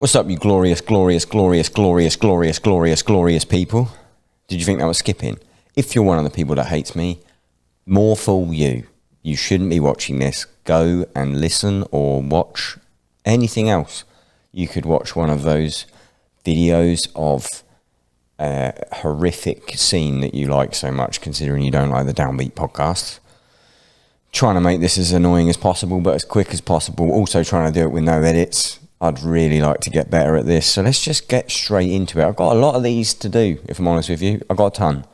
What's up, you glorious, glorious, glorious, glorious, glorious, glorious, glorious people? Did you think that was skipping? If you're one of the people that hates me, more fool you. You shouldn't be watching this. Go and listen or watch anything else. You could watch one of those videos of a horrific scene that you like so much, considering you don't like the Downbeat podcast. Trying to make this as annoying as possible, but as quick as possible. Also trying to do it with no edits. I'd really like to get better at this. So let's just get straight into it. I've got a lot of these to do, if I'm honest with you. I've got a ton.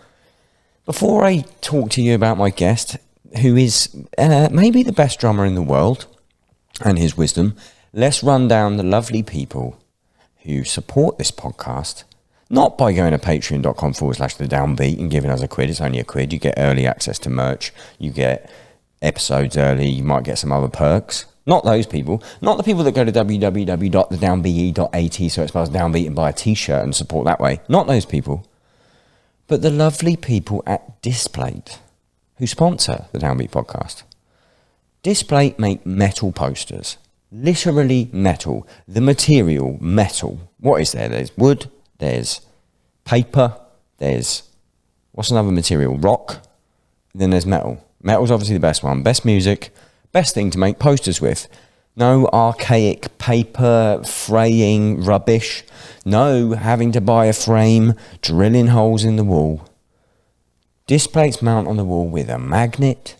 Before I talk to you about my guest, who is maybe the best drummer in the world, and his wisdom, let's run down the lovely people who support this podcast. Not by going to patreon.com/the Downbeat and giving us a quid. It's only a quid. You get early access to merch. You get episodes early. You might get some other perks. Not those people. Not the people that go to www.thedownbeat.at, so it spells Downbeat, and buy a t-shirt and support that way. Not those people. But the lovely people at Displate, who sponsor the Downbeat podcast. Displate make metal posters. Literally metal. The material, metal. What is there? There's wood. There's paper. There's, what's another material? Rock. And then there's metal. Metal's obviously the best one. Best music. Best thing to make posters with. No archaic paper fraying rubbish. No having to buy a frame, drilling holes in the wall. Displates mount on the wall with a magnet.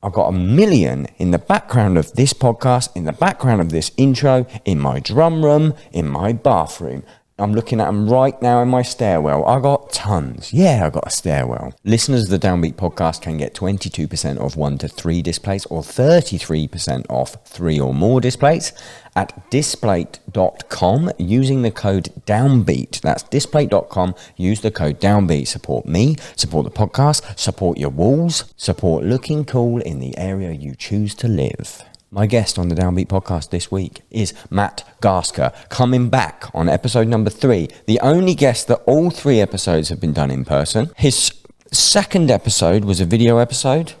I've got 1 million in the background of this podcast, in the background of this intro, in my drum room, in my bathroom. I'm looking at them right now in my stairwell. I got tons. Yeah, I got a stairwell. Listeners of the Downbeat podcast can get 22% off 1 to 3 displays or 33% off 3 or more displays at displate.com using the code Downbeat. That's displate.com. Use the code Downbeat. Support me, support the podcast, support your walls, support looking cool in the area you choose to live. My guest on the Downbeat podcast this week is Matt Garstka, coming back on episode number 3. The only guest that all 3 episodes have been done in person. His second episode was a video episode,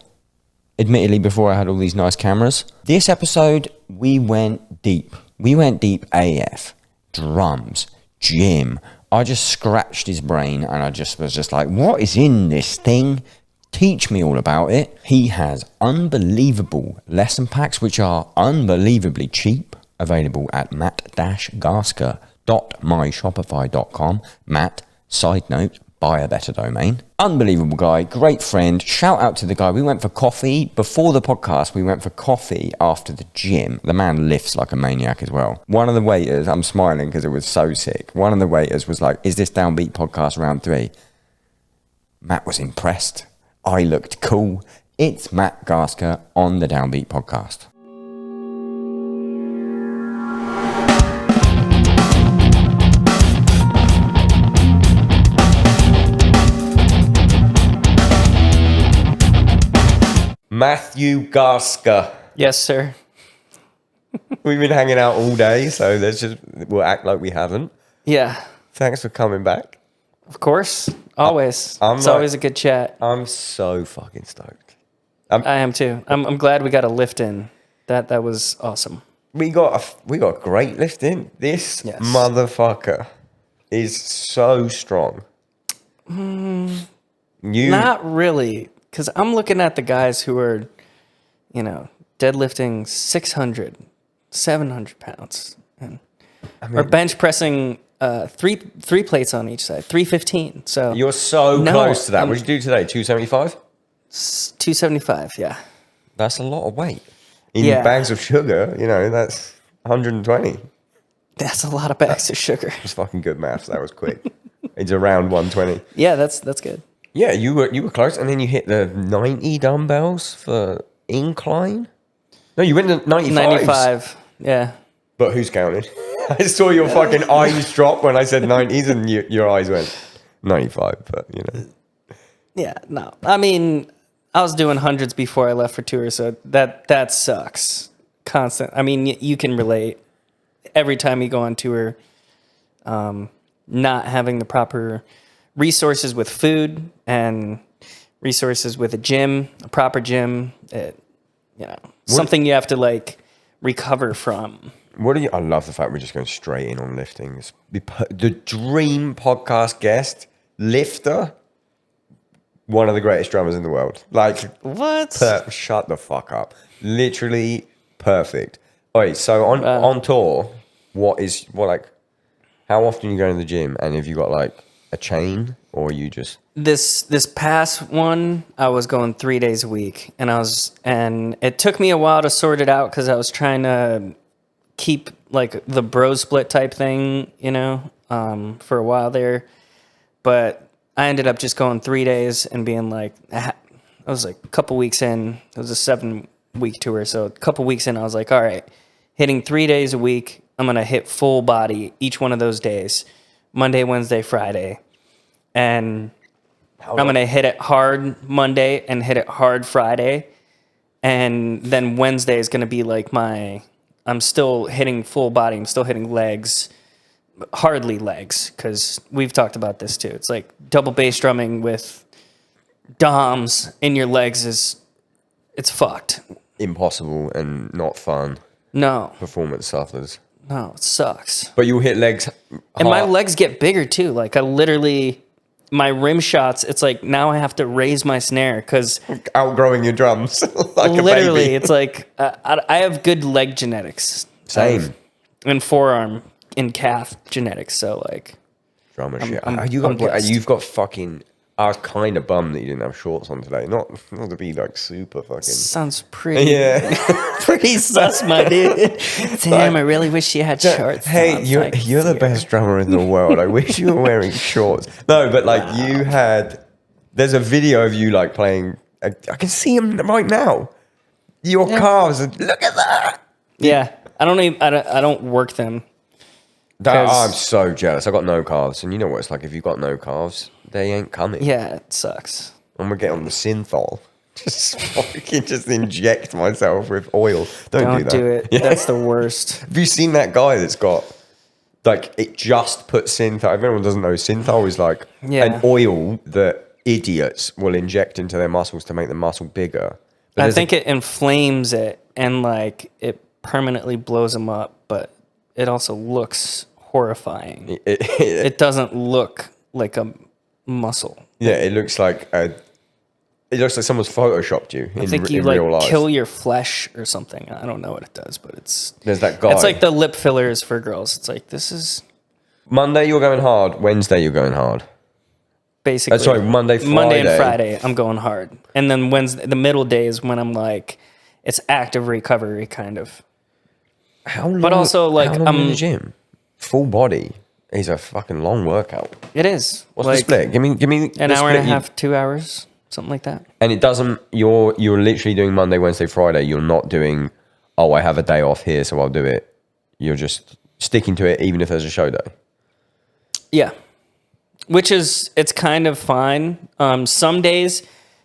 admittedly before I had all these nice cameras. This episode, we went deep. We went deep AF. Drums, gym. I just scratched his brain and I just was just like, what is in this thing? Teach me all about it. He has unbelievable lesson packs, which are unbelievably cheap, available at matt-garska.myshopify.com. Matt, side note, buy a better domain. Unbelievable guy, great friend. Shout out to the guy. We went for coffee before the podcast. We went for coffee after the gym. The man lifts like a maniac as well. One of the waiters, I'm smiling because it was so sick. One of the waiters was like, is this Downbeat podcast round 3? Matt was impressed. I looked cool. It's Matt Garstka on the Downbeat podcast. Matthew Garstka. Yes, sir. We've been hanging out all day, so we'll act like we haven't. Yeah. Thanks for coming back. Of course. Always. It's always a good chat. I'm so fucking stoked. I am too. I'm glad we got a lift in. That was awesome. We got a great lift in. This motherfucker is so strong. Not really, because I'm looking at the guys who are, deadlifting 600, 700 pounds, or bench pressing three plates on each side, 315. So you're so close to that. What did you do today? 275? 275, yeah. That's a lot of weight. In bags of sugar, that's 120. That's a lot of bags of sugar. It's fucking good maths. That was quick. It's around 120. Yeah, that's good. Yeah, you were close, and then you hit the 90 dumbbells for incline. No, you went to 95. 95, yeah. But who's counting? I saw your fucking eyes drop when I said 90s, and your eyes went 95. But Yeah, no. I mean, I was doing hundreds before I left for tour, so that sucks. Constant. I mean, you can relate. Every time you go on tour, not having the proper resources with food and resources with a proper gym, something you have to recover from. I love the fact we're just going straight in on lifting. It's the dream podcast guest, lifter, one of the greatest drummers in the world. Like, what? Shut the fuck up. Literally perfect. All right, so on tour, how often you go to the gym, and have you got like a chain, or you just... This past one, I was going 3 days a week, and it took me a while to sort it out because I was trying to keep like the bro split type thing, for a while there. But I ended up just going 3 days and being like, I was like a couple weeks in. It was a 7-week tour, so a couple weeks in, I was like, all right, hitting 3 days a week. I'm gonna hit full body each one of those days, Monday, Wednesday, Friday, and I'm going to hit it hard Monday and hit it hard Friday. And then Wednesday is going to be like I'm still hitting full body. I'm still hitting legs, hardly legs, because we've talked about this too. It's like double bass drumming with DOMs in your legs it's fucked. Impossible and not fun. No. Performance suffers. No, it sucks. But you'll hit legs hard. And my legs get bigger too. Like I literally... My rim shots, it's like now I have to raise my snare because... Outgrowing your drums like literally, a baby. It's like I have good leg genetics. Same. And forearm and calf genetics, so like... Drummer shit. You've got fucking... I was kind of bummed that you didn't have shorts on today. Not to be like super fucking... Sounds pretty... Yeah. pretty sus, my dude. Damn, I really wish you had shorts. Hey, you're the best drummer in the world. I wish you were wearing shorts. No, but like you had... There's a video of you like playing... I can see him right now. Your calves. Look at that. Yeah. I don't work them. I'm so jealous. I got no calves. And you know what it's like if you've got no calves... They ain't coming. Yeah, it sucks. I'm gonna get on the synthol. Just inject myself with oil. Don't do that. Do it. Yeah. That's the worst. Have you seen that guy that's got like it just put synthol? If anyone doesn't know, synthol is like an oil that idiots will inject into their muscles to make the muscle bigger. But I think it inflames it and like it permanently blows them up, but it also looks horrifying. It doesn't look like a muscle. Yeah, it looks like someone's photoshopped you in real life. Kill your flesh or something. I don't know what it does, but there's that guy. It's like the lip fillers for girls. It's like this is Monday you're going hard, Wednesday you're going hard. Basically, Monday, Friday. Monday and Friday I'm going hard, and then Wednesday, the middle days when I'm like, it's active recovery kind of. How long? But also like I'm in the gym, full body. Is a fucking long workout. It is. What's the split? Give me an hour and a half, 2 hours, something like that. And it doesn't. You're literally doing Monday, Wednesday, Friday. You're not doing. Oh, I have a day off here, so I'll do it. You're just sticking to it, even if there's a show day. Yeah, it's kind of fine. Some days,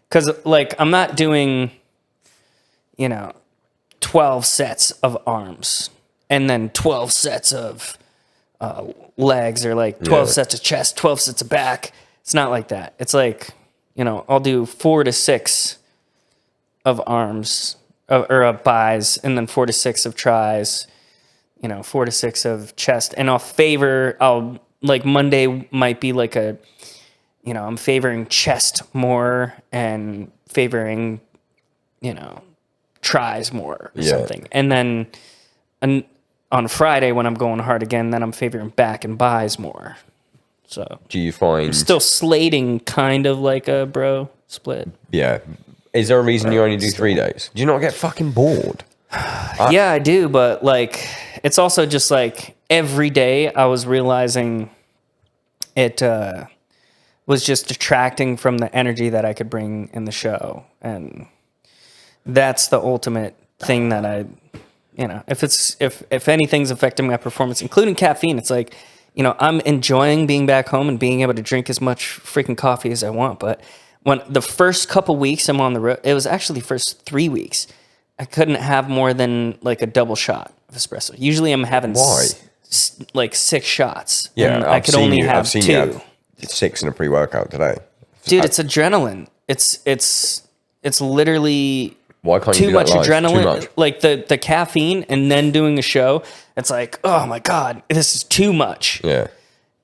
because like I'm not doing, 12 sets of arms and then 12 sets of. Legs or like 12 sets of chest, 12 sets of back. It's not like that. It's like, I'll do 4 to 6 of arms or of buys and then 4 to 6 of tries, 4 to 6 of chest. And I'll like Monday might be like I'm favoring chest more and favoring, tries more or something. And then, on Friday, when I'm going hard again, then I'm favoring back and buys more. So, do you find I'm still slating kind of like a bro split? Yeah. Is there a reason you only do 3 days? Do you not get fucking bored? Yeah, I do, but like it's also just like every day I was realizing it was just detracting from the energy that I could bring in the show, and that's the ultimate thing that I. If anything's affecting my performance, including caffeine, it's like, I'm enjoying being back home and being able to drink as much freaking coffee as I want. But when the first couple weeks I'm on the road, it was actually the first 3 weeks, I couldn't have more than like a double shot of espresso. Usually I'm having like 6 shots. Yeah, I could only have 2. You have 6 in a pre-workout today. Dude, it's adrenaline. It's literally Why can't you too do much that live? adrenaline, Too much. like the caffeine, and then doing a show. It's like, oh my god, this is too much. Yeah.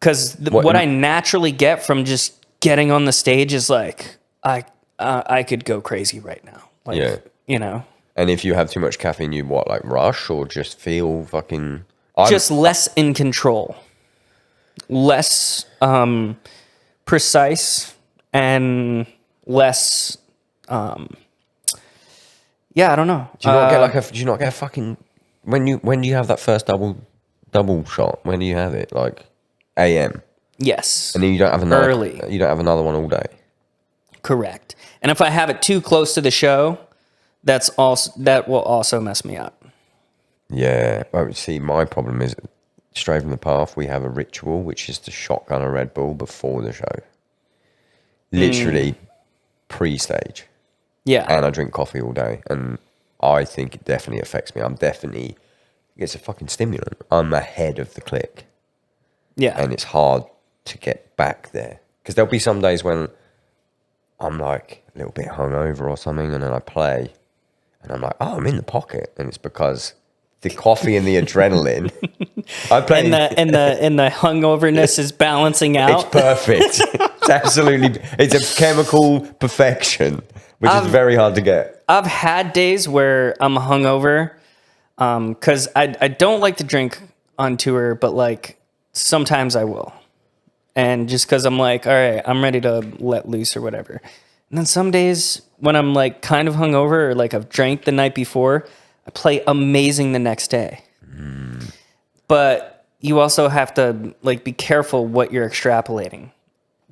Because what I naturally get from just getting on the stage is like, I could go crazy right now. Like, Yeah. you know. And if you have too much caffeine, you what, like rush or just feel fucking... Just less in control. Less precise and less... yeah, I don't know. Do you not get do you not get a fucking... When you have that first double shot, when do you have it? Like AM? Yes. And then you don't have another... Early. You don't have another one all day? Correct. And if I have it too close to the show, that will also mess me up. Yeah. Well, see, my problem is, straight from the path, we have a ritual, which is to shotgun a Red Bull before the show. Literally pre-stage. Yeah. And I drink coffee all day. And I think it definitely affects me. It's a fucking stimulant. I'm ahead of the click. Yeah. And it's hard to get back there. Because there'll be some days when I'm like a little bit hungover or something, and then I play, and I'm like, oh, I'm in the pocket. And it's because the coffee and the adrenaline. I play and the hungoverness is balancing out. It's perfect. It's absolutely, it's a chemical perfection, which is very hard to get. I've had days where I'm hungover, because I don't like to drink on tour, but like sometimes I will. And just because I'm like, all right, I'm ready to let loose or whatever. And then some days when I'm like kind of hungover or like I've drank the night before, I play amazing the next day. But you also have to like be careful what you're extrapolating,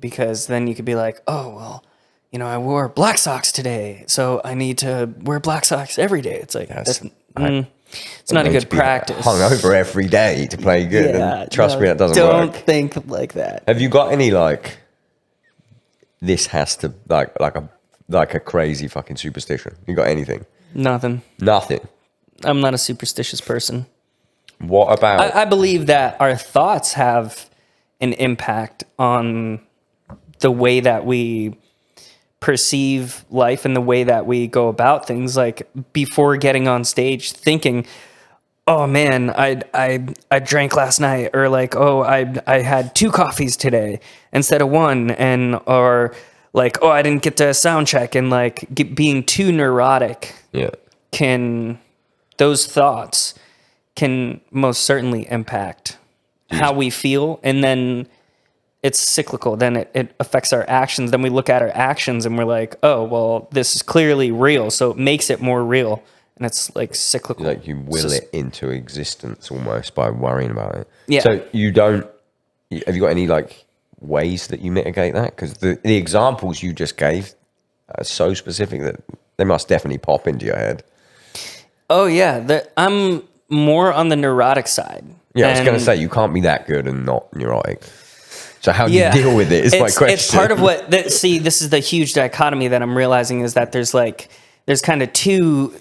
because then you could be like, oh, well, you know, I wore black socks today, so I need to wear black socks every day. It's like, it's not a good practice. Hungover every day to play good. Yeah, And trust me, that doesn't work. Don't think like that. Have you got any like, this has to like a crazy fucking superstition? You got anything? Nothing. Nothing. I'm not a superstitious person. What about... I believe that our thoughts have an impact on the way that we perceive life and the way that we go about things. Like before getting on stage, thinking, oh man, I drank last night, or like, oh, I had 2 coffees today instead of 1, and or like, oh, I didn't get to sound check, and like being too neurotic. Yeah. Those thoughts can most certainly impact how we feel, and then it's cyclical. Then it affects our actions. Then we look at our actions and we're like, oh, well, this is clearly real, so it makes it more real. And it's like cyclical. Like you will it into existence almost by worrying about it. Yeah. So have you got any like ways that you mitigate that? Because the examples you just gave are so specific that they must definitely pop into your head. Oh yeah, I'm more on the neurotic side. Yeah, I was going to say, you can't be that good and not neurotic. So how do you deal with it is my question. It's part of what, see, this is the huge dichotomy that I'm realizing, is that there's kind of 2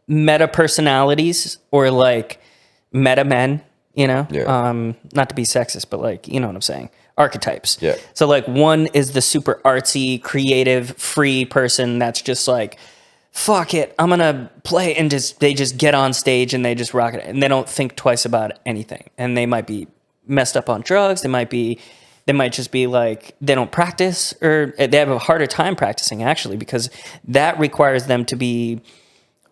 meta personalities, or like meta men, you know? Yeah. Not to be sexist, but like, you know what I'm saying? Archetypes. Yeah. So like one is the super artsy, creative, free person that's just like, fuck it, I'm gonna play, and they just get on stage and they just rock it, and they don't think twice about anything. And they might be messed up on drugs, they might just be like, they don't practice, or they have a harder time practicing actually, because that requires them to be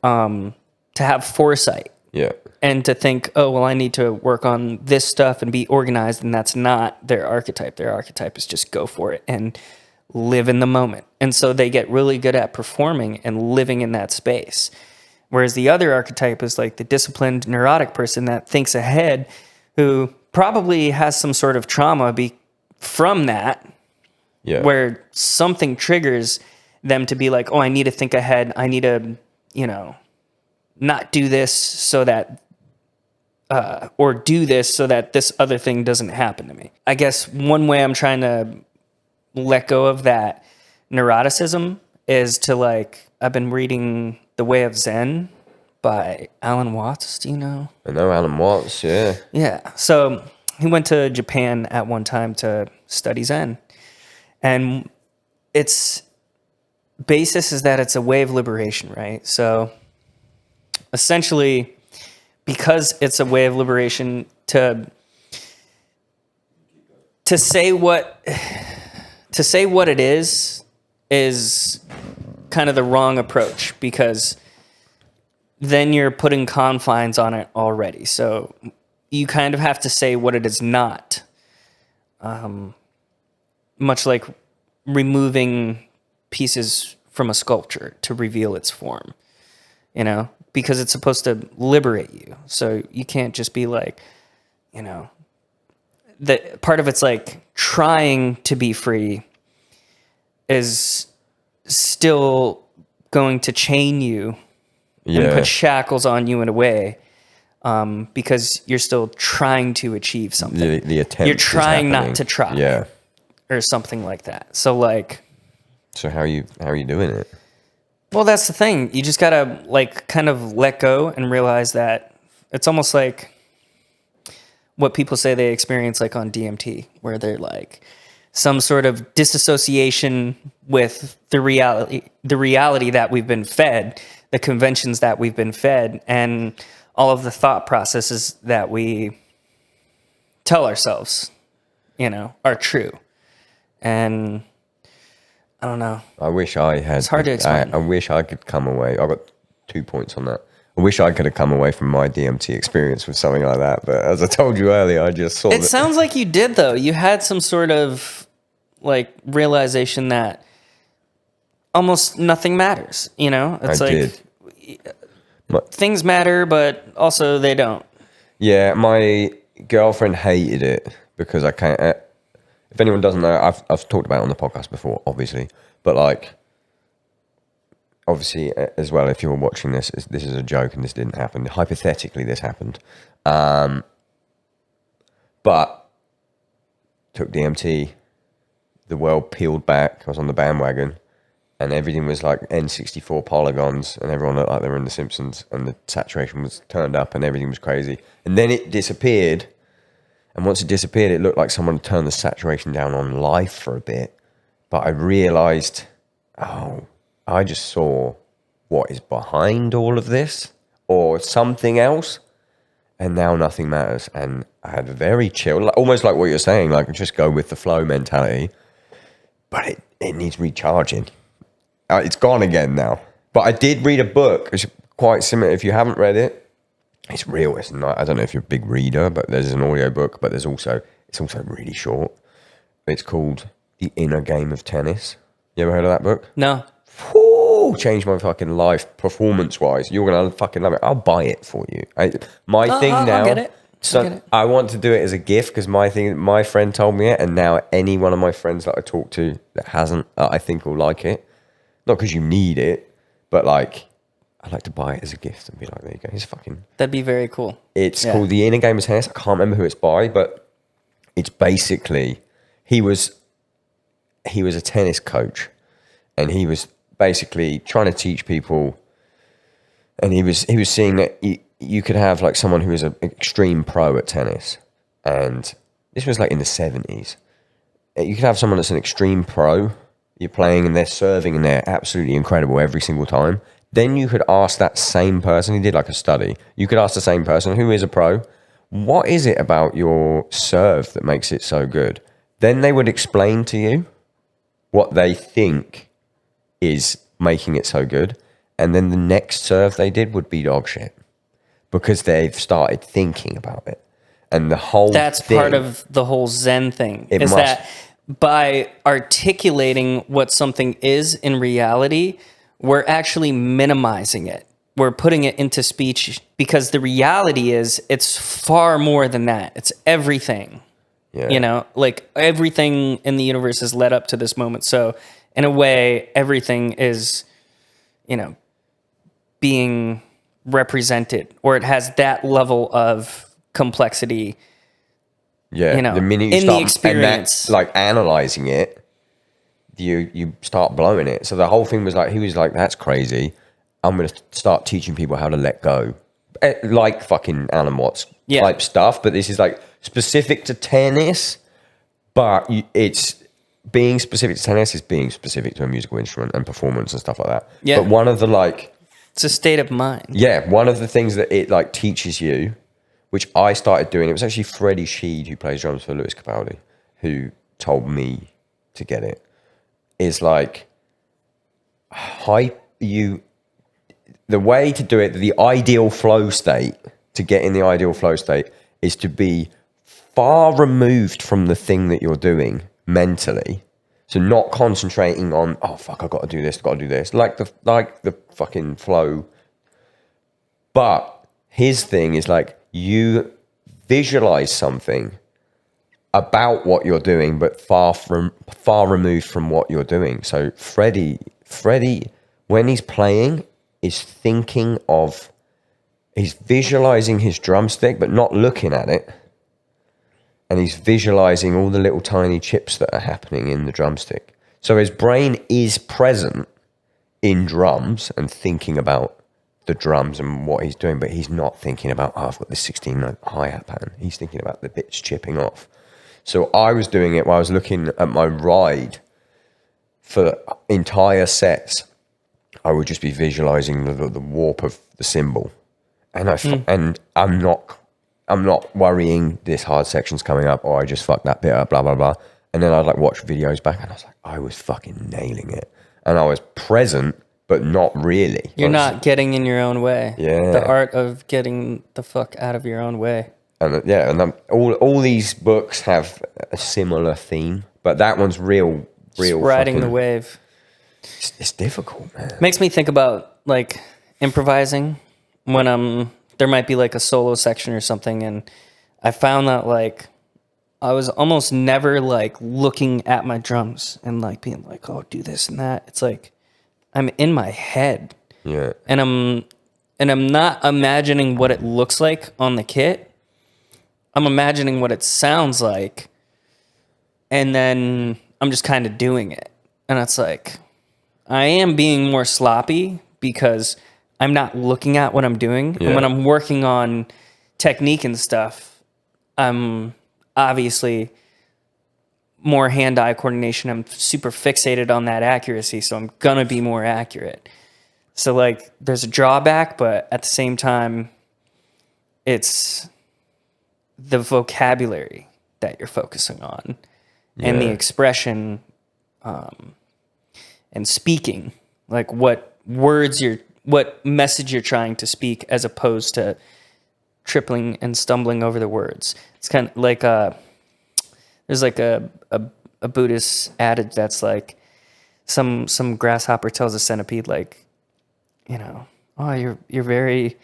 to have foresight. Yeah. And to think, oh, well, I need to work on this stuff and be organized, and that's not their archetype. Their archetype is just go for it and live in the moment. And so they get really good at performing and living in that space. Whereas the other archetype is like the disciplined, neurotic person that thinks ahead, who probably has some sort of trauma from that, where something triggers them to be like, oh, I need to think ahead. I need to, not do this so that, or do this so that this other thing doesn't happen to me. I guess one way I'm trying to let go of that neuroticism is to I've been reading The Way of Zen by Alan Watts. Do you know? I know Alan Watts, yeah. Yeah. So he went to Japan at one time to study Zen. And it's basis is that it's a way of liberation, right? So essentially, because it's a way of liberation to say what it is kind of the wrong approach, because then you're putting confines on it already. So you kind of have to say what it is not. Much like removing pieces from a sculpture to reveal its form, you know, because it's supposed to liberate you. So you can't just be like, you know, that part of it's like trying to be free is still going to chain you and put shackles on you in a way, because you're still trying to achieve something. The attempt. You're trying not to try. Yeah. Or something like that. So like. So how are you doing it? Well, that's the thing. You just gotta like kind of let go and realize that it's almost like what people say they experience like on DMT, where they're like some sort of disassociation with the reality that we've been fed, the conventions that we've been fed, and all of the thought processes that we tell ourselves, you know, are true. And I don't know. I wish I had. It's hard to explain. I wish I could come away. I got 2 points on that. I wish I could have come away from my DMT experience with something like that. But as I told you earlier, I just saw it. Sounds like you did, though. You had some sort of like realization that almost nothing matters. You know, it's things matter, but also they don't. Yeah, my girlfriend hated it because I can't. If anyone doesn't know, I've talked about it on the podcast before, obviously. But like, obviously, as well, if you're watching this is a joke and this didn't happen. Hypothetically, this happened. But took DMT, the world peeled back. I was on the bandwagon, and everything was like N64 polygons, and everyone looked like they were in The Simpsons, and the saturation was turned up, and everything was crazy. And then it disappeared. And once it disappeared, it looked like someone had turned the saturation down on life for a bit. But I realized, I just saw what is behind all of this or something else. And now nothing matters. And I had a very chill, almost like what you're saying, like just go with the flow mentality. But it needs recharging. It's gone again now. But I did read a book. It's quite similar. If you haven't read it, it's real. It's not. I don't know if you're a big reader, but there's an audio book. But it's also really short. It's called The Inner Game of Tennis. You ever heard of that book? No. Whew, changed my fucking life performance-wise. You're gonna fucking love it. I'll buy it for you. My thing now. I'll get it. So I want to do it as a gift because my friend told me it, and now any one of my friends that I talk to that hasn't, I think will like it. Not because you need it, but like. I'd like to buy it as a gift and be like, there you go. It's fucking... That'd be very cool. It's called The Inner Game of Tennis. I can't remember who it's by, but it's basically... He was a tennis coach, and he was basically trying to teach people, and he was seeing that you could have like someone who is an extreme pro at tennis, and this was like in the 70s. You could have someone that's an extreme pro, you're playing and they're serving and they're absolutely incredible every single time. Then you could ask that same person, he did like a study, you could ask the same person who is a pro, what is it about your serve that makes it so good? Then they would explain to you what they think is making it so good. And then the next serve they did would be dog shit because they've started thinking about it. And the whole That's thing, part of the whole Zen thing, is that by articulating what something is in reality, we're actually minimizing it. We're putting it into speech because the reality is it's far more than that. It's everything. Yeah. You know, like everything in the universe has led up to this moment. So in a way, everything is, you know, being represented, or it has that level of complexity. Yeah. You know, the minute you in start the experience, like analyzing it, you start blowing it. So the whole thing was like, he was like, that's crazy. I'm going to start teaching people how to let go. Like fucking Alan Watts type stuff. But this is like specific to tennis, but it's being specific to tennis is being specific to a musical instrument and performance and stuff like that. Yeah. But one of the like, it's a state of mind. yeah, one of the things that it like teaches you, which I started doing, it was actually Freddie Sheed, who plays drums for Lewis Capaldi, who told me to get it, is like, the way to do it, the ideal flow state, to get in the ideal flow state, is to be far removed from the thing that you're doing mentally. So not concentrating on, oh fuck, I've got to do this, like the fucking flow. But his thing is like, you visualize something about what you're doing, but far removed from what you're doing. So Freddie, when he's playing, is thinking of, he's visualizing his drumstick, but not looking at it. And he's visualizing all the little tiny chips that are happening in the drumstick. So his brain is present in drums and thinking about the drums and what he's doing, but he's not thinking about, oh, I've got this 16-note hi-hat pattern. He's thinking about the bits chipping off. So I was doing it while I was looking at my ride for entire sets. I would just be visualizing the warp of the cymbal. And I'm not worrying this hard section's coming up, or I just fucked that bit up, blah, blah, blah. And then I'd like watch videos back and I was like, I was fucking nailing it. And I was present, but not really. You're not getting in your own way. Yeah. The art of getting the fuck out of your own way. And yeah, and all these books have a similar theme, but that one's real Just riding fucking, the wave. It's difficult, man. Makes me think about like improvising when there might be like a solo section or something, and I found that like I was almost never like looking at my drums and like being like, oh, do this and that. It's like I'm in my head. Yeah. And I'm not imagining what it looks like on the kit. I'm imagining what it sounds like, and then I'm just kind of doing it. And it's like, I am being more sloppy because I'm not looking at what I'm doing. Yeah. And when I'm working on technique and stuff, I'm obviously more hand-eye coordination. I'm super fixated on that accuracy, so I'm gonna be more accurate. So like, there's a drawback, but at the same time, it's the vocabulary that you're focusing on and the expression and speaking, like what message you're trying to speak, as opposed to tripling and stumbling over the words. It's kind of like there's like a Buddhist adage that's like, some grasshopper tells a centipede, like, you know, oh, you're very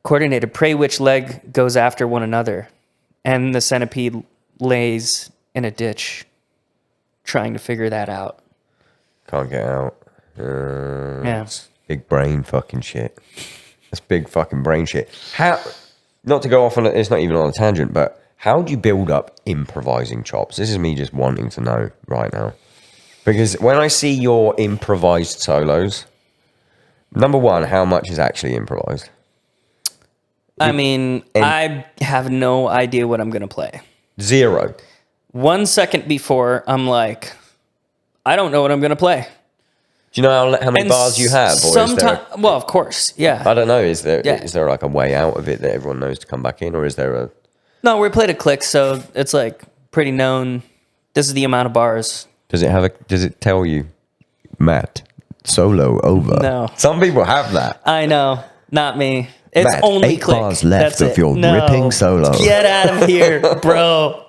coordinated. Pray which leg goes after one another. And the centipede lays in a ditch trying to figure that out. Can't get out. Yeah. Big brain fucking shit. That's big fucking brain shit. How, not to go off on it, it's not even on a tangent, but how do you build up improvising chops? This is me just wanting to know right now. Because when I see your improvised solos, number one, how much is actually improvised? I mean, I have no idea what I'm going to play. Zero. 1 second before, I'm like, I don't know what I'm going to play. Do you know how many bars you have? Sometimes, well, of course, yeah. I don't know. Is there like a way out of it that everyone knows to come back in, or is there a? No, we played a click, so it's like pretty known. This is the amount of bars. Does it tell you, Matt, solo over? No. Some people have that. I know, not me. It's Matt, only 8 click. bars left That's of your ripping solo. Get out of here, bro.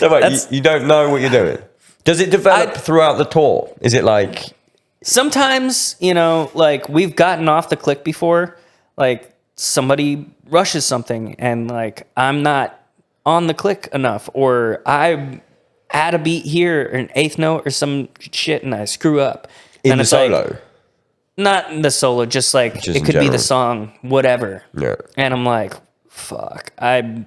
No, wait, you don't know what you're doing. Does it develop throughout the tour? Is it like? Sometimes, you know, like we've gotten off the click before, like somebody rushes something and like I'm not on the click enough, or I add a beat here or an eighth note or some shit and I screw up. In and the it's solo? Like, not in the solo, just like just it could be the song, whatever. Yeah. And I'm like, fuck, I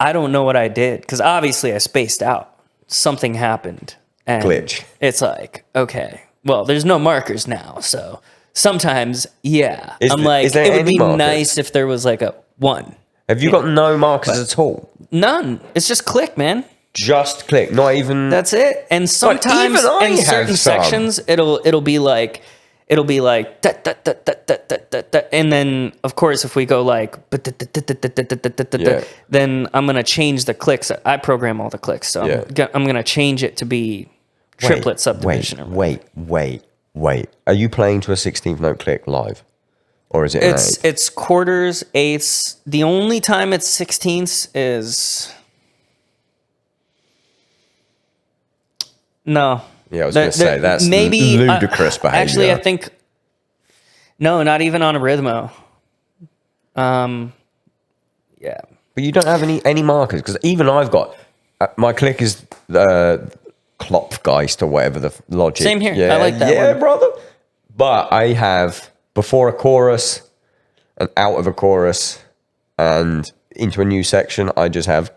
don't know what I did, because obviously I spaced out. Something happened. And glitch. It's like, okay, well, there's no markers now, so sometimes, yeah. It would be nice if there was like a 1. Have you got no markers at all? None. It's just click, man. Just click, not even. That's it. And sometimes in certain sections, it'll be like da, da, da, da, da, da, da, da. And then of course if we go like then I'm gonna change the clicks. I program all the clicks, so I'm gonna change it to be triplet subdivision. Wait. Are you playing to a 16th note click live? Or is it it's quarters, eighths. The only time it's 16ths is no. Yeah, I was going to say that's maybe ludicrous behavior. Actually, I think no, not even on a rhythmo. Yeah. But you don't have any markers, because even I've got my click is the Klopfgeist or whatever the logic. Same here. I like that one. Brother. But I have before a chorus and out of a chorus and into a new section, I just have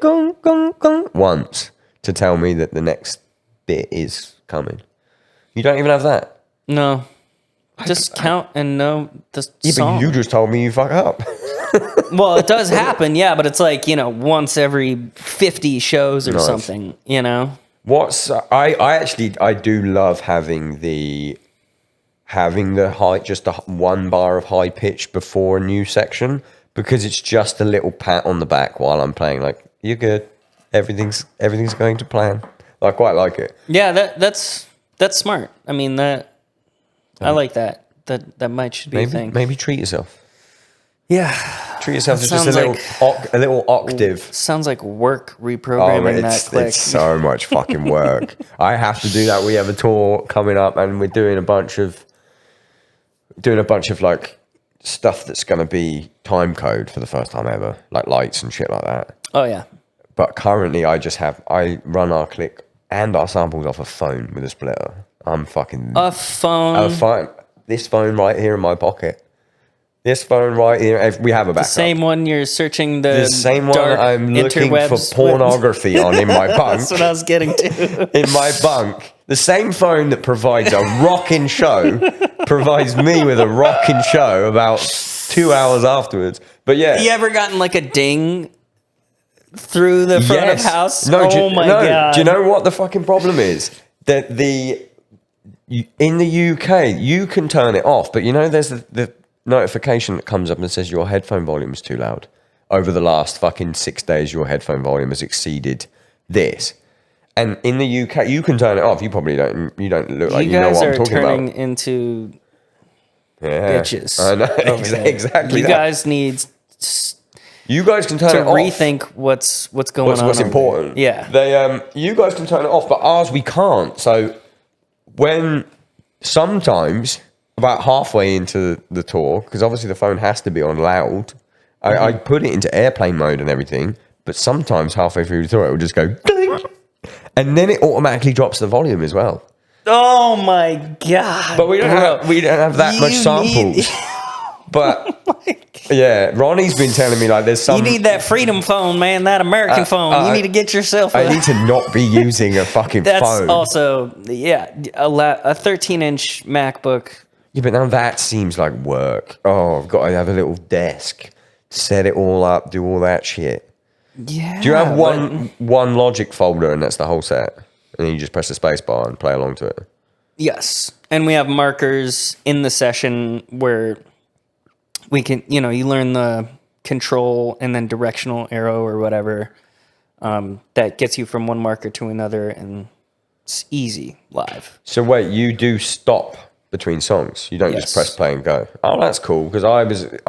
gong, gong, gong, once to tell me that the next bit is coming. You don't even have that? No. Just count and know the song. But you just told me you fuck up. Well, it does happen, yeah, but it's like, once every 50 shows or something, I do love having the height, just the one bar of high pitch before a new section, because it's just a little pat on the back while I'm playing, like, you're good, everything's going to plan. I quite like it. Yeah, that's smart. I mean, I like that. That should be a thing. Maybe treat yourself. Yeah. Treat yourself to just a little octave. Sounds like work reprogramming that click. It's so much fucking work. I have to do that. We have a tour coming up and we're doing a bunch of like stuff that's going to be time code for the first time ever, like lights and shit like that. Oh yeah. But currently I run our click and our samples off a phone with a splitter. I'm fucking a phone. This phone right here in my pocket. This phone right here. We have a backup. The same one you're searching the same one I'm looking for pornography on in my bunk. That's what I was getting to. In my bunk. The same phone that provides a rocking show provides me with a rocking show about 2 hours afterwards. But yeah. You ever gotten like a ding through the front of house? No, my God. Do you know what the fucking problem is? That in the UK, you can turn it off, but there's the notification that comes up and says your headphone volume is too loud. Over the last fucking 6 days, your headphone volume has exceeded this. And in the UK, you can turn it off. You probably don't. You don't look like you know what I'm talking about. You guys are turning into bitches. I know exactly. You guys need. You guys can turn it off. To rethink what's going on. What's important. Yeah. You guys can turn it off, but ours we can't. So when sometimes about halfway into the tour, because obviously the phone has to be on loud, I put it into airplane mode and everything, but sometimes halfway through the tour it will just go ding, and then it automatically drops the volume as well. Oh my God. But we don't have that much samples. But yeah, Ronnie's been telling me like there's some. You need that freedom phone, man. That American phone. You need to get yourself. I need to not be using a fucking phone. That's also a 13-inch MacBook. Yeah, but now that seems like work. Oh, I've got to have a little desk, set it all up, do all that shit. Yeah. Do you have one Logic folder and that's the whole set, and then you just press the space bar and play along to it? Yes, and we have markers in the session where. We can, you learn the control and then directional arrow or whatever that gets you from one marker to another, and it's easy live. So wait, you do stop between songs? You don't just press play and go? Oh, that's cool, because I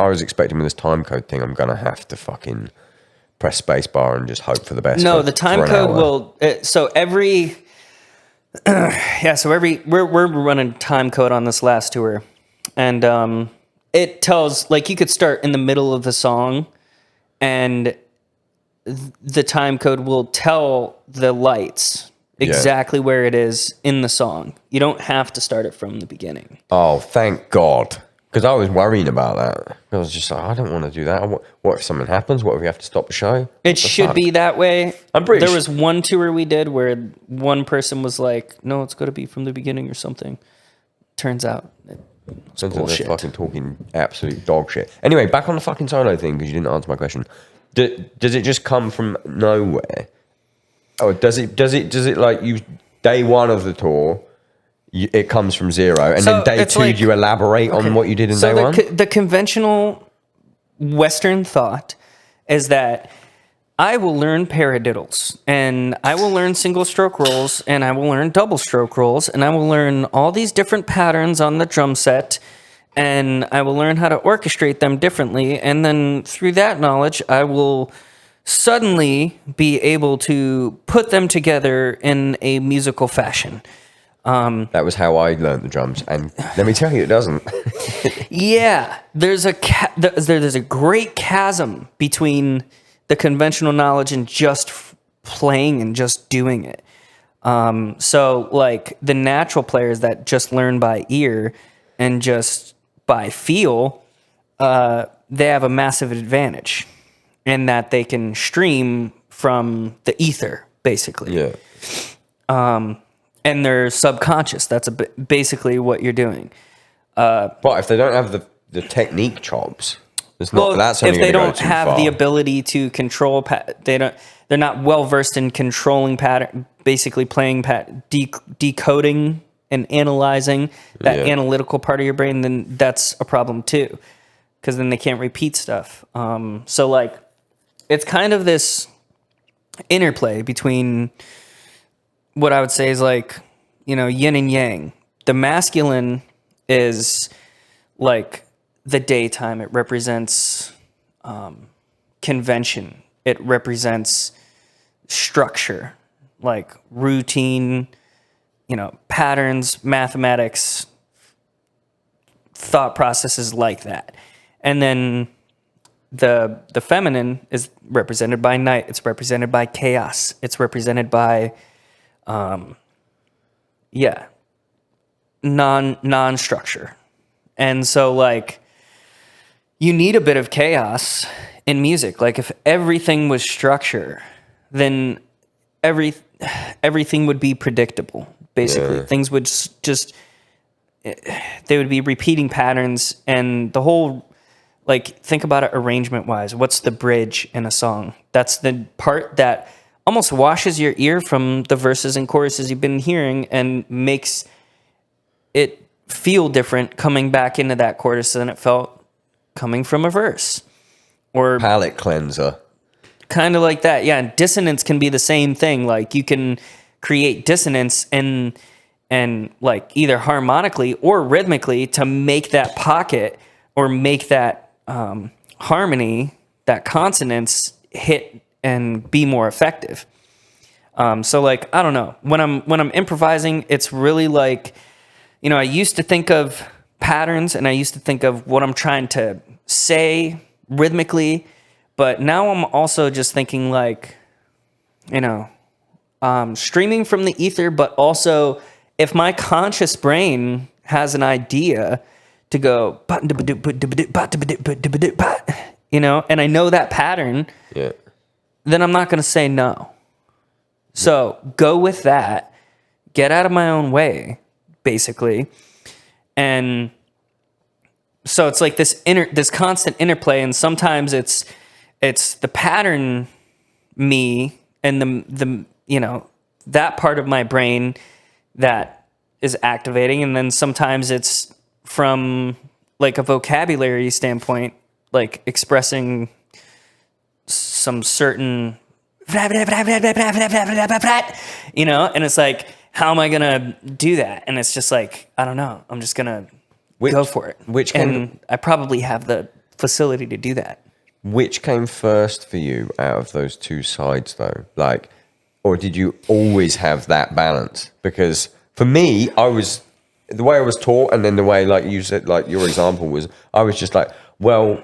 was expecting with this time code thing, I'm going to have to fucking press space bar and just hope for the best. No, the time code will, so every, we're running time code on this last tour, and it tells, like, you could start in the middle of the song and the time code will tell the lights exactly where it is in the song. You don't have to start it from the beginning. Oh, thank God. Because I was worrying about that. I was just like, I don't want to do that. What if something happens? What if we have to stop the show? It should be that way. There was one tour we did where one person was like, no, it's got to be from the beginning or something. Turns out it's bullshit. They're fucking talking absolute dog shit. Anyway, back on the fucking solo thing, because you didn't answer my question. Does it just come from nowhere? Oh, does it like you day one of the tour? It comes from zero, and then day two, do you elaborate on what you did in day one? The conventional Western thought is that I will learn paradiddles, and I will learn single stroke rolls, and I will learn double stroke rolls, and I will learn all these different patterns on the drum set, and I will learn how to orchestrate them differently, and then through that knowledge, I will suddenly be able to put them together in a musical fashion. That was how I learned the drums, and let me tell you, it doesn't. Yeah, there's a great chasm between the conventional knowledge and just playing and just doing it. So like the natural players that just learn by ear and just by feel, they have a massive advantage in that they can stream from the ether, basically. Yeah. And they're subconscious. That's basically what you're doing. But if they don't have the technique chops, it's not. Well, that's only if they gonna don't go too have far. the ability to control, they're not well versed in controlling pattern, basically playing decoding and analyzing that analytical part of your brain. Then that's a problem too, because then they can't repeat stuff. So like, it's kind of this interplay between what I would say is like, yin and yang. The masculine is like the daytime. It represents convention. It represents structure, like routine, patterns, mathematics, thought processes like that. And then the feminine is represented by night. It's represented by chaos. It's represented by non-structure. And so like you need a bit of chaos in music. Like if everything was structure, then everything would be predictable. Basically, things would just they would be repeating patterns, and the whole, like, think about it arrangement wise. What's the bridge in a song? That's the part that almost washes your ear from the verses and choruses you've been hearing and makes it feel different coming back into that chorus than it felt coming from a verse. Or palate cleanser. Kind of like that. Yeah, and dissonance can be the same thing. Like you can create dissonance and like either harmonically or rhythmically to make that pocket or make that harmony, that consonance hit and be more effective. So like, I don't know, when I'm improvising, it's really like, I used to think of patterns and I used to think of what I'm trying to say rhythmically, but now I'm also just thinking like, streaming from the ether, but also if my conscious brain has an idea to go, and I know that pattern, then I'm not going to say no. So go with that, get out of my own way, basically. And so it's like this constant interplay, and sometimes it's the pattern me and the that part of my brain that is activating, and then sometimes it's from like a vocabulary standpoint, like expressing some certain and it's like, how am I gonna do that? And it's just like, I don't know, I'm just gonna go for it. I probably have the facility to do that. Which came first for you out of those two sides, though? Like, or did you always have that balance? Because for me, the way I was taught, and then the way, like you said, like your example was, I was just like, well,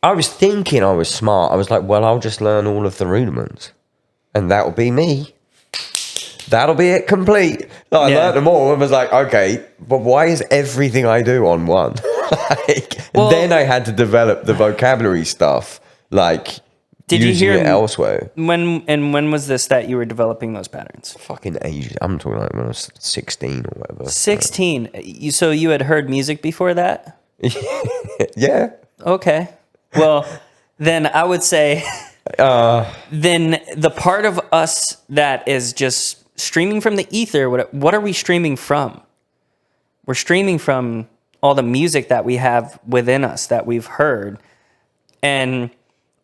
I was thinking I was smart. I was like, well, I'll just learn all of the rudiments, and that'll be me. That'll be it complete. I learned them all and was like, okay, but why is everything I do on one? Then I had to develop the vocabulary stuff, like did you hear it elsewhere. When was this that you were developing those patterns? Fucking ages. I'm talking like when I was 16 or whatever. 16. So you had heard music before that? Yeah. Okay. Well, then I would say then the part of us that is just streaming from the ether, what are we streaming from? We're streaming from all the music that we have within us that we've heard. And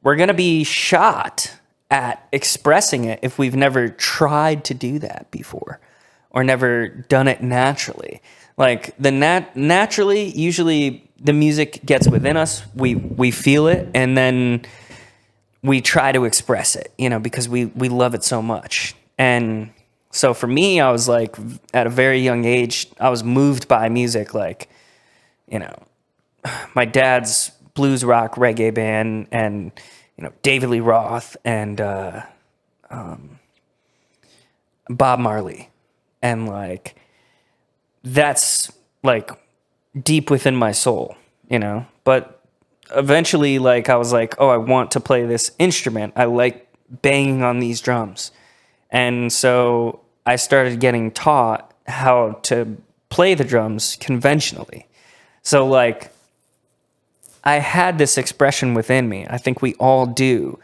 we're going to be shot at expressing it if we've never tried to do that before or never done it naturally. Like naturally, usually the music gets within us, we feel it, and then we try to express it, because we love it so much. And so for me, I was like, at a very young age, I was moved by music, like, my dad's blues rock reggae band and, David Lee Roth and Bob Marley. And like, that's like deep within my soul, but eventually, like, I was like, oh, I want to play this instrument. I like banging on these drums. And so I started getting taught how to play the drums conventionally. So like, I had this expression within me. I think we all do.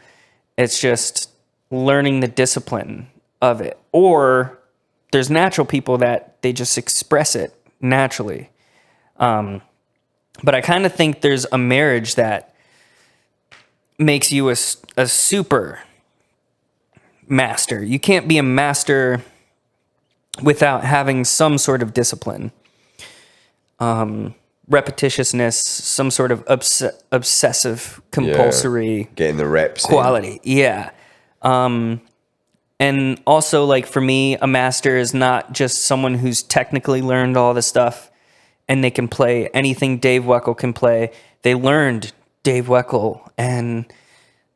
It's just learning the discipline of it. Or there's natural people that they just express it naturally. But I kind of think there's a marriage that makes you a super master. You can't be a master without having some sort of discipline, repetitiousness, some sort of obsessive, compulsory getting the reps quality. Yeah. And also, like, for me, a master is not just someone who's technically learned all this stuff and they can play anything Dave Weckl can play. They learned Dave Weckl, and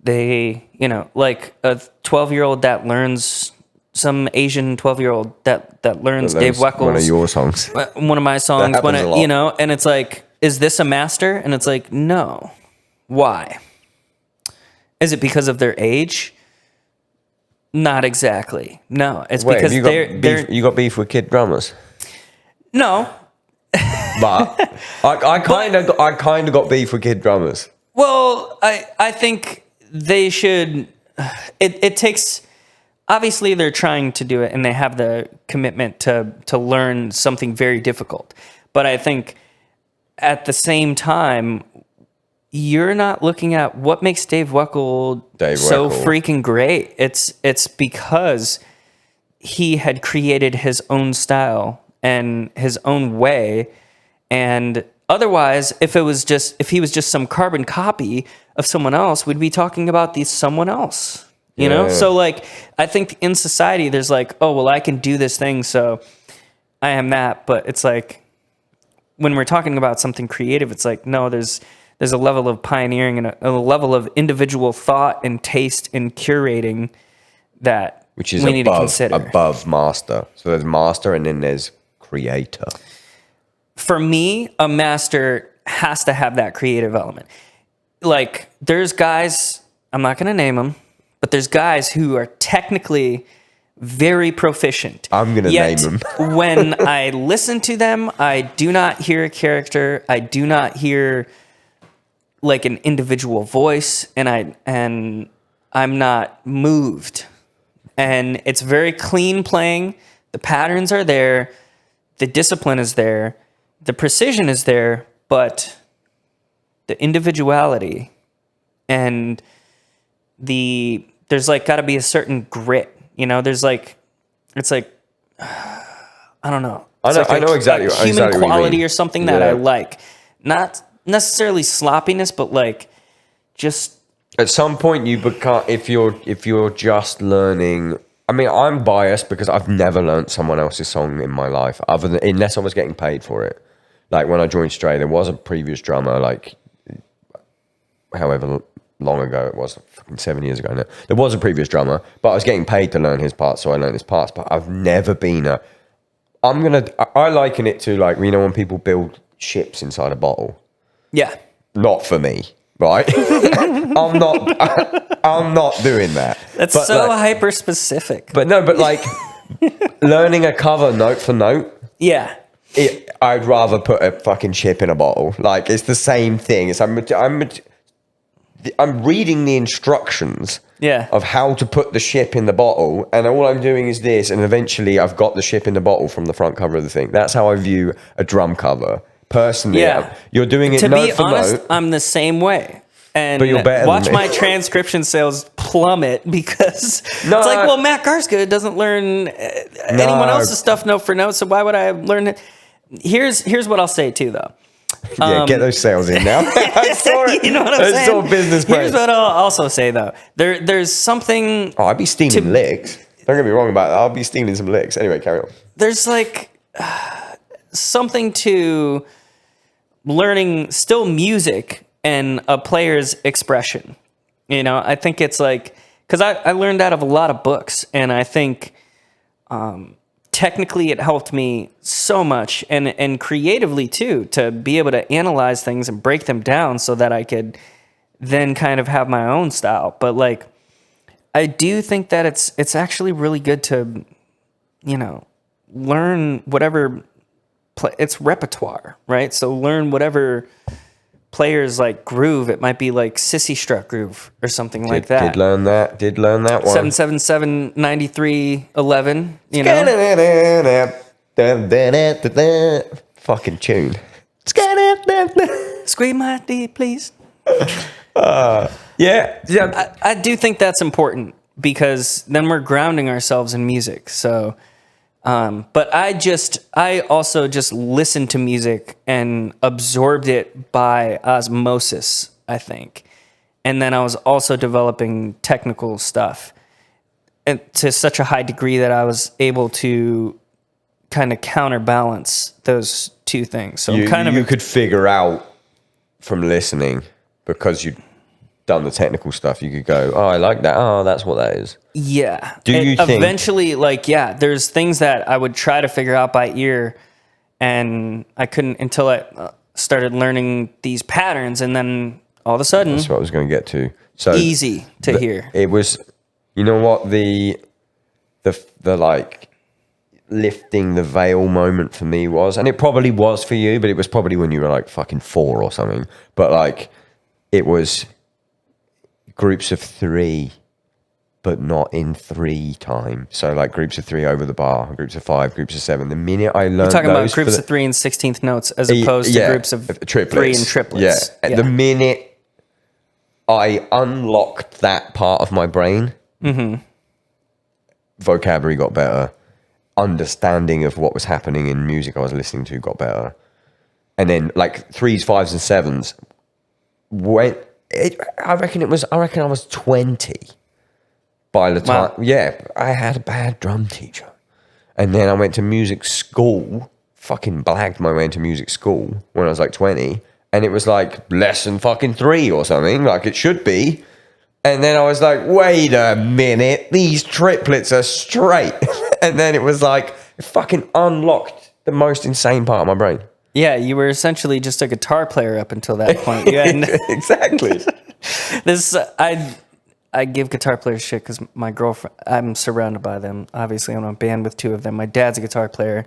they, like a 12-year-old that learns, some Asian 12-year-old that learns Dave Weckl. One of your songs. One of my songs. That happens a lot. And it's like, is this a master? And it's like, no. Why? Is it because of their age? Not exactly. No, it's because you got beef with kid drummers. No, but I kind of got beef with kid drummers. Well, I think they should. It takes. Obviously, they're trying to do it, and they have the commitment to learn something very difficult. But I think at the same time, you're not looking at what makes Dave Weckl so freaking great. It's because he had created his own style and his own way. And otherwise, if he was just some carbon copy of someone else, we'd be talking about someone else. You know? So like, I think in society there's like, oh, well, I can do this thing, so I am that. But it's like, when we're talking about something creative, it's like, no, there's a level of pioneering and a level of individual thought and taste and curating that which is we need to consider. Above master. So there's master and then there's creator. For me, a master has to have that creative element. Like, there's guys, I'm not going to name them, but there's guys who are technically very proficient. I'm going to name them. When I listen to them, I do not hear a character. I do not hear like an individual voice, and I'm not moved. And it's very clean playing. The patterns are there. The discipline is there. The precision is there, but the individuality and there's like got to be a certain grit, there's like, it's like, I don't know. I know exactly what human quality what or something that I like. Not necessarily sloppiness, but like just at some point you become, if you're just learning. I mean, I'm biased because I've never learned someone else's song in my life, unless I was getting paid for it. Like when I joined Stray, there was a previous drummer, like however long ago it was, fucking 7 years ago now. There was a previous drummer, but I was getting paid to learn his parts, so I learned his parts. But I've never been I liken it to like, when people build ships inside a bottle. Yeah. Not for me, right? I'm not doing that. That's but so like, hyper specific. But no, but like learning a cover note for note. Yeah. I'd rather put a fucking ship in a bottle. Like, it's the same thing. I'm reading the instructions Yeah. of how to put the ship in the bottle, and all I'm doing is this, and eventually I've got the ship in the bottle from the front cover of the thing. That's how I view a drum cover. Personally, Yeah. you're doing it To note be for honest, note. I'm the same way. And But you're better than watch me. my transcription sales plummet because No. it's like, well, Matt Garstka doesn't learn anyone else's stuff note for note, so why would I learn it? Here's what I'll say too, though. Yeah, get those sales in now. I'm sorry. You know what I'm saying? It's all business brain. Here's what I'll also say though. There's something. Oh, I'd be stealing licks. Don't get me wrong about that. I'll be stealing some licks. Anyway, carry on. There's like something to learning still music and a player's expression. You know, I think it's like, because I learned out of a lot of books, and I think technically it helped me so much, and creatively too, to be able to analyze things and break them down so that I could then kind of have my own style. But like, I do think that it's actually really good to, you know, learn whatever it's repertoire, right? So learn whatever players like groove. It might be like Sissy Strut groove or something like that. Did learn that one. 777 93 11, you know. Fucking tune. Scream my D, please. Yeah. I do think that's important because then we're grounding ourselves in music. So, but I also just listened to music and absorbed it by osmosis, I think. And then I was also developing technical stuff, and to such a high degree that I was able to kind of counterbalance those two things. So you could figure out from listening, because you'd done the technical stuff, you could go, oh, I like that. Oh, that's what that is. Yeah. Do you think eventually, like, yeah, there's things that I would try to figure out by ear, and I couldn't until I started learning these patterns, and then all of a sudden, that's what I was going to get to. So easy to hear. It was, you know what, the like lifting the veil moment for me was, and it probably was for you, but it was probably when you were like fucking 4 or something. But like, it was groups of 3, but not in 3 time. So like groups of 3 over the bar, groups of 5, groups of 7. The minute I learned You're talking about those groups of 3 and 16th notes as opposed to groups of triplets. 3 and triplets. Yeah. The minute I unlocked that part of my brain, vocabulary got better. Understanding of what was happening in music I was listening to got better. And then like 3s, 5s, and 7s, I reckon I was 20 by the time. Wow. Yeah, I had a bad drum teacher. And then I went to music school, fucking blagged my way into music school when I was like 20. And it was like lesson fucking 3 or something, like it should be. And then I was like, wait a minute, these triplets are straight. And then it was like, it fucking unlocked the most insane part of my brain. Yeah, you were essentially just a guitar player up until that point. Exactly. I give guitar players shit because my girlfriend, I'm surrounded by them. Obviously, I'm in a band with 2 of them. My dad's a guitar player.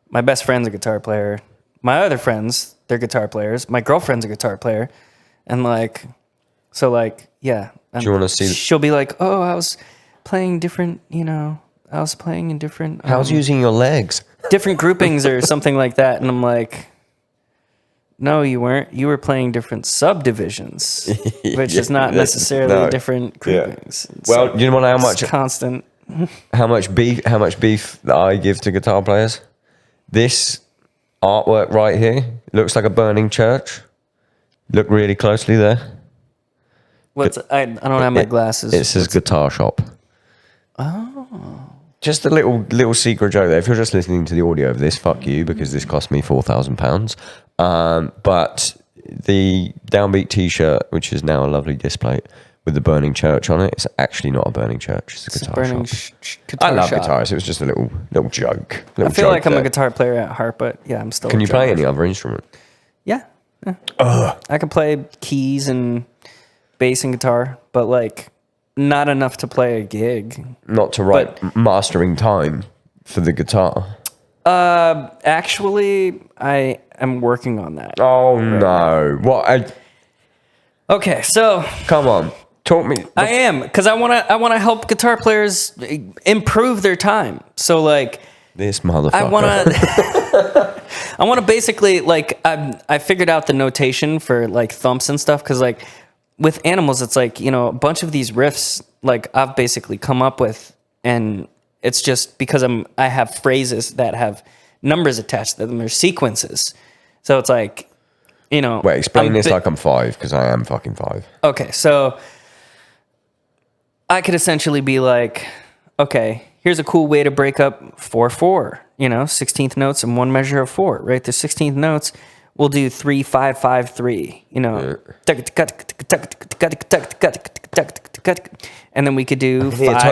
My best friend's a guitar player. My other friends, they're guitar players. My girlfriend's a guitar player. And like, so like, yeah. Do you want to see? She'll be like, oh, I was playing different, you know, I was playing in different. How's using your legs? Different groupings or something like that. And I'm like, no, you weren't. You were playing different subdivisions, which is not necessarily different groupings. Yeah. Well, do you know how much constant? How much beef that I give to guitar players? This artwork right here looks like a burning church. Look really closely there. I don't have my glasses. It says guitar shop. Oh. Just a little secret joke there. If you're just listening to the audio of this, fuck you, because this cost me £4,000. But the Downbeat t-shirt, which is now a lovely display with the burning church on it, it's actually not a burning church. It's a guitar shop. Guitar I love shop. guitars. It was just a little joke. I feel like I'm a guitar player at heart, but yeah, I'm still. Can you play any other instrument? Yeah. I can play keys and bass and guitar, but like not enough to play a gig. Not to write mastering time for the guitar. Actually, I am working on that. Oh no! What? Okay, so Come on. Talk me. I am, because I wanna help guitar players improve their time. So like This motherfucker. I wanna basically like I figured out the notation for like thumps and stuff, because like with animals it's like, you know, a bunch of these riffs like I've basically come up with, and it's just because I have phrases that have numbers attached to them, they're sequences. So it's like, you know. Wait, explain this like I'm 5, because I am fucking 5. Okay, so I could essentially be like, okay, here's a cool way to break up 4/4, you know, 16th notes and one measure of 4, right? The 16th notes, we'll do 3-5-5-3, you know. And then we could do 5-3-3-5, you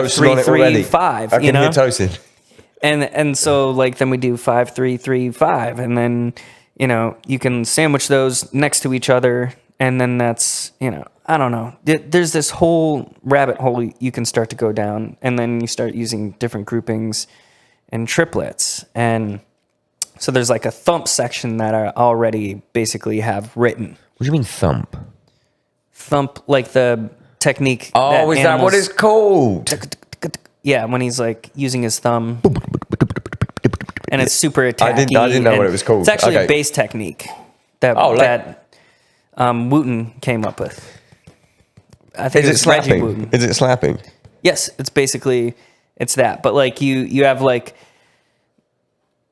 know. I can hear toasting. And so like then we do 5-3-3-5, and then, you know, you can sandwich those next to each other, and then that's, you know, I don't know. There's this whole rabbit hole you can start to go down, and then you start using different groupings and triplets. And so there's like a thump section that I already basically have written. What do you mean thump? Thump, like the technique. Oh, is that what it's called? Yeah, when he's like using his thumb. And it's super attacky. I didn't know what it was called. It's actually Okay. a bass technique that Wooten came up with. I think Is it it's Reggie slapping? Wooten. Is it slapping? Yes, it's basically it's that. But like you have like,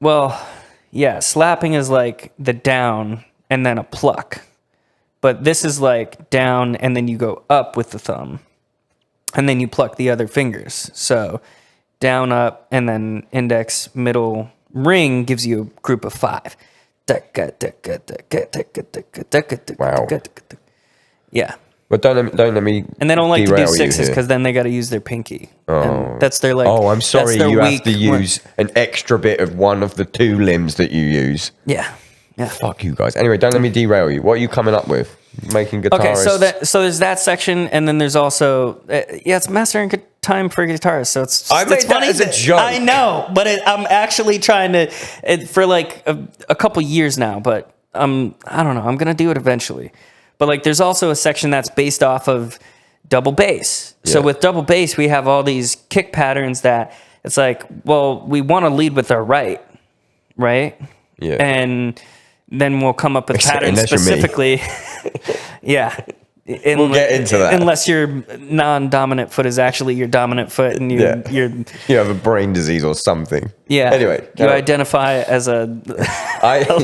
well, yeah, slapping is like the down and then a pluck. But this is like down and then you go up with the thumb. And then you pluck the other fingers. So down, up, and then index, middle, ring gives you a group of 5. Wow. Yeah. But don't let me. And they don't like to do derail you 6s here. because then they got to use their pinky. Oh. And that's their like. Oh, I'm sorry. that's their You have weak to use an extra bit of one of the 2 limbs that you use. Yeah. Yeah. Fuck you guys. Anyway, don't let me derail you. What are you coming up with? Making guitarists. Okay, so there's that section, and then there's also it's mastering time for guitarists. So it's I made it's that funny as a joke. I know, but I'm actually trying to for like a couple years now. But I don't know. I'm gonna do it eventually. But like, there's also a section that's based off of double bass. So with double bass, we have all these kick patterns that it's like, well, we want to lead with our right? Yeah. And then we'll come up with patterns unless you're me. specifically. Yeah. We'll get into that. Unless your non-dominant foot is actually your dominant foot, and you're You have a brain disease or something. yeah. Anyway, you identify as a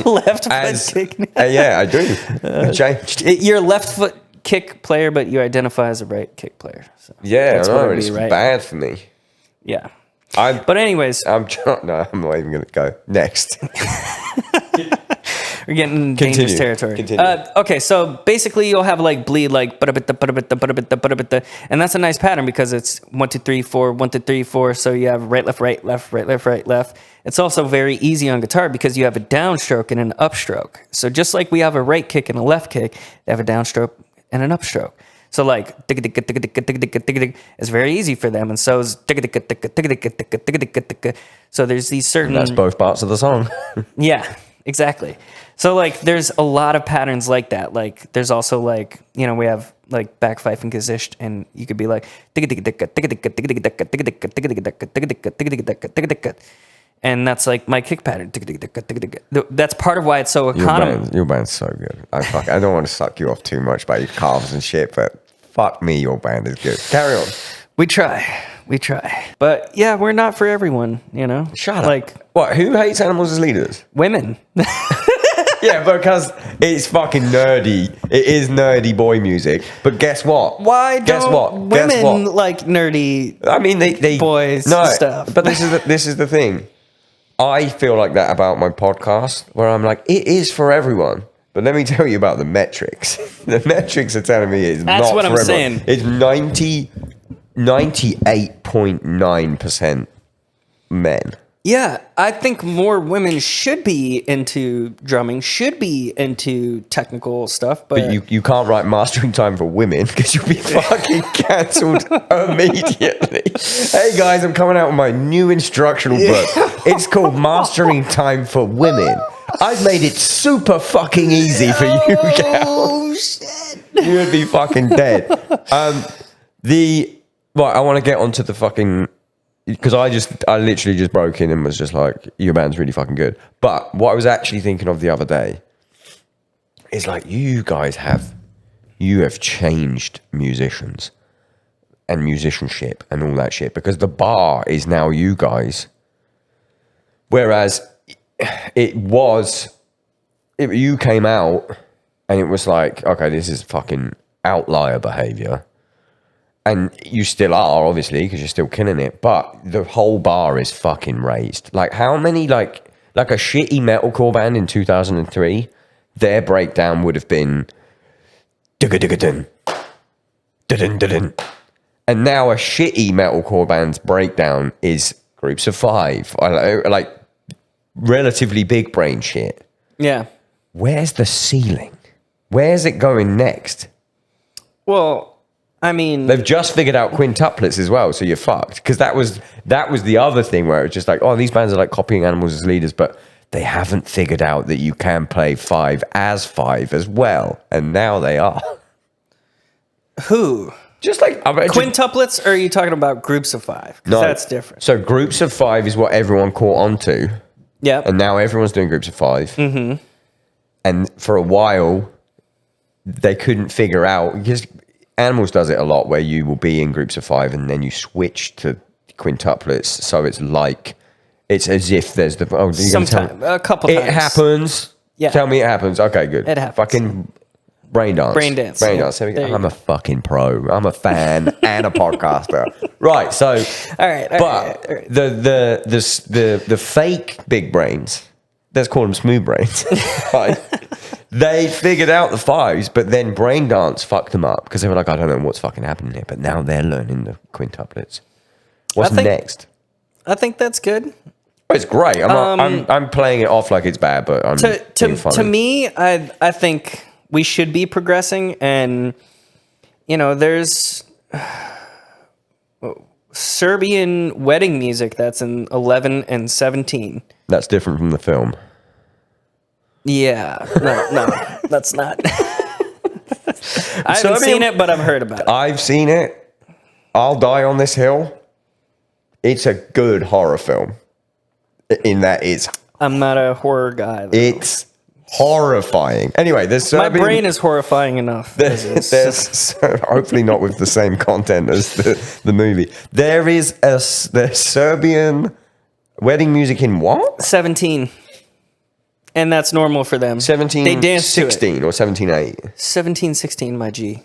left foot kick. Yeah, I do. I changed. You're a left foot kick player, but you identify as a right kick player. So Yeah, that's I what know. it'd It's be, right? bad for me. Yeah. But anyways, I'm not even going to go next. we're getting dangerous territory. Continue. Okay, so basically you'll have like bleed like and that's a nice pattern because it's 1 2 3 4 1 2 3 4. So you have right left right left right left right left. It's also very easy on guitar because you have a downstroke and an upstroke. So just like we have a right kick and a left kick, they have a downstroke and an upstroke. So like it's very easy for them, and so is so there's these certain. That's both parts of the song. Yeah, exactly. So like there's a lot of patterns like that. Like there's also like, you know, we have like backfife and Gesicht, and you could be like and that's like my kick pattern. That's part of why it's so economical. Your band's so good. I don't want to suck you off too much by your calves and shit, but fuck me, your band is good. Carry on. We try. But yeah, we're not for everyone, you know? Shut up. Like, What? Who hates animals as leaders? women. Yeah, because it's fucking nerdy. It is nerdy boy music. But guess what? Why Guess don't what? women Guess what? like nerdy I mean, they boys no, stuff? But this is the thing. I feel like that about my podcast, where I'm like, it is for everyone. But let me tell you about the metrics. The metrics are telling me it's That's not what for I'm everyone. saying. It's 98.9% men. Yeah, I think more women should be into drumming, should be into technical stuff, but You can't write mastering time for women because you'll be fucking cancelled immediately. Hey guys, I'm coming out with my new instructional book. It's called Mastering Time for Women. I've made it super fucking easy for you, gal. oh shit. You would be fucking dead. Right, I want to get onto the fucking, because I literally just broke in and was just like, your band's really fucking good. But what I was actually thinking of the other day is like, you have changed musicians and musicianship and all that shit, because the bar is now you guys. Whereas you came out and it was like, okay, this is fucking outlier behavior. And you still are, obviously, because you're still killing it. But the whole bar is fucking raised. Like, how many, like a shitty metalcore band in 2003, their breakdown would have been digga-digga-dun, dun-dun-dun-dun. And now a shitty metalcore band's breakdown is groups of five, like relatively big brain shit. Yeah. Where's the ceiling? Where's it going next? Well, I mean, they've just figured out quintuplets as well, so you're fucked. Because that was the other thing where it was just like, oh, these bands are like copying Animals as leaders, but they haven't figured out that you can play five as well, and now they are. Who? Just like quintuplets, or are you talking about groups of five? Because that's different. So groups of five is what everyone caught on to. Yeah. And now everyone's doing groups of five. Mm-hmm. And for a while, they couldn't figure out, because Animals does it a lot, where you will be in groups of five and then you switch to quintuplets. So it's as if there's a couple times. It happens. Yeah. Tell me it happens. Okay, good. It happens. Fucking brain dance. There we go. I'm a fucking pro. I'm a fan and a podcaster. Right. So, all right. The fake big brains, let's call them smooth brains. Right? They figured out the fives, but then brain dance fucked them up, because they were like, I don't know what's fucking happening here. But now they're learning the quintuplets. What's next? I think that's good. Oh, it's great. I'm playing it off like it's bad, but I'm to me, I think we should be progressing, and there's Serbian wedding music that's in 11 and 17. That's different from the film. Yeah, no, that's not. I haven't seen it, but I've heard about it. I've seen it. I'll Die on This Hill. It's a good horror film. In that I'm not a horror guy, though. It's horrifying. Anyway, my brain is horrifying enough. There's hopefully not with the same content as the movie. There's Serbian wedding music in what? 17. And that's normal for them. 17, they dance 16 to it. Or 17-8? 17-16, my G.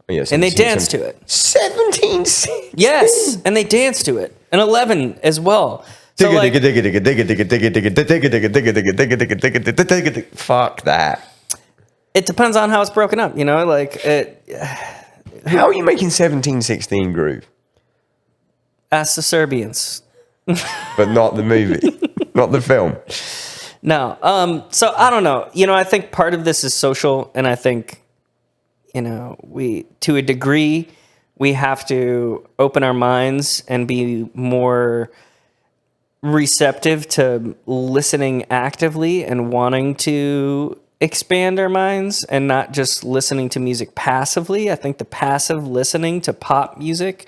Oh, yeah, and they dance to it. 17-16? Yes, and they dance to it. And 11 as well. So Fuck that. It depends on how it's broken up, How are you making 17-16 groove? Ask the Serbians. But not the movie. Not the film. No. So I don't know. I think part of this is social, and I think, to a degree, we have to open our minds and be more receptive to listening actively and wanting to expand our minds and not just listening to music passively. I think the passive listening to pop music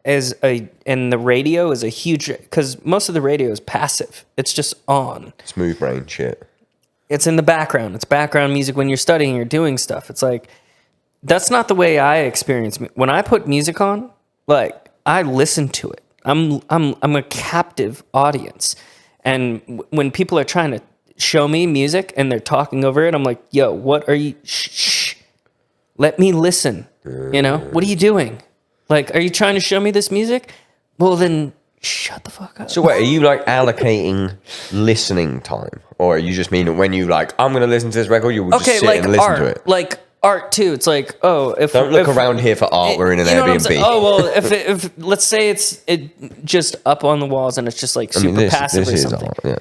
and the radio is a huge, because most of the radio is passive. It's just on. Smooth brain shit. It's in the background. It's background music when you're studying or doing stuff. It's like, that's not the way I experience it. When I put music on, like, I listen to it. I'm a captive audience. And when people are trying to show me music and they're talking over it, I'm like, yo, what are you, shh. Let me listen. What are you doing? Like, are you trying to show me this music? Well, then shut the fuck up. So wait, are you like allocating listening time? Or you just mean when you like, I'm going to listen to this record, you will just sit and listen to it? Like art too. It's like, don't look around here for art. We're in an Airbnb. Oh, well, if let's say it just up on the walls and it's just like super passive or something. Art, yeah.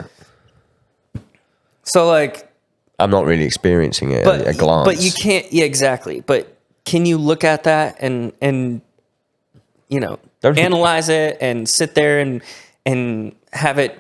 So like, I'm not really experiencing it at a glance. But you can't, yeah, exactly. But can you look at that and analyze it and sit there and have it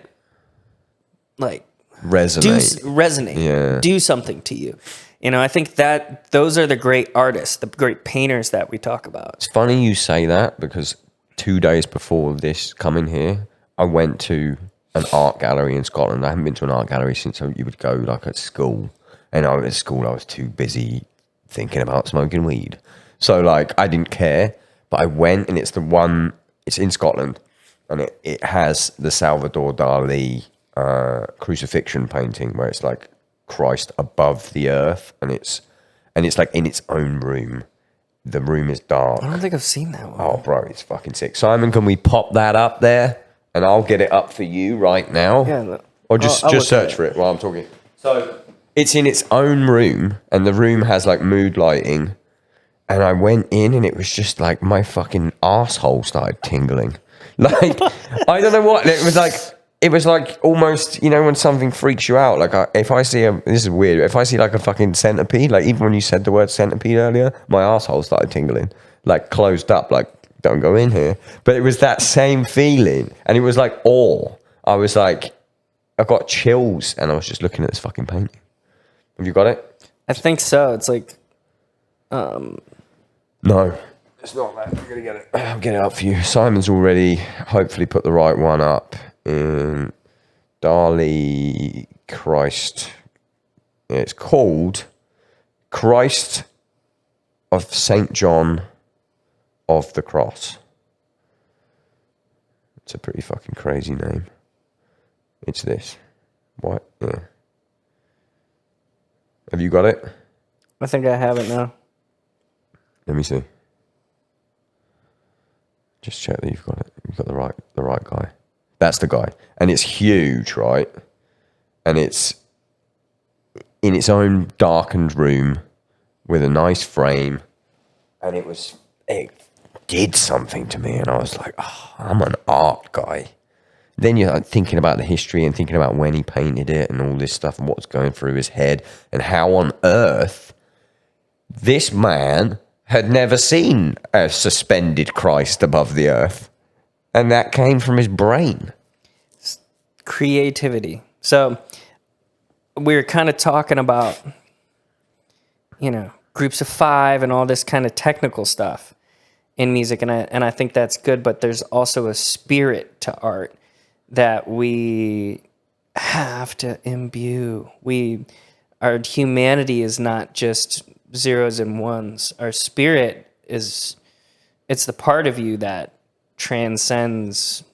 like resonate. Resonate. Yeah. Do something to you. I think that those are the great artists, the great painters that we talk about. It's funny you say that because 2 days before this coming here, I went to an art gallery in Scotland. I haven't been to an art gallery since you would go like at school. And at school, I was too busy thinking about smoking weed. So like I didn't care, but I went, and it's in Scotland, and it has the Salvador Dali crucifixion painting where it's like Christ above the earth, and it's like in its own room. The room is dark. I don't think I've seen that one. Oh, bro, it's fucking sick. Simon, can we pop that up there? And I'll get it up for you right now. Yeah. Or just search for it while I'm talking. So it's in its own room, and the room has like mood lighting. And I went in, and it was just like my fucking asshole started tingling. Like, I don't know what. It was like almost, when something freaks you out. Like if I see this is weird. If I see like a fucking centipede, like even when you said the word centipede earlier, my asshole started tingling. Like closed up, like don't go in here. But it was that same feeling, and it was like awe. I was like, I got chills, and I was just looking at this fucking painting. Have you got it? I think so. It's like, no, it's not that. I'm gonna get it. I'll get it up for you. Simon's already hopefully put the right one up in Dali Christ. It's called Christ of Saint John of the Cross. It's a pretty fucking crazy name. It's this. What? Yeah. Have you got it? I think I have it now. Let me see. Just check that you've got it. You've got the right guy. That's the guy. And it's huge, right? And it's in its own darkened room with a nice frame. And it did something to me. And I was like, oh, I'm an art guy. Then you're like thinking about the history and thinking about when he painted it and all this stuff and what's going through his head and how on earth this man had never seen a suspended Christ above the earth. And that came from his brain. Creativity. So we were kind of talking about, groups of five and all this kind of technical stuff in music. And I think that's good, but there's also a spirit to art that we have to imbue. Our humanity is not just zeros and ones. Our spirit it's the part of you that transcends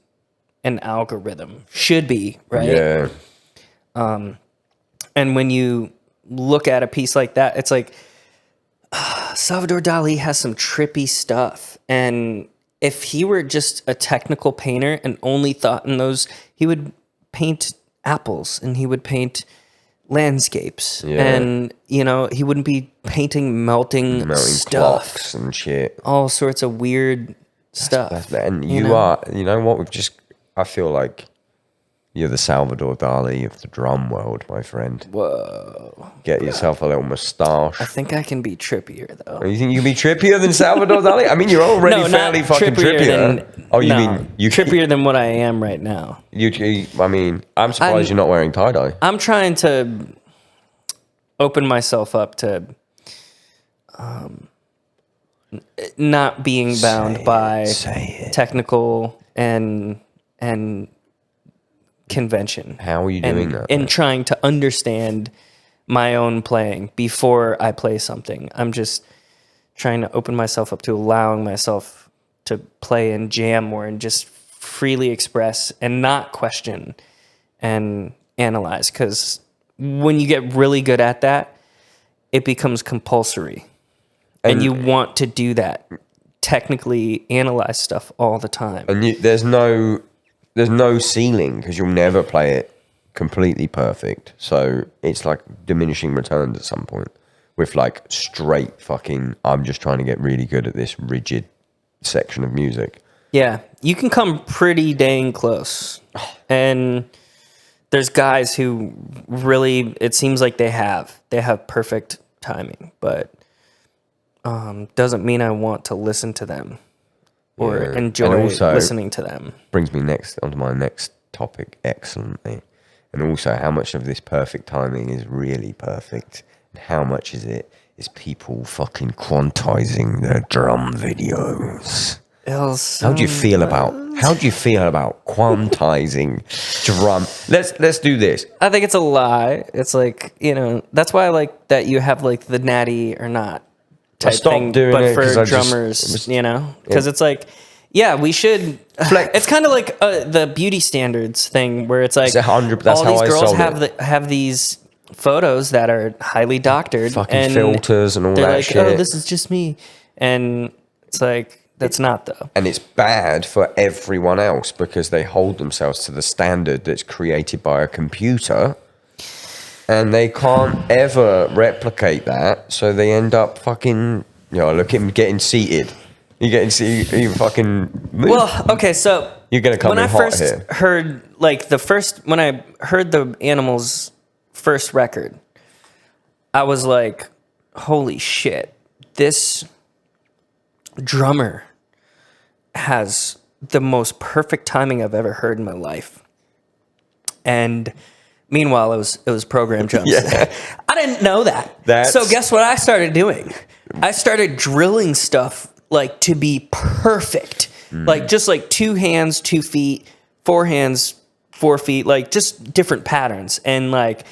an algorithm. Should be, right? Yeah. And when you look at a piece like that, it's like Salvador Dali has some trippy stuff. And if he were just a technical painter and only thought in those, he would paint apples and he would paint landscapes. Yeah. And, he wouldn't be painting melting stuff. Clocks and shit. All sorts of weird stuff. And I feel like you're the Salvador Dali of the drum world, my friend. Whoa. Get yourself a little moustache. I think I can be trippier, though. You think you can be trippier than Salvador Dali? I mean, you're already fairly fucking trippier. Trippier than what I am right now. I'm surprised you're not wearing tie-dye. I'm trying to open myself up to not being bound by technical and convention. How are you doing that? And trying to understand my own playing before I play something. I'm just trying to open myself up to allowing myself to play and jam more and just freely express and not question and analyze. Because when you get really good at that, it becomes compulsory. And you want to do that. Technically analyze stuff all the time. And there's no ceiling because you'll never play it completely perfect. So it's like diminishing returns at some point with like straight fucking, I'm just trying to get really good at this rigid section of music. Yeah, you can come pretty dang close. And there's guys who really, it seems like they have perfect timing, but doesn't mean I want to listen to them or enjoy listening to them. Brings me onto my next topic excellently. And also how much of this perfect timing is really perfect how much is it? Is people fucking quantizing their drum videos. How do you feel about quantizing drum? Let's do this. I think it's a lie. It's like, that's why I like that you have like the natty or not type thing, but for drummers, because it's like, yeah, we should. It's kind of like the beauty standards thing where it's like all these girls have these photos that are highly doctored, fucking and filters and all that like, shit. oh, this is just me, and it's like that's not though. And it's bad for everyone else because they hold themselves to the standard that's created by a computer, and they can't ever replicate that. So they end up fucking, look at him getting seated. You fucking move. Well, okay, so you're gonna come when in I hot first here. heard when I heard the Animals' first record, I was like, holy shit, this drummer has the most perfect timing I've ever heard in my life. And meanwhile, it was programmed drums. Yeah. I didn't know that. So guess what I started doing? I started drilling stuff like to be perfect. Like just like 2 hands, 2 feet, 4 hands, 4 feet, like just different patterns. And like,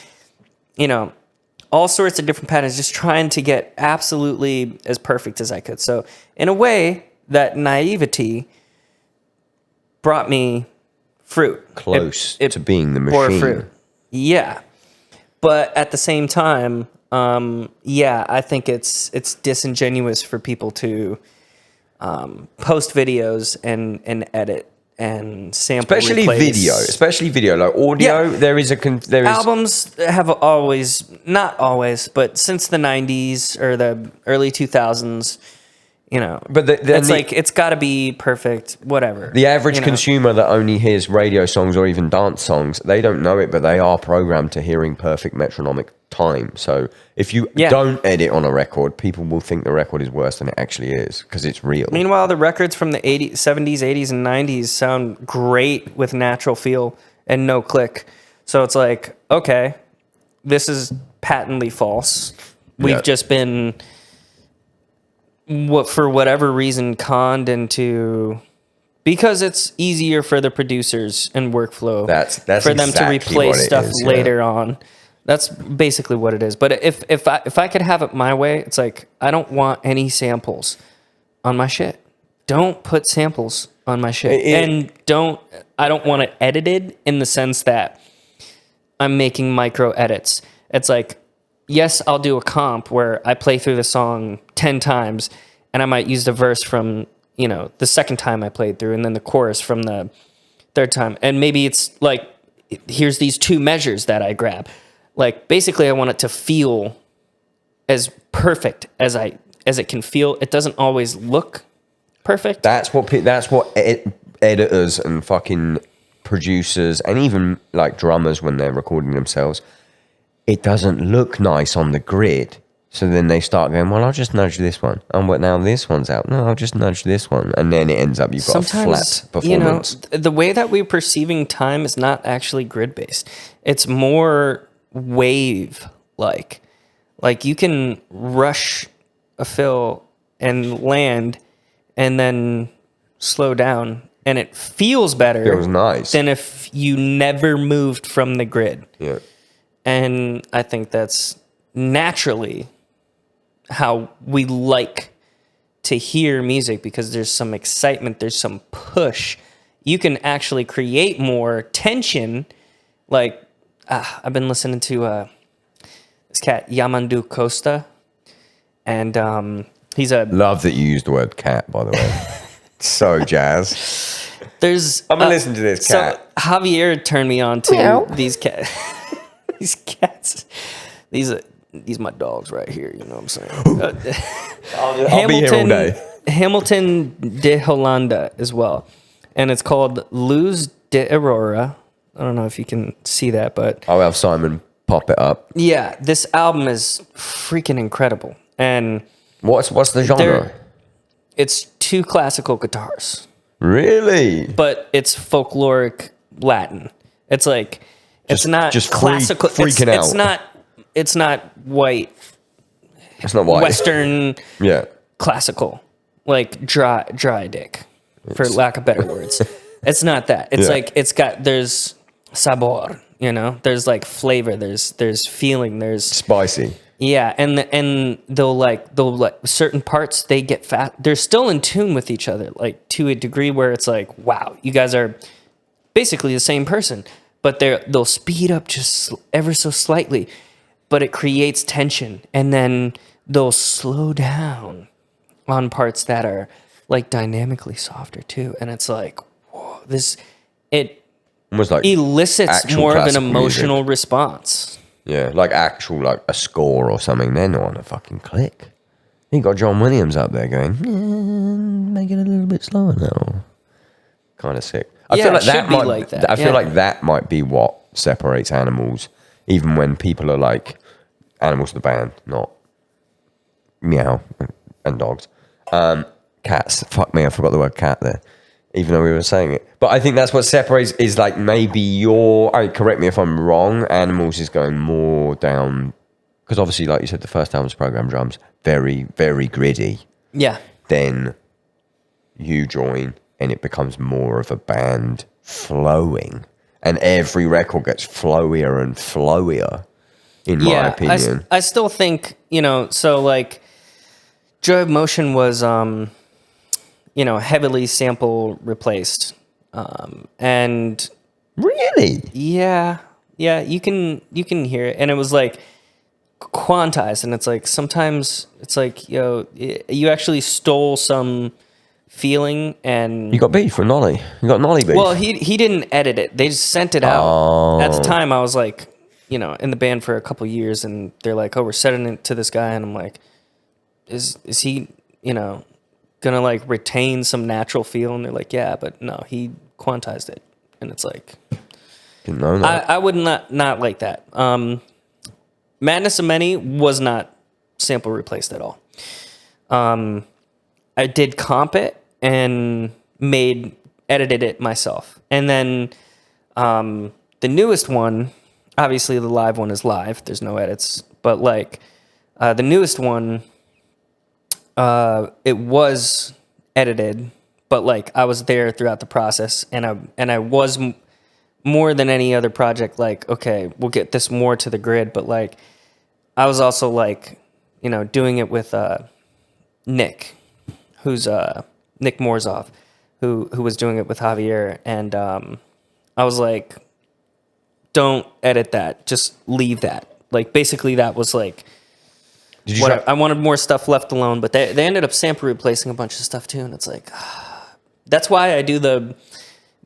all sorts of different patterns, just trying to get absolutely as perfect as I could. So in a way, that naivety brought me fruit. Close It to being the bore machine. fruit. Yeah. But at the same time, I think it's disingenuous for people to post videos and edit and sample, especially video, like audio. Yeah. There is albums have always, not always, but since the 90s or the early 2000s, but it's got to be perfect, whatever. The average consumer that only hears radio songs or even dance songs, they don't know it, but they are programmed to hearing perfect metronomic time. So if you don't edit on a record, people will think the record is worse than it actually is because it's real. Meanwhile, the records from the 80s, 70s, 80s, and 90s sound great with natural feel and no click. So it's like, okay, this is patently false. We've just been, for whatever reason, conned into, because it's easier for the producers and workflow that's for them exactly to replace stuff is, later on. That's basically what it is. But if I could have it my way, it's like, I don't want any samples on my shit. Don't put samples on my shit. I don't want it edited in the sense that I'm making micro edits. It's like, yes, I'll do a comp where I play through the song 10 times and I might use the verse from, the second time I played through and then the chorus from the third time. And maybe it's like, here's these 2 measures that I grab. Like, basically I want it to feel as perfect as it can feel. It doesn't always look perfect. That's what editors and fucking producers and even like drummers, when they're recording themselves, it doesn't look nice on the grid. So then they start going, well, I'll just nudge this one. And but now this one's out. No, I'll just nudge this one. And then it ends up, you've got a flat performance. The way that we're perceiving time is not actually grid-based. It's more wave-like. Like, you can rush a fill and land and then slow down. And it feels better. Feels nice. Than if you never moved from the grid. Yeah. And I think that's naturally how we like to hear music, because there's some excitement, there's some push. You can actually create more tension. Like, I've been listening to this cat, Yamandu Costa, and he's a... Love that you used the word cat, by the way. So jazz. I'm gonna listen to this cat. So Javier turned me on to these cats. These cats. These my dogs right here. You know what I'm saying? I'll be here all day. Hamilton de Holanda as well, and it's called Luz de Aurora. I don't know if you can see that, but I'll have Simon pop it up. Yeah, this album is freaking incredible. And what's the genre? It's 2 classical guitars. Really? But it's folkloric Latin. It's like, it's not just classical. freaking out. It's not white It's not white. Western Yeah. classical, like dry dick, for lack of better words. It's not that. It's like there's sabor, there's like flavor, there's feeling, there's Spicy. yeah, and they'll like certain parts they get fat. They're still in tune with each other, like to a degree where it's like, wow, you guys are basically the same person, but they'll speed up just ever so slightly, but it creates tension, and then they'll slow down on parts that are like dynamically softer too, and it's like, whoa, it Almost like elicits actual more of an classical emotional music. response. Yeah, like actual, like a score or something. They're not on a fucking click. You got John Williams up there going, make it a little bit slower now. Kind of sick. I feel like that might, like that. I feel like that might be what separates animals, even when people are like, animals the band, not meow and dogs. Cats. Fuck me, I forgot the word cat there, even though we were saying it. But I think that's what separates, is like maybe correct me if I'm wrong, Animals is going more down, because obviously, like you said, the first album's program drums, very, very gritty. Yeah. Then you join and it becomes more of a band flowing. And every record gets flowier and flowier, in my opinion. I still think, so like Joy of Motion was, heavily sample replaced. And Really? yeah, you can hear it. And it was like quantized. And it's like, sometimes it's like, you actually stole some feeling, and You got beef with Nolly. You got Nolly beef. well, he didn't edit it. They just sent it out. At the time, I was like, in the band for a couple years, and they're like, "Oh, we're sending it to this guy," and I'm like, "Is he, gonna like retain some natural feel?" And they're like, "Yeah, but no, he quantized it," and it's like, Didn't know that. I would not like that. Madness of Many was not sample replaced at all. I did comp it and edited it myself. And then the newest one, obviously the live one is live. There's no edits. But like the newest one, it was edited, but like I was there throughout the process, and I was more than any other project like, okay, we'll get this more to the grid. But like I was also like, doing it with Nick, who's Nick Morzov, who was doing it with Javier, and I was like, don't edit that, just leave that. Like basically that was like I wanted more stuff left alone, but they ended up sample replacing a bunch of stuff too, and it's like that's why I do the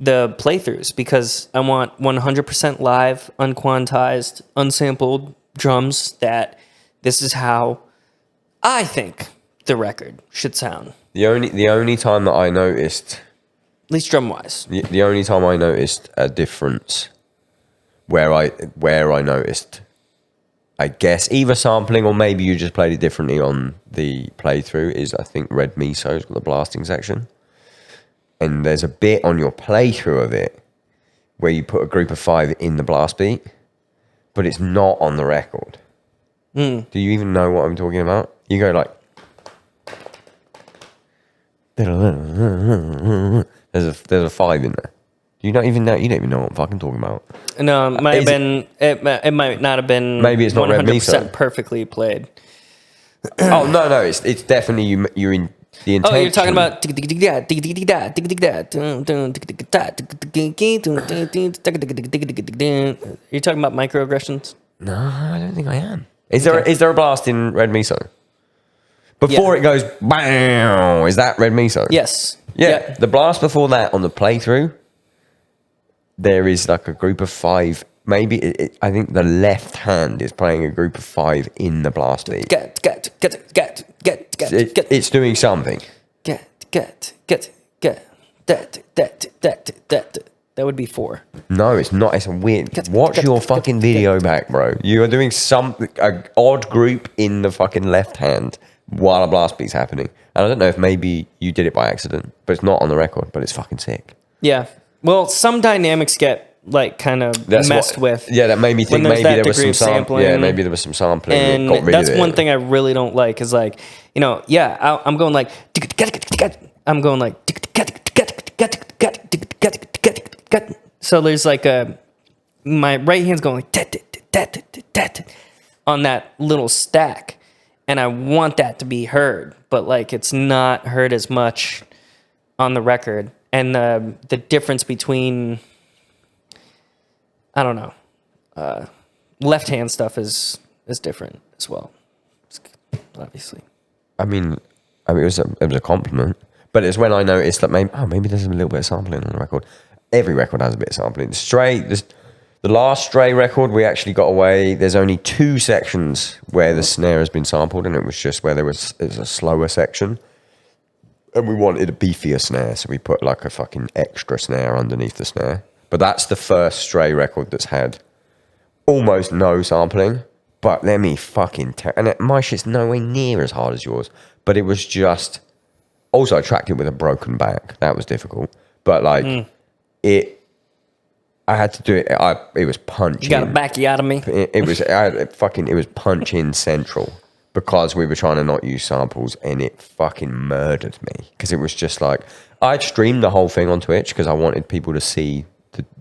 playthroughs, because I want 100% live, unquantized, unsampled drums. That this is how I think the record should sound. The only time that I noticed, At least drum wise. the only time I noticed a difference, where I noticed, I guess, either sampling or maybe you just played it differently on the playthrough, is I think Red Miso's got the blasting section, and there's a bit on your playthrough of it where you put a group of 5 in the blast beat, but it's not on the record. Do you even know what I'm talking about? You go like, there's a 5 in there. You don't even know what I'm fucking talking about. No, it might have been. It might not have been. Maybe it's not Red 100% Miso. perfectly played. Oh no, it's definitely you're in the intention. Oh, you're talking about. You're talking about microaggressions. No, I don't think I am. Is there a blast in Red Miso? Before it goes bam, is that Red Miso? Yes. Yeah, the blast before that on the playthrough, there is like a group of 5. Maybe I think the left hand is playing a group of 5 in the blast beat. It's doing something. That would be 4. No, it's not. It's a weird. Watch your fucking video back, bro. You are doing an odd group in the fucking left hand while a blast beat's happening. And I don't know if maybe you did it by accident, but it's not on the record, but it's fucking sick. Yeah. Well, some dynamics get like kind of messed with. Yeah, that made me think when there's maybe that there was degree some of sampling. Yeah, maybe there was some sampling And that got rid that's of it. one thing I really don't like is like, you know, yeah, I'm going like, I'm going like, so there's like my right hand's going like on that little stack, and I want that to be heard, but like it's not heard as much on the record, and the difference between, I don't know, left hand stuff is different as well, obviously. I mean, it was a compliment, but it's when I noticed that maybe there's a little bit of sampling on the record. Every record has a bit of sampling. The last Stray record, we actually got away. There's only 2 sections where the snare has been sampled, and it was just where it was a slower section. And we wanted a beefier snare, so we put like a fucking extra snare underneath the snare. But that's the first Stray record that's had almost no sampling. But let me fucking my shit's nowhere near as hard as yours. But it was just... Also, I tracked it with a broken back. That was difficult. But like, I had to do it. It was punch. You got a backiotomy. It was punch in central because we were trying to not use samples, and it fucking murdered me because it was just like I'd streamed the whole thing on Twitch because I wanted people to see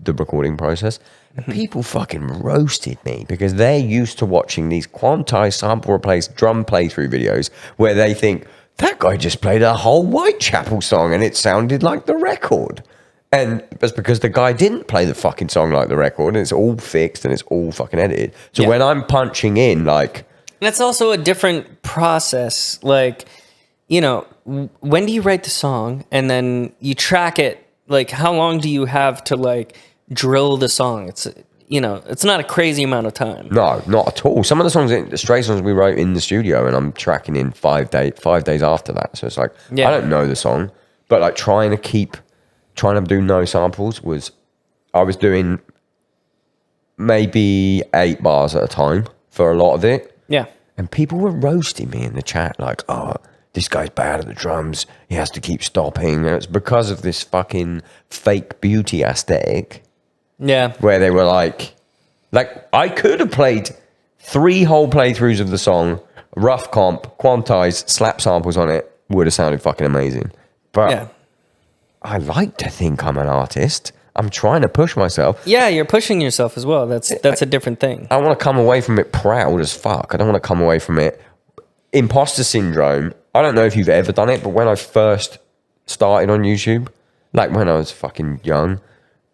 the recording process, and people fucking roasted me because they're used to watching these quantized sample replace drum playthrough videos where they think that guy just played a whole Whitechapel song and it sounded like the record. And that's because the guy didn't play the fucking song like the record, and it's all fixed and it's all fucking edited. So when I'm punching in, like... And it's also a different process. Like, you know, when do you write the song and then you track it? Like, how long do you have to, like, drill the song? It's, you know, it's not a crazy amount of time. No, not at all. Some of the songs, the Stray songs we wrote in the studio, and I'm tracking in 5 days after that. So it's like, I don't know the song, but like trying to do no samples I was doing maybe 8 bars at a time for a lot of it. Yeah. And people were roasting me in the chat like, oh, this guy's bad at the drums. He has to keep stopping. And it's because of this fucking fake beauty aesthetic. Yeah. Where they were like I could have played 3 whole playthroughs of the song, rough comp, quantized, slap samples on it, would have sounded fucking amazing. But I like to think I'm an artist. I'm trying to push myself. Yeah, you're pushing yourself as well. That's a different thing. I want to come away from it proud as fuck. I don't want to come away from it. Imposter syndrome. I don't know if you've ever done it, but when I first started on YouTube, like when I was fucking young,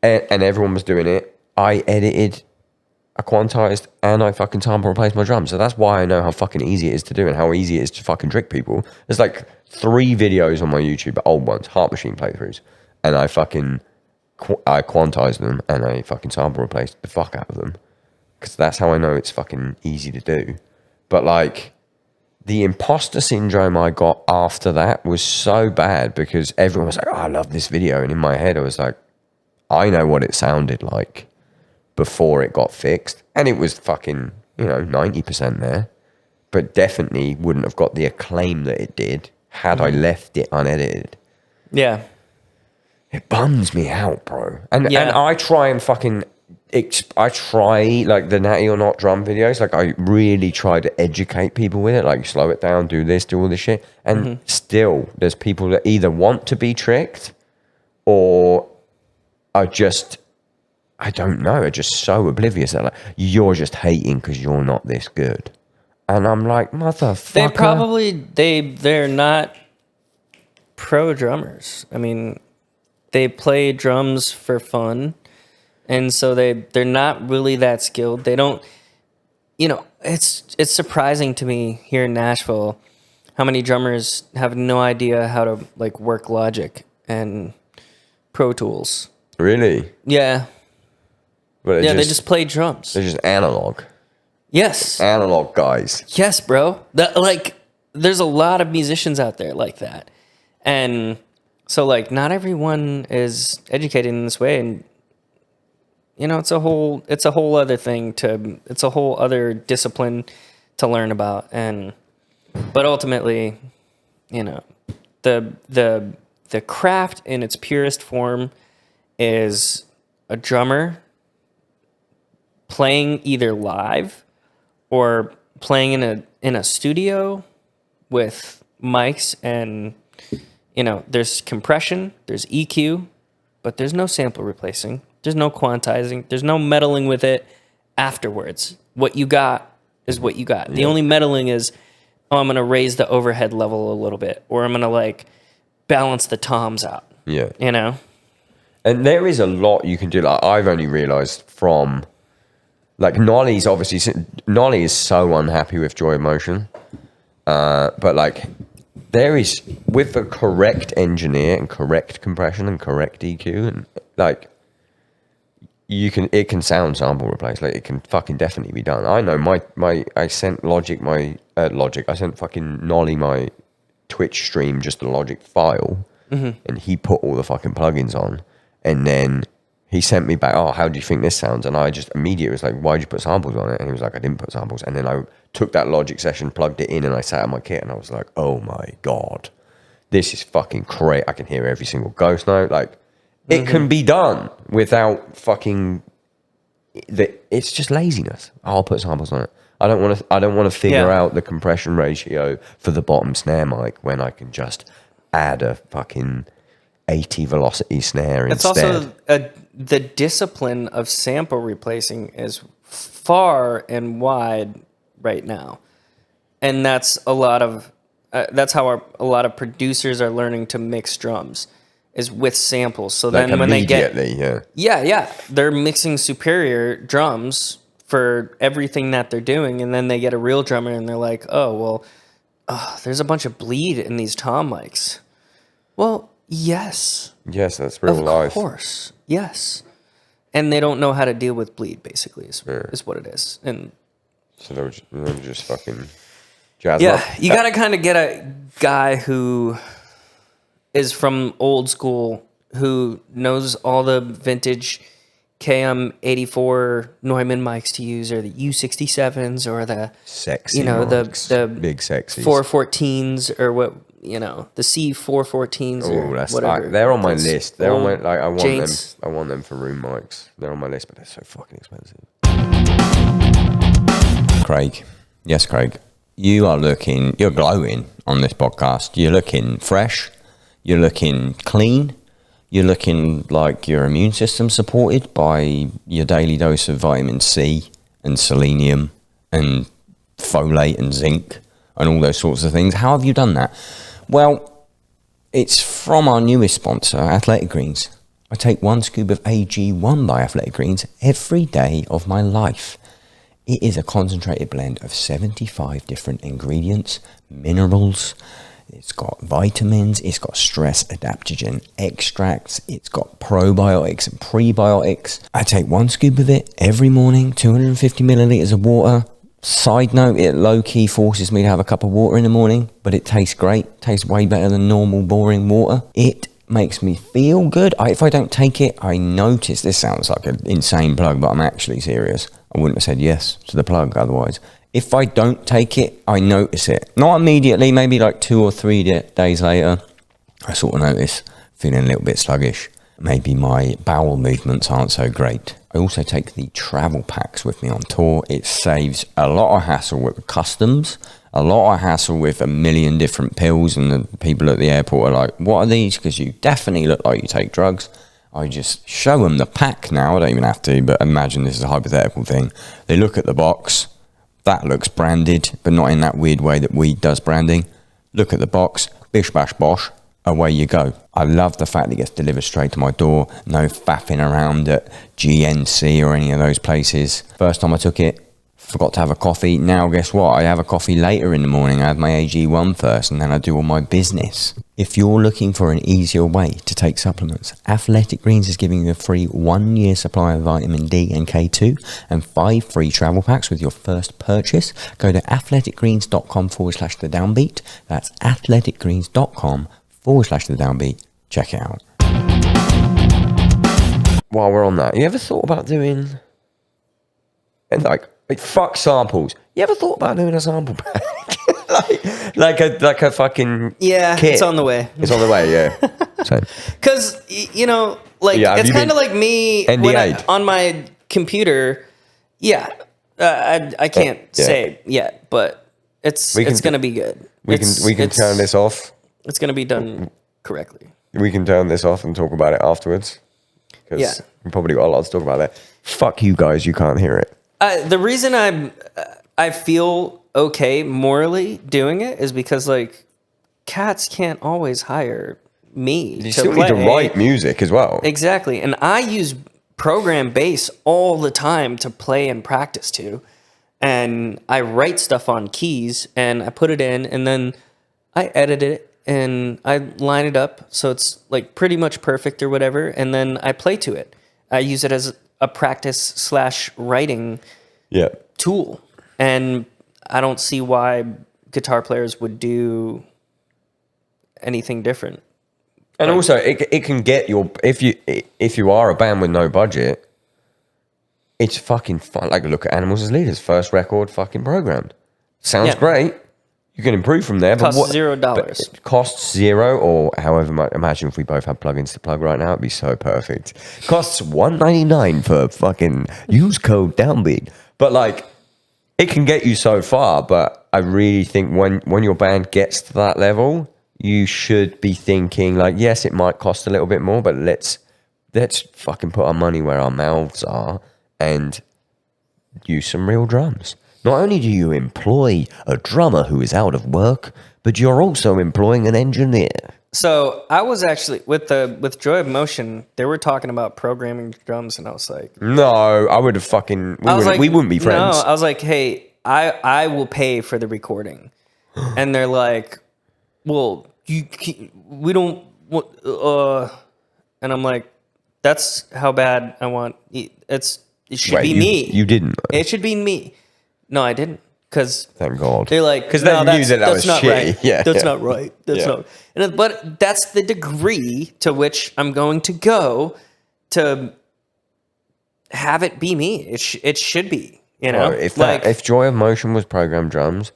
and everyone was doing it, I edited a quantized and I fucking sample replaced my drums. So that's why I know how fucking easy it is to do and how easy it is to fucking trick people. There's like 3 videos on my YouTube, old ones, Heart Machine playthroughs, and I quantized them and I fucking sample replaced the fuck out of them because that's how I know it's fucking easy to do. But like the imposter syndrome I got after that was so bad because everyone was like, oh, I love this video, and in my head I was like, I know what it sounded like before it got fixed, and it was fucking 90% there, but definitely wouldn't have got the acclaim that it did had I left it unedited. Yeah. It bums me out, bro. And I try and fucking... I try, like, the Natty or Not drum videos. Like, I really try to educate people with it. Like, slow it down, do this, do all this shit. And still, there's people that either want to be tricked or are just... I don't know. Are just so oblivious that, like, you're just hating because you're not this good. And I'm like, motherfucker. They're not pro drummers. I mean... They play drums for fun, and so they're not really that skilled. They don't, it's surprising to me here in Nashville how many drummers have no idea how to like work Logic and Pro Tools. Really? Yeah. But they just play drums. They're just analog. Yes. Analog guys. Yes, bro. There's a lot of musicians out there like that, and. So, like, not everyone is educated in this way, and it's a whole other thing it's a whole other discipline to learn about, but ultimately, the craft in its purest form is a drummer playing either live or playing in a studio with mics and, you know, there's compression, there's EQ, but there's no sample replacing. There's no quantizing. There's no meddling with it afterwards. What you got is what you got. The only meddling is, oh, I'm going to raise the overhead level a little bit, or I'm going to like balance the toms out. Yeah. You know? And there is a lot you can do. Like, I've only realized from, like, Nolly is so unhappy with Joy of Motion. But like, there is, with the correct engineer and correct compression and correct EQ, and like, it can sound sample replace. Like, it can fucking definitely be done. I know I sent I sent fucking Nolly my Twitch stream, just the Logic file, and he put all the fucking plugins on. And then he sent me back, oh, how do you think this sounds? And I just immediately was like, why'd you put samples on it? And he was like, I didn't put samples. And then I took that Logic session, plugged it in, and I sat on my kit, and I was like, oh my God, this is fucking great. I can hear every single ghost note. Like, it can be done without fucking... It's just laziness. I'll put samples on it. I don't want to figure out the compression ratio for the bottom snare mic when I can just add a fucking 80 velocity snare instead. It's also the discipline of sample replacing is far and wide right now, and that's a lot of that's how a lot of producers are learning to mix drums, is with samples. So like then when they get they're mixing superior drums for everything that they're doing, and then they get a real drummer and they're like, oh well, there's a bunch of bleed in these tom mics. Well, yes, that's real life. Of course, yes. And they don't know how to deal with bleed, basically, is what it is. And so they're just fucking jazz up. Yeah, you got to kind of get a guy who is from old school, who knows all the vintage KM84 Neumann mics to use, or the U67s, or the sexy, the big sexy 414s, or what, the C414s. Oh, that's whatever. They're on my list. They're on my I want James. Them. I want them for room mics. They're on my list, but they're so fucking expensive. Craig, yes, Craig, you're glowing on this podcast. You're looking fresh. You're looking clean. You're looking like your immune system supported by your daily dose of vitamin C and selenium and folate and zinc and all those sorts of things. How have you done that? Well, it's from our newest sponsor, Athletic Greens. I take 1 scoop of AG1 by Athletic Greens every day of my life. It is a concentrated blend of 75 different ingredients, minerals. It's got vitamins, it's got stress adaptogen extracts, it's got probiotics and prebiotics. I take 1 scoop of it every morning, 250 milliliters of water. Side note, it low-key forces me to have a cup of water in the morning, but it tastes great. Tastes way better than normal boring water. It makes me feel good. If I don't take it, I notice, this sounds like an insane plug, but I'm actually serious. I wouldn't have said yes to the plug otherwise. If I don't take it, I notice it. Not immediately, maybe like 2 or 3 days later, I sort of notice feeling a little bit sluggish. Maybe my bowel movements aren't so great. I also take the travel packs with me on tour. It saves a lot of hassle with customs, a lot of hassle with a million different pills, and the people at the airport are like, what are these? Because you definitely look like you take drugs. I just show them the pack now. I don't even have to, but imagine this is a hypothetical thing. They look at the box. That looks branded, but not in that weird way that weed does branding. Look at the box, bish bash bosh, away you go. I love the fact that it gets delivered straight to my door. No faffing around at GNC or any of those places. First time I took it, forgot to have a coffee. Now guess what? I have a coffee later in the morning. I have my AG1 first, and then I do all my business. If you're looking for an easier way to take supplements, Athletic Greens is giving you a free 1-year supply of vitamin D and K2 and 5 free travel packs with your first purchase. Go to athleticgreens.com/the downbeat. That's athleticgreens.com/the downbeat. Check it out. While we're on that, you ever thought about doing, and like fuck samples? You ever thought about doing a sample pack? like a fucking kit? It's on the way. It's on the way, yeah. Because it's kind of like me when on my computer. Yeah, I can't say yet, but it's going to be good. We can turn this off. It's going to be done correctly. We can turn this off and talk about it afterwards. Because we probably got a lot to talk about there. Fuck you guys, you can't hear it. The reason I feel okay morally doing it is because like cats can't always hire me. You still need to write music as well. Exactly, and I use program bass all the time to play and practice to, and I write stuff on keys and I put it in, and then I edit it and I line it up so it's like pretty much perfect or whatever, and then I play to it. I use it as a practice / writing tool, and I don't see why guitar players would do anything different. And also, it can get your if you are a band with no budget, it's fucking fun. Like look at Animals as Leaders, first record fucking programmed. Sounds great. You can improve from there. Costs but $0. Costs $0 or however much. Imagine if we both had plugins to plug right now, it'd be so perfect. Costs $1.99 for fucking use code Downbeat. But like, it can get you so far. But I really think when your band gets to that level, you should be thinking like, yes, it might cost a little bit more, but let's fucking put our money where our mouths are and use some real drums. Not only do you employ a drummer who is out of work, but you're also employing an engineer. So I was actually with Joy of Motion. They were talking about programming drums, and I was like, "No, I would have fucking. We wouldn't be friends." No, I was like, "Hey, I will pay for the recording," and they're like, "Well, we don't." And I'm like, "That's how bad I want it. It should be me. You didn't. It should be me." No, I didn't. Because thank God. They're like, because they knew that was not shitty. Right. Yeah, that's not right. That's not. But that's the degree to which I'm going to go to have it be me. It should be. You know, if Joy of Motion was programmed drums,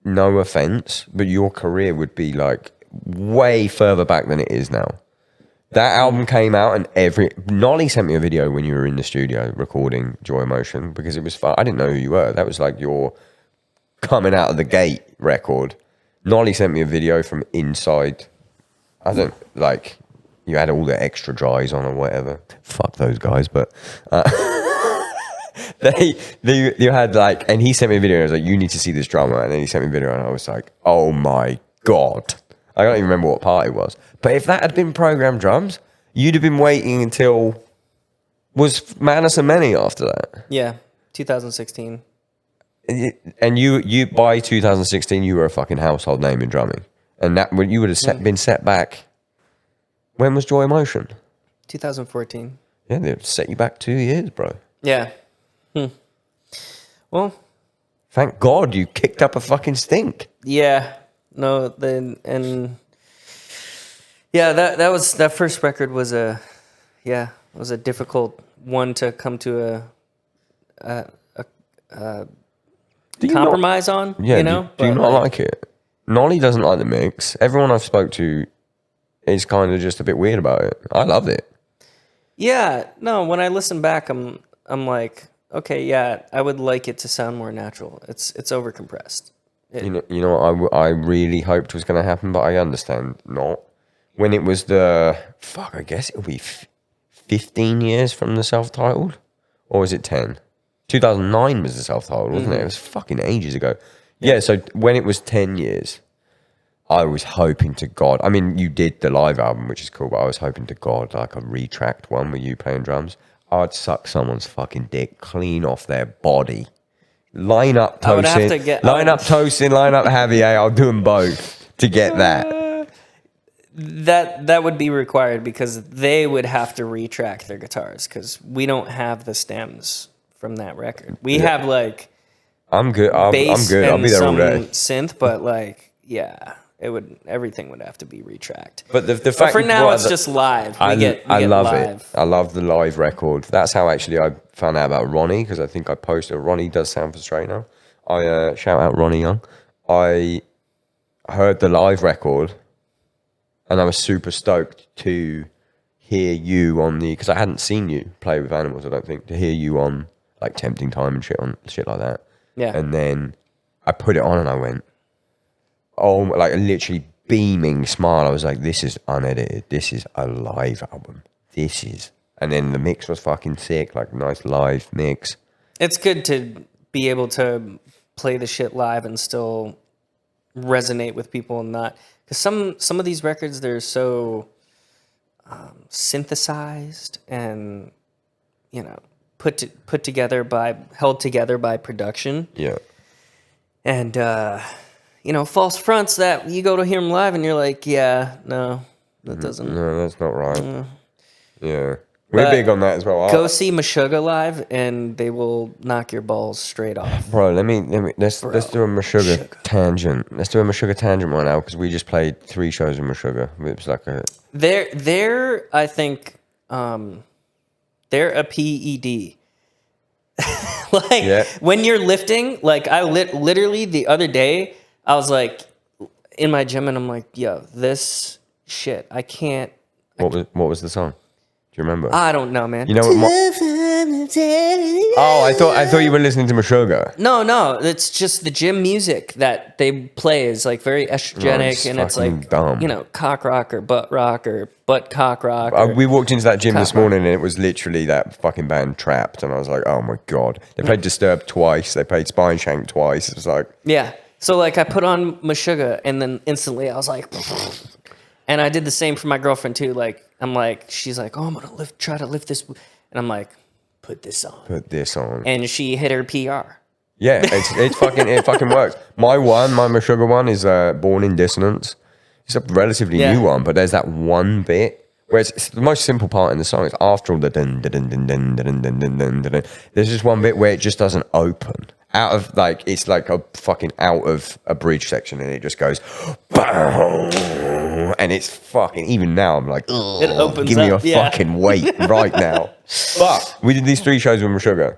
no offense, but your career would be like way further back than it is now. That album came out and Nolly sent me a video when you were in the studio recording Joy Motion because it was fun. I didn't know who you were. That was like your coming out of the gate record. Nolly sent me a video from inside. I don't like you had all the extra dries on or whatever. Fuck those guys, but you had like, and he sent me a video and I was like, you need to see this drummer. And then he sent me a video and I was like, oh my God. I don't even remember what part it was. But if that had been programmed drums, you'd have been waiting until... Was Madness and Many after that? Yeah, 2016. And you by 2016, you were a fucking household name in drumming. And that when you would have been set back... When was Joy Motion? 2014. Yeah, they set you back 2 years, bro. Yeah. Well... Thank God you kicked up a fucking stink. Yeah. No, that first record was a difficult one to come to a compromise on. Yeah, you know? Do you not like it? Nolly doesn't like the mix. Everyone I've spoke to is kind of just a bit weird about it. I love it. Yeah, no. When I listen back, I'm like, okay, yeah, I would like it to sound more natural. It's overcompressed. You know what I really hoped was going to happen, but I understand not. When it was I guess it'll be 15 years from the self-titled? Or was it 10? 2009 was the self-titled, wasn't it? It was fucking ages ago. Yeah, so when it was 10 years, I was hoping to God. I mean, you did the live album, which is cool, but I was hoping to God, like a retracked one with you playing drums. I'd suck someone's fucking dick clean off their body. Line up Tosin, line up Javier. I'll do them both to get that. That would be required because they would have to retrack their guitars because we don't have the stems from that record. We have like I'm good. I'm good. I'll be there all day. Synth, but like everything would have to be retracked. But the fact for now it's just live. I love live. it. I love the live record. That's how actually I found out about Ronnie because I think I posted. Ronnie does Sound for Straight now. I shout out Ronnie Young. I heard the live record, and I was super stoked to hear you on because I hadn't seen you play with Animals. I don't think to hear you on like Tempting Time and shit like that. Yeah. And then I put it on and I went, oh, like a literally beaming smile. I was like, this is unedited. This is a live album. This is. And then the mix was fucking sick, like nice live mix. It's good to be able to play the shit live and still resonate with people and not, because some of these records, they're so synthesized and, you know, held together by production. Yeah. And, you know, false fronts that you go to hear them live and you're like, yeah, no, that doesn't. No, that's not right. Yeah. We're big on that as well. Go see Meshuggah live and they will knock your balls straight off. Bro, let's do a Meshuggah tangent. Let's do a Meshuggah tangent right now because we just played 3 shows in Meshuggah. It was like a... They're I think, they're a PED. When you're lifting, like I literally the other day, I was like in my gym and I'm like, yo, this shit, I can't. What was the song? Do you remember? I don't know, man. You know what? I thought you were listening to Meshuggah. No, it's just the gym music that they play is like very estrogenic, and it's like dumb. You know, cock rock or butt cock rock. We walked into that gym this morning and it was literally that fucking band Trapped, and I was like, oh my god. They played Disturbed twice. They played Spine Shank twice. It was like, yeah. So like I put on Meshuggah and then instantly I was like, and I did the same for my girlfriend too. Like I'm like, she's like, oh, I'm gonna try to lift this, and I'm like, put this on. And she hit her PR. Yeah, it fucking works. My Meshuggah one is Born in Dissonance. It's a relatively new one, but there's that one bit where it's the most simple part in the song. It's after all the dun dun dun dun dun dun dun dun dun dun. There's just one bit where it just doesn't open. Out of like it's like a fucking out of a bridge section, and it just goes, and it's fucking. Even now, I'm like, it opens. Give me a fucking weight right now. But we did these 3 shows with Meshuggah.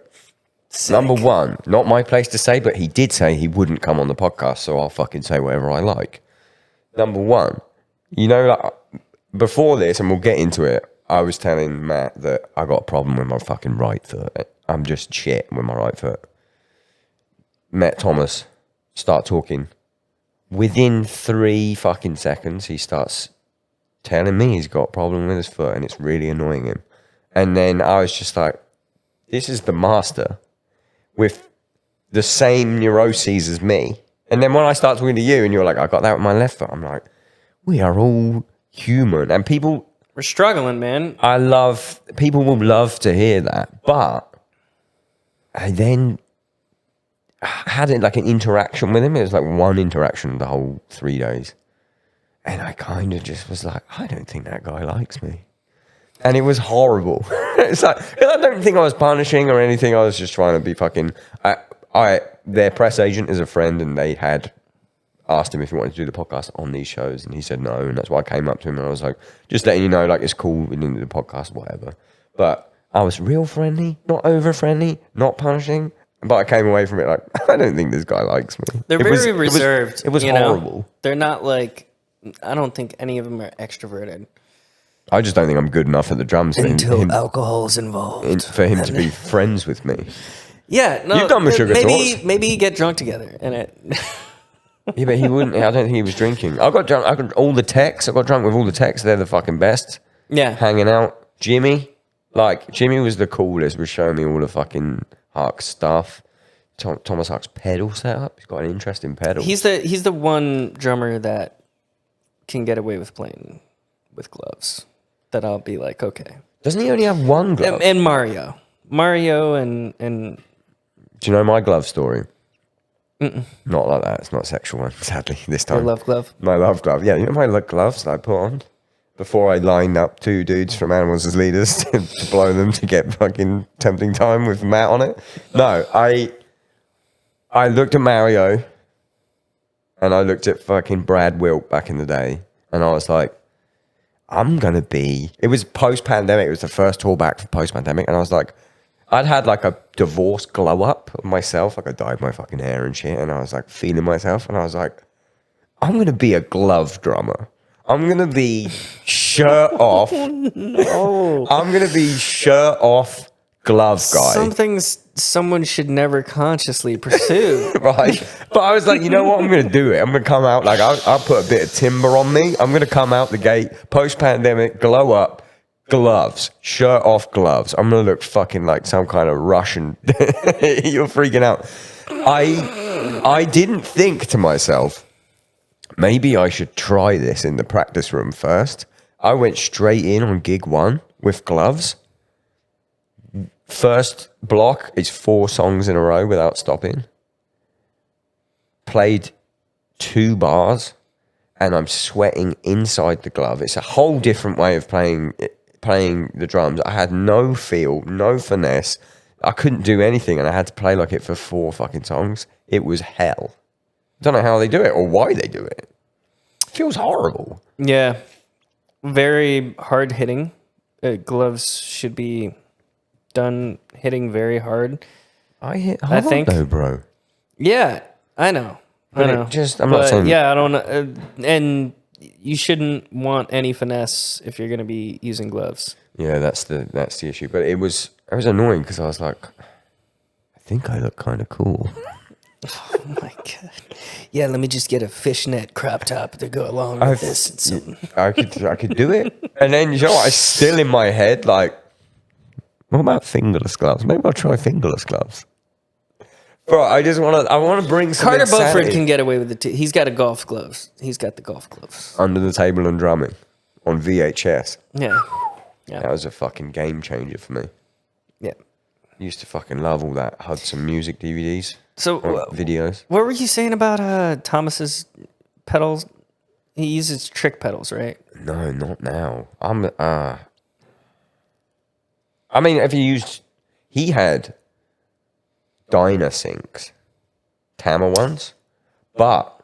Sick. Number 1, not my place to say, but he did say he wouldn't come on the podcast, so I'll fucking say whatever I like. Number 1, you know, like before this, and we'll get into it, I was telling Matt that I got a problem with my fucking right foot. I'm just shit with my right foot. Met Thomas, start talking. Within 3 fucking seconds, he starts telling me he's got a problem with his foot and it's really annoying him. And then I was just like, this is the master with the same neuroses as me. And then when I start talking to you and you're like, I got that with my left foot, I'm like, we are all human. And we're struggling, man. People will love to hear that. But I then had it like an interaction with him. It was like one interaction the whole 3 days. And I kind of just was like, I don't think that guy likes me. And it was horrible. It's like, I don't think I was punishing or anything. I was just trying to be fucking... Their press agent is a friend, and they had asked him if he wanted to do the podcast on these shows, and he said no, and that's why I came up to him, and I was like, just letting you know, like, it's cool, we didn't do the podcast, whatever. But I was real friendly, not over friendly, not punishing, but I came away from it like, I don't think this guy likes me. They're very reserved. It was horrible. They're not like... I don't think any of them are extroverted. I just don't think I'm good enough at the drums until alcohol's involved for him to be friends with me. Yeah, no. You've done Meshuggah talks. Maybe get drunk together and it. Yeah, but he wouldn't. I don't think he was drinking. I got drunk. I got all the techs. I got drunk with all the techs. They're the fucking best. Yeah, hanging out. Jimmy was the coolest. Was showing me all the fucking Huck stuff. Thomas Huck's pedal setup. He's got an interesting pedal. He's the one drummer that can get away with playing with gloves. That I'll be like, okay. Doesn't he only have one glove? And Mario and. Do you know my glove story? Mm-mm. Not like that. It's not a sexual one, sadly, this time. Your love glove? My love glove. Yeah, you know my gloves that I put on? Before I lined up 2 dudes from Animals as Leaders to blow them to get fucking Tempting Time with Matt on it. No, I looked at Mario and I looked at fucking Brad Wilt back in the day, and I was like, it was post-pandemic. It was the first tour back for post-pandemic, and I was like, I'd had like a divorce glow up of myself. Like I dyed my fucking hair and shit, and I was like feeling myself, and I was like, I'm going to be a glove drummer. I'm going to be shirt off. No. I'm going to be shirt off, glove guy. Some things someone should never consciously pursue. Right. But I was like, you know what? I'm going to do it. I'm going to come out like I'll put a bit of timber on me. I'm going to come out the gate post-pandemic, glow up, gloves, shirt off gloves. I'm going to look fucking like some kind of Russian. You're freaking out. I didn't think to myself, maybe I should try this in the practice room first. I went straight in on gig 1 with gloves. First block is 4 songs in a row without stopping. Played 2 bars, and I'm sweating inside the glove. It's a whole different way of playing the drums. I had no feel, no finesse. I couldn't do anything, and I had to play like it for 4 fucking songs. It was hell. Don't know how they do it or why they do it. It feels horrible. Yeah. Very hard hitting. Gloves should be done hitting very hard. I hit hard though, bro. Yeah, I know. But I'm not saying. Yeah, I don't know. And you shouldn't want any finesse if you're going to be using gloves. Yeah, that's the issue. But it was annoying because I was like, I think I look kind of cool. Oh my god! Yeah, let me just get a fishnet crop top to go along with this. I could do it, and then you know what? I still in my head like, what about fingerless gloves? Maybe I'll try fingerless gloves. Bro, I want to bring some Carter insanity. Beauford can get away with it too. He's got the golf gloves. Under the table and drumming on VHS. Yeah. That was a fucking game changer for me. Yeah. Used to fucking love all that Hudson Music DVDs. So videos. What were you saying about Thomas's pedals? He uses trick pedals, right? No, not now. I mean, have you used? He had Dynasyncs, Tama ones, but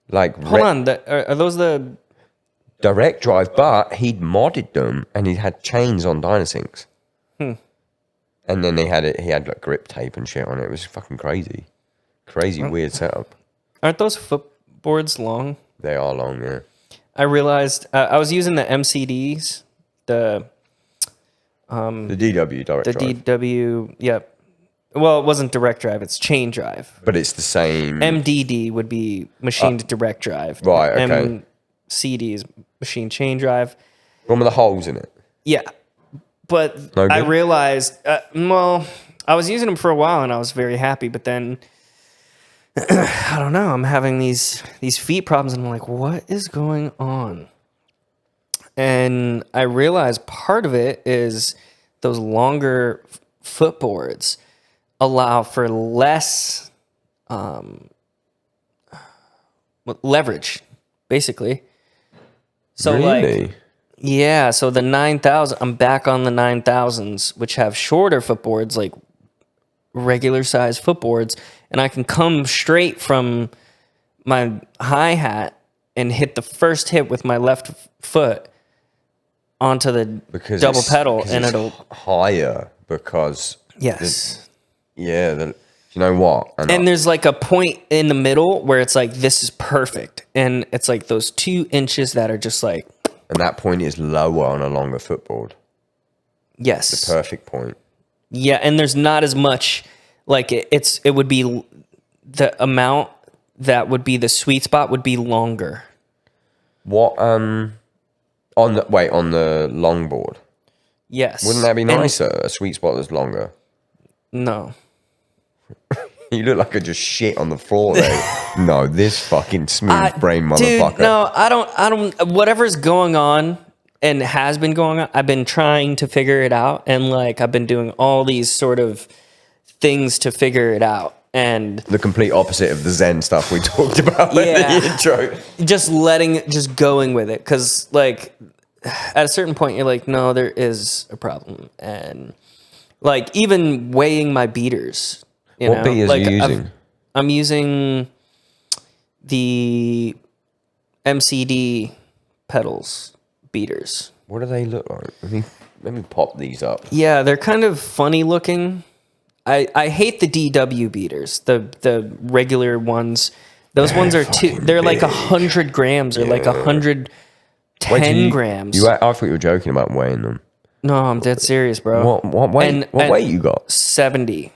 like hold on, are those the direct drive? But he'd modded them, and he had chains on Dynasyncs. And then he had like grip tape and shit on it. It was fucking crazy, weird setup. Aren't those footboards long? They are long, yeah. I realized I was using the MCDs, the DW direct drive. The DW, yep. Well, it wasn't direct drive; it's chain drive. But it's the same. MDD would be machine to direct drive. Right. Okay. MCD is machine chain drive. One with the holes in it. Yeah. But No good? I realized, I was using them for a while and I was very happy. But then, I don't know, I'm having these feet problems and I'm like, what is going on? And I realized part of it is those longer footboards allow for less leverage, basically. So really? Yeah, so the 9,000, I'm back on the 9,000s, which have shorter footboards, like regular size footboards, and I can come straight from my hi-hat and hit the first hit with my left foot onto the double pedal, and it'll higher because yes, you know what? And there's like a point in the middle where it's like this is perfect, and it's like those 2 inches that are just like. And that point is lower on a longer footboard. Yes. The perfect point. Yeah, and there's not as much, like it would be, the amount that would be the sweet spot would be longer. What, on the longboard? Yes. Wouldn't that be nicer, a sweet spot that's longer? No. You look like I just shit on the floor there. No, this fucking smooth brain motherfucker. Dude, no, I don't, whatever's going on and has been going on, I've been trying to figure it out. And like, I've been doing all these sort of things to figure it out. And the complete opposite of the Zen stuff we talked about in the intro. Just going with it. Cause like at a certain point you're like, no, there is a problem. And like even weighing my beaters. What beat are you using? I'm using the MCD pedals beaters. What do they look like? Let me pop these up. Yeah, they're kind of funny looking. I hate the DW beaters, the regular ones. Those ones are they're like 100 grams or like 110 grams. I thought you were joking about weighing them. No, I'm dead serious, bro. What weight? And- what and weight you got? 70.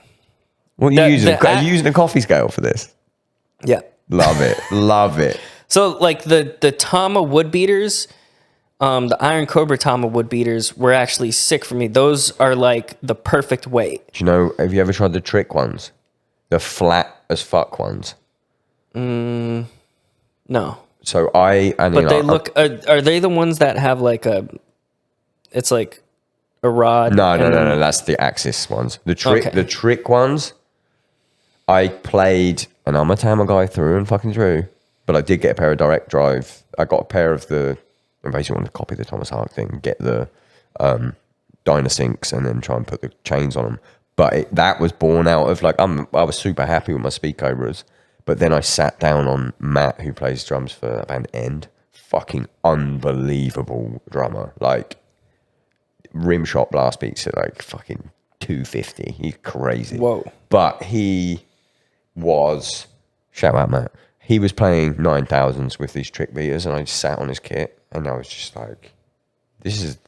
What are you the- using? the- Are you using a coffee scale for this? Yeah. Love it. Love it. So like the Tama wood beaters, the Iron Cobra Tama wood beaters were actually sick for me. Those are like the perfect weight. Do you know, have you ever tried the trick ones? The flat as fuck ones? No. So But they look, are they the ones that have like it's like a rod? No, that's the Axis ones. The trick ones, I played, and I'm a Tama guy through and fucking through, but I did get a pair of direct drive. I got a pair of I basically wanted to copy the Thomas Hark thing, get the Dynasyncs and then try and put the chains on them. But that was born out of like, I was super happy with my Speed Cobras. But then I sat down on Matt, who plays drums for a band End. Fucking unbelievable drummer. Like, rim shot blast beats at like fucking 250. He's crazy. Whoa. But he was, shout out Matt, he was playing 9000s with these trick beaters, and I just sat on his kit, and I was just like, this is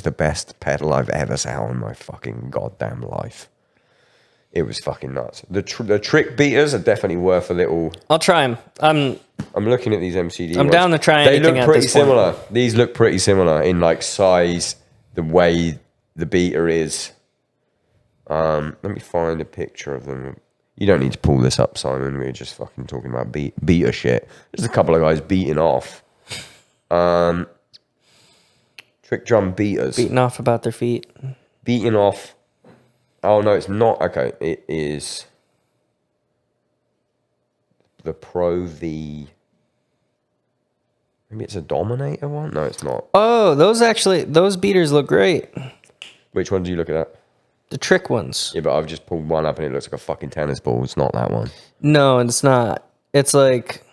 the best pedal I've ever sat on in my fucking goddamn life. It was fucking nuts. The trick beaters are definitely worth a little. I'll try them. I'm looking at these MCD. I'm down to try They anything look at pretty this point. similar. These look pretty similar in like size, the way the beater is. Let me find a picture of them. You don't need to pull this up, Simon. We're just fucking talking about beater shit. There's a couple of guys beating off. Trick drum beaters. Beating off about their feet. Beating off. Oh, no, it's not. Okay, it is the Pro V. Maybe it's a Dominator one? No, it's not. Oh, those beaters look great. Which one do you look at? The trick ones. Yeah, but I've just pulled one up and it looks like a fucking tennis ball. It's not that one. No, it's not. It's like,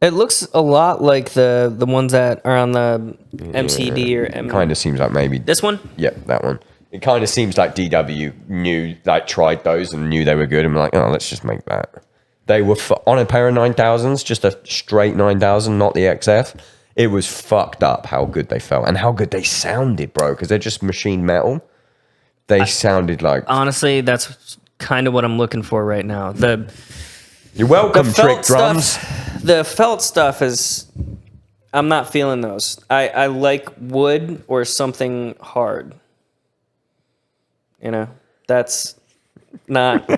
it looks a lot like the ones that are on the MCD or Kind of seems like maybe. This one? Yep, that one. It kind of seems like DW tried those and knew they were good and were like, oh, let's just make that. They were on a pair of 9000s, just a straight 9000, not the XF. It was fucked up how good they felt and how good they sounded, bro, because they're just machined metal. They sounded like... Honestly, that's kind of what I'm looking for right now. You're welcome, Trick Drums. The felt stuff is... I'm not feeling those. I like wood or something hard. You know, that's not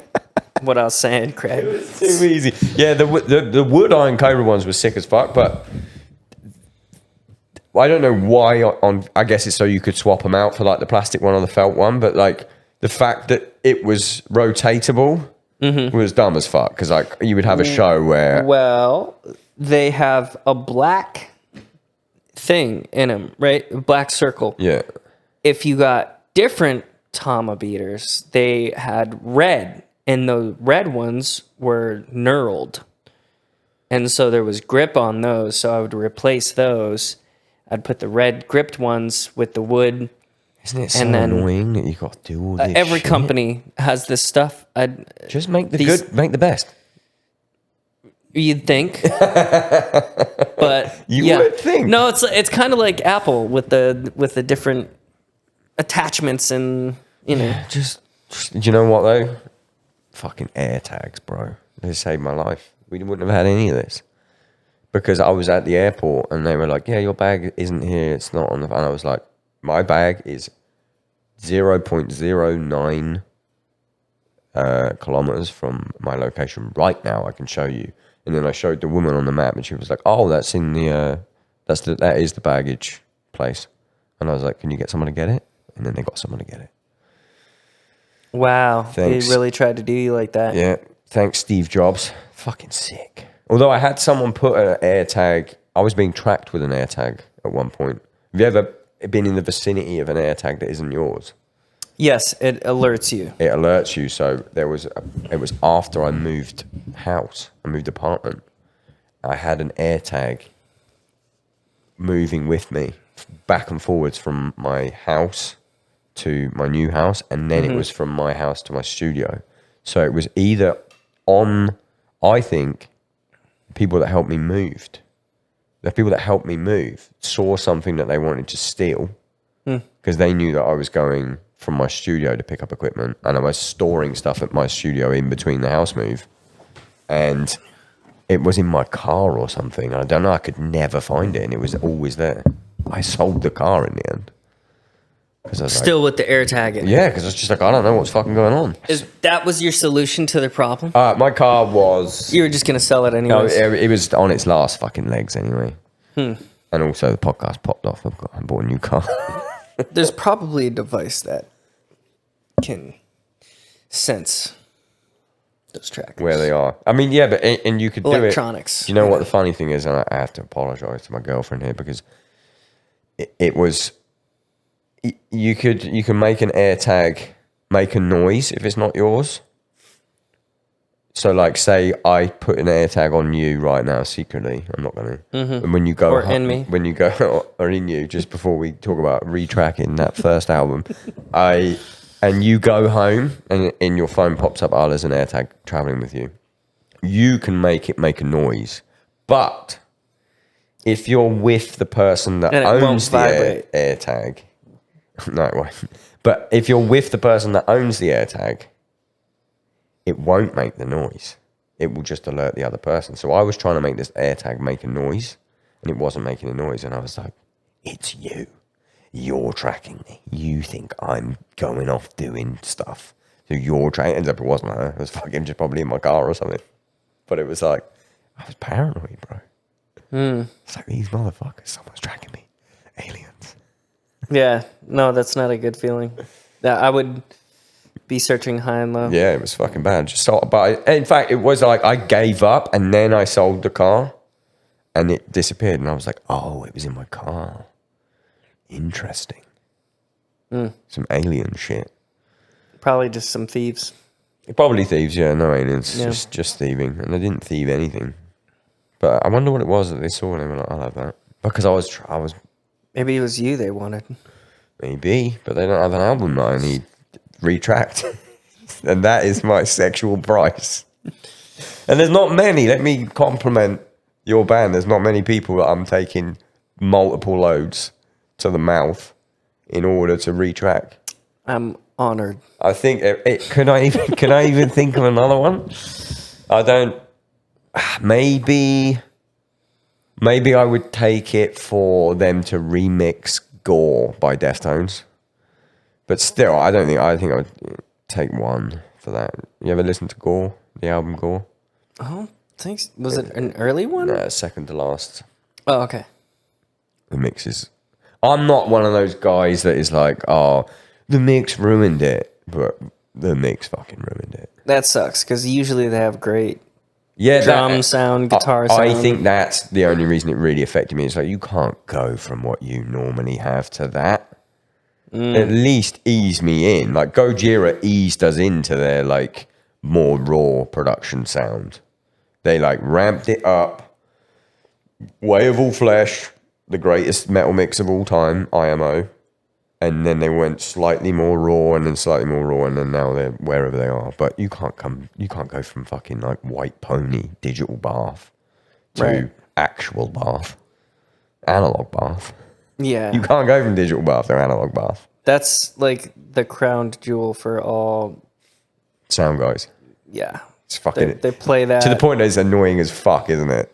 what I was saying, Craig. It was too easy. Yeah, the wood Iron Cobra ones were sick as fuck, but I don't know why. I guess it's so you could swap them out for like the plastic one or the felt one, but like the fact that it was rotatable was dumb as fuck, because like you would have a show where... Well, they have a black thing in them, right? A black circle. Yeah. If you got different Tama beaters, they had red, and the red ones were knurled, and so there was grip on those, so I would replace those. I'd put the red gripped ones with the wood. Isn't it so annoying that you got to do all this every shit? company has this stuff. Just make make the best. You'd think, but You would think. No, it's kind of like Apple with the different attachments and Just do you know what though? Fucking air tags, bro. They saved my life. We wouldn't have had any of this. Because I was at the airport and they were like, yeah, your bag isn't here. It's not on the... And I was like, my bag is 0.09 kilometers from my location right now. I can show you. And then I showed the woman on the map and she was like, oh, that's in the... that is the baggage place. And I was like, can you get someone to get it? And then they got someone to get it. Wow, Thanks. they really tried to do you like that. Yeah, thanks, Steve Jobs. Fucking sick. Although I had someone put an air tag, I was being tracked with an air tag at one point. Have you ever been in the vicinity of an air tag that isn't yours? Yes, it alerts you. It alerts you. So it was after I moved house, I moved apartment. I had an air tag moving with me back and forwards from my house to my new house, and then it was from my house to my studio. So it was either on, I think, people that helped me moved the people that helped me move saw something that they wanted to steal because they knew that I was going from my studio to pick up equipment, and I was storing stuff at my studio in between the house move, and it was in my car or something. I don't know. I could never find it, and it was always there. I sold the car in the end. Still with the air tag in it. Yeah, because I was just like, I don't know what's fucking going on. That was your solution to the problem? My car was... You were just going to sell it anyway. It was on its last fucking legs anyway. And also the podcast popped off. I bought a new car. There's probably a device that can sense those trackers. Where they are. I mean, yeah, but and you could do it. Electronics. You know what the funny thing is, and I have to apologize to my girlfriend here because it was... You can make an AirTag make a noise if it's not yours. So, like, say I put an AirTag on you right now secretly. I'm not going to. And when you go or in me, when you go or in you, just before we talk about retracking that first album, and you go home and in your phone pops up, oh, there's an AirTag traveling with you. You can make it make a noise, but if you're with the person that owns the AirTag. No, it won't. But if you're with the person that owns the AirTag, it won't make the noise. It will just alert the other person. So I was trying to make this AirTag make a noise, and it wasn't making a noise. And I was like, it's you. You're tracking me. You think I'm going off doing stuff. So you're tracking. Ends up it wasn't her. It was fucking just probably in my car or something. But it was like, I was paranoid, bro. It's like, these motherfuckers, someone's tracking me. Aliens. Yeah, no, that's not a good feeling. I would be searching high and low. Yeah, it was fucking bad. In fact, it was like I gave up and then I sold the car and it disappeared. And I was like, oh, it was in my car. Interesting. Some alien shit. Probably just some thieves. Probably thieves, yeah, no aliens. Yeah. Just thieving. And they didn't thieve anything. But I wonder what it was that they saw and they were like, I'll have that. Because I was Maybe it was you they wanted. Maybe, but they don't have an album that I need retracked. And that is my sexual price. And there's not many. Let me compliment your band. There's not many people that I'm taking multiple loads to the mouth in order to retrack. I'm honored. I think can I even think of another one? I don't. Maybe I would take it for them to remix Gore by Deftones. But still, I think I would take one for that. You ever listen to Gore, the album Gore? I don't think so. Was it an early one? No, second to last. Oh, okay. The mix is... I'm not one of those guys that is like, oh, the mix ruined it. But the mix fucking ruined it. That sucks, because usually they have great... Yeah, drum sound, guitar sound. I think that's the only reason it really affected me. It's like, you can't go from what you normally have to that. At least ease me in. Like, Gojira eased us into their, like, more raw production sound. They, like, ramped it up. Way of All Flesh, the greatest metal mix of all time, IMO. And then they went slightly more raw and then slightly more raw and then now they're wherever they are. But you can't go from fucking like White Pony, digital bath to actual bath, analog bath. Yeah. You can't go from digital bath to analog bath. That's like the crown jewel for all sound guys. Yeah. It's fucking... They play that. To the point that it's annoying as fuck, isn't it?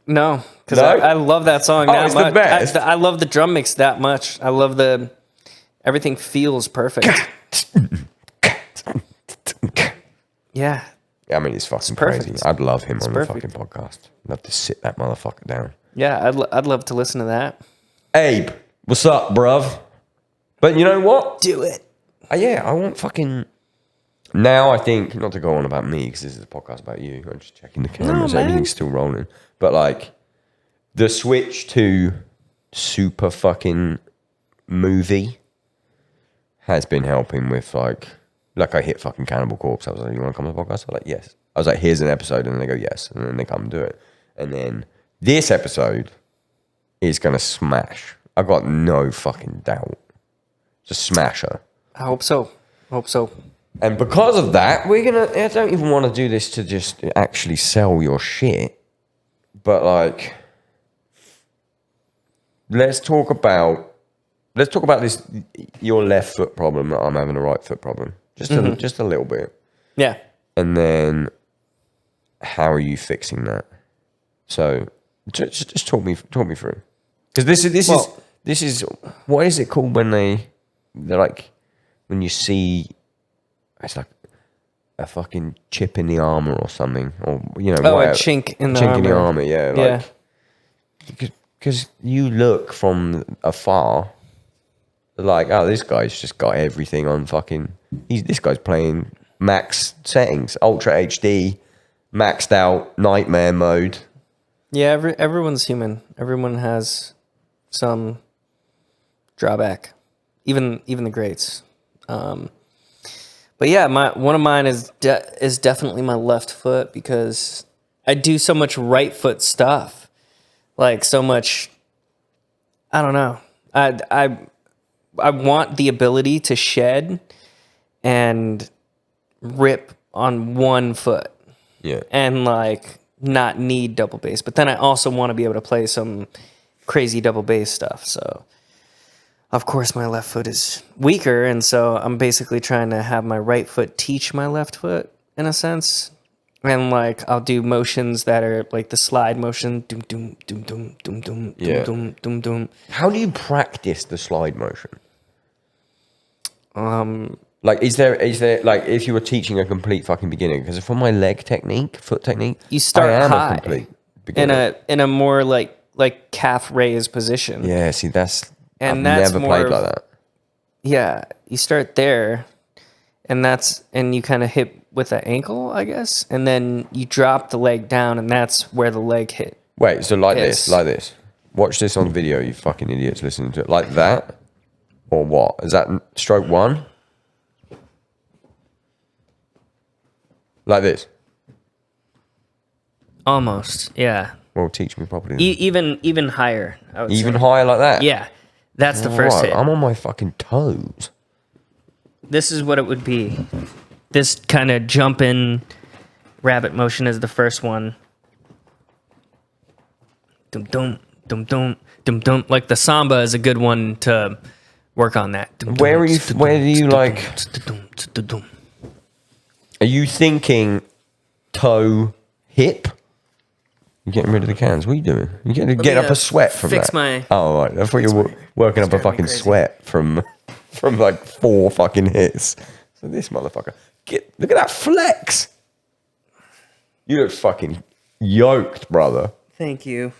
No, because No? I love that song that it's much. the best. I love the drum mix that much. I love everything feels perfect. Yeah. I mean, it's fucking perfect. crazy. I'd love him on perfect. the fucking podcast. Love to sit that motherfucker down. Yeah, I'd love to listen to that. Abe, what's up, bruv? But you know what? Do it. Yeah, I want fucking... Now I think, not to go on about me, because this is a podcast about you. I'm just checking the cameras. No, man. Everything's still rolling. But like, the switch to super fucking movie has been helping with like I hit fucking Cannibal Corpse. I was like, you want to come on the podcast? I was like, yes. I was like, here's an episode. And then they go, yes. And then they come and do it. And then this episode is going to smash. I've got no fucking doubt. Just smash her. I hope so. And because of that, I don't even want to do this to just actually sell your shit. But like, let's talk about this, your left foot problem that I'm having a right foot problem. Just a little bit. Yeah. And then how are you fixing that? So just talk me through. Because this is what is it called when they're like, when you see, it's like a fucking chip in the armor or something, or a chink in the armor. Yeah, like, because you look from afar, like, oh, this guy's just got everything on fucking. This guy's playing max settings, Ultra HD, maxed out, nightmare mode. Yeah, everyone's human. Everyone has some drawback, even the greats. But yeah, one of mine is definitely my left foot, because I do so much right foot stuff, like so much. I don't know. I want the ability to shed and rip on one foot. Yeah. And like not need double bass. But then I also want to be able to play some crazy double bass stuff. So of course my left foot is weaker, and so I'm basically trying to have my right foot teach my left foot in a sense. And like I'll do motions that are like the slide motion, doom doom doom doom doom doom Yeah. doom doom doom. How do you practice the slide motion? Like, is there like, if you were teaching a complete fucking beginner? Because from my foot technique, You start I am high a complete beginner. in a more like calf raised position. Yeah, see, I've that's never more played of- like that. Yeah, you start there, and you kind of hit with the ankle, I guess, and then you drop the leg down, and that's where the leg hit. Wait, so like Yes. this. Watch this on video, you fucking idiots listening to it. Like that? Or what? Is that stroke one? Like this? Almost, yeah. Well, teach me properly. Even higher. I would Even say. higher like that? Yeah, that's the first Right, hit. I'm on my fucking toes. This is what it would be. This kind of jumping rabbit motion is the first one. Dum dum dum dum dum dum. Like the samba is a good one to work on that. Dum, Where dum, are you? dum, Where do you dum, like? dum, dum, dum. Are you thinking toe, hip? You getting rid of the cans? What are you doing? You getting me, up a sweat from fix that? my- Oh right, I thought you were working up a driving me fucking crazy. sweat from like 4 fucking hits. So this motherfucker, look at that flex. You look fucking yoked, brother. Thank you.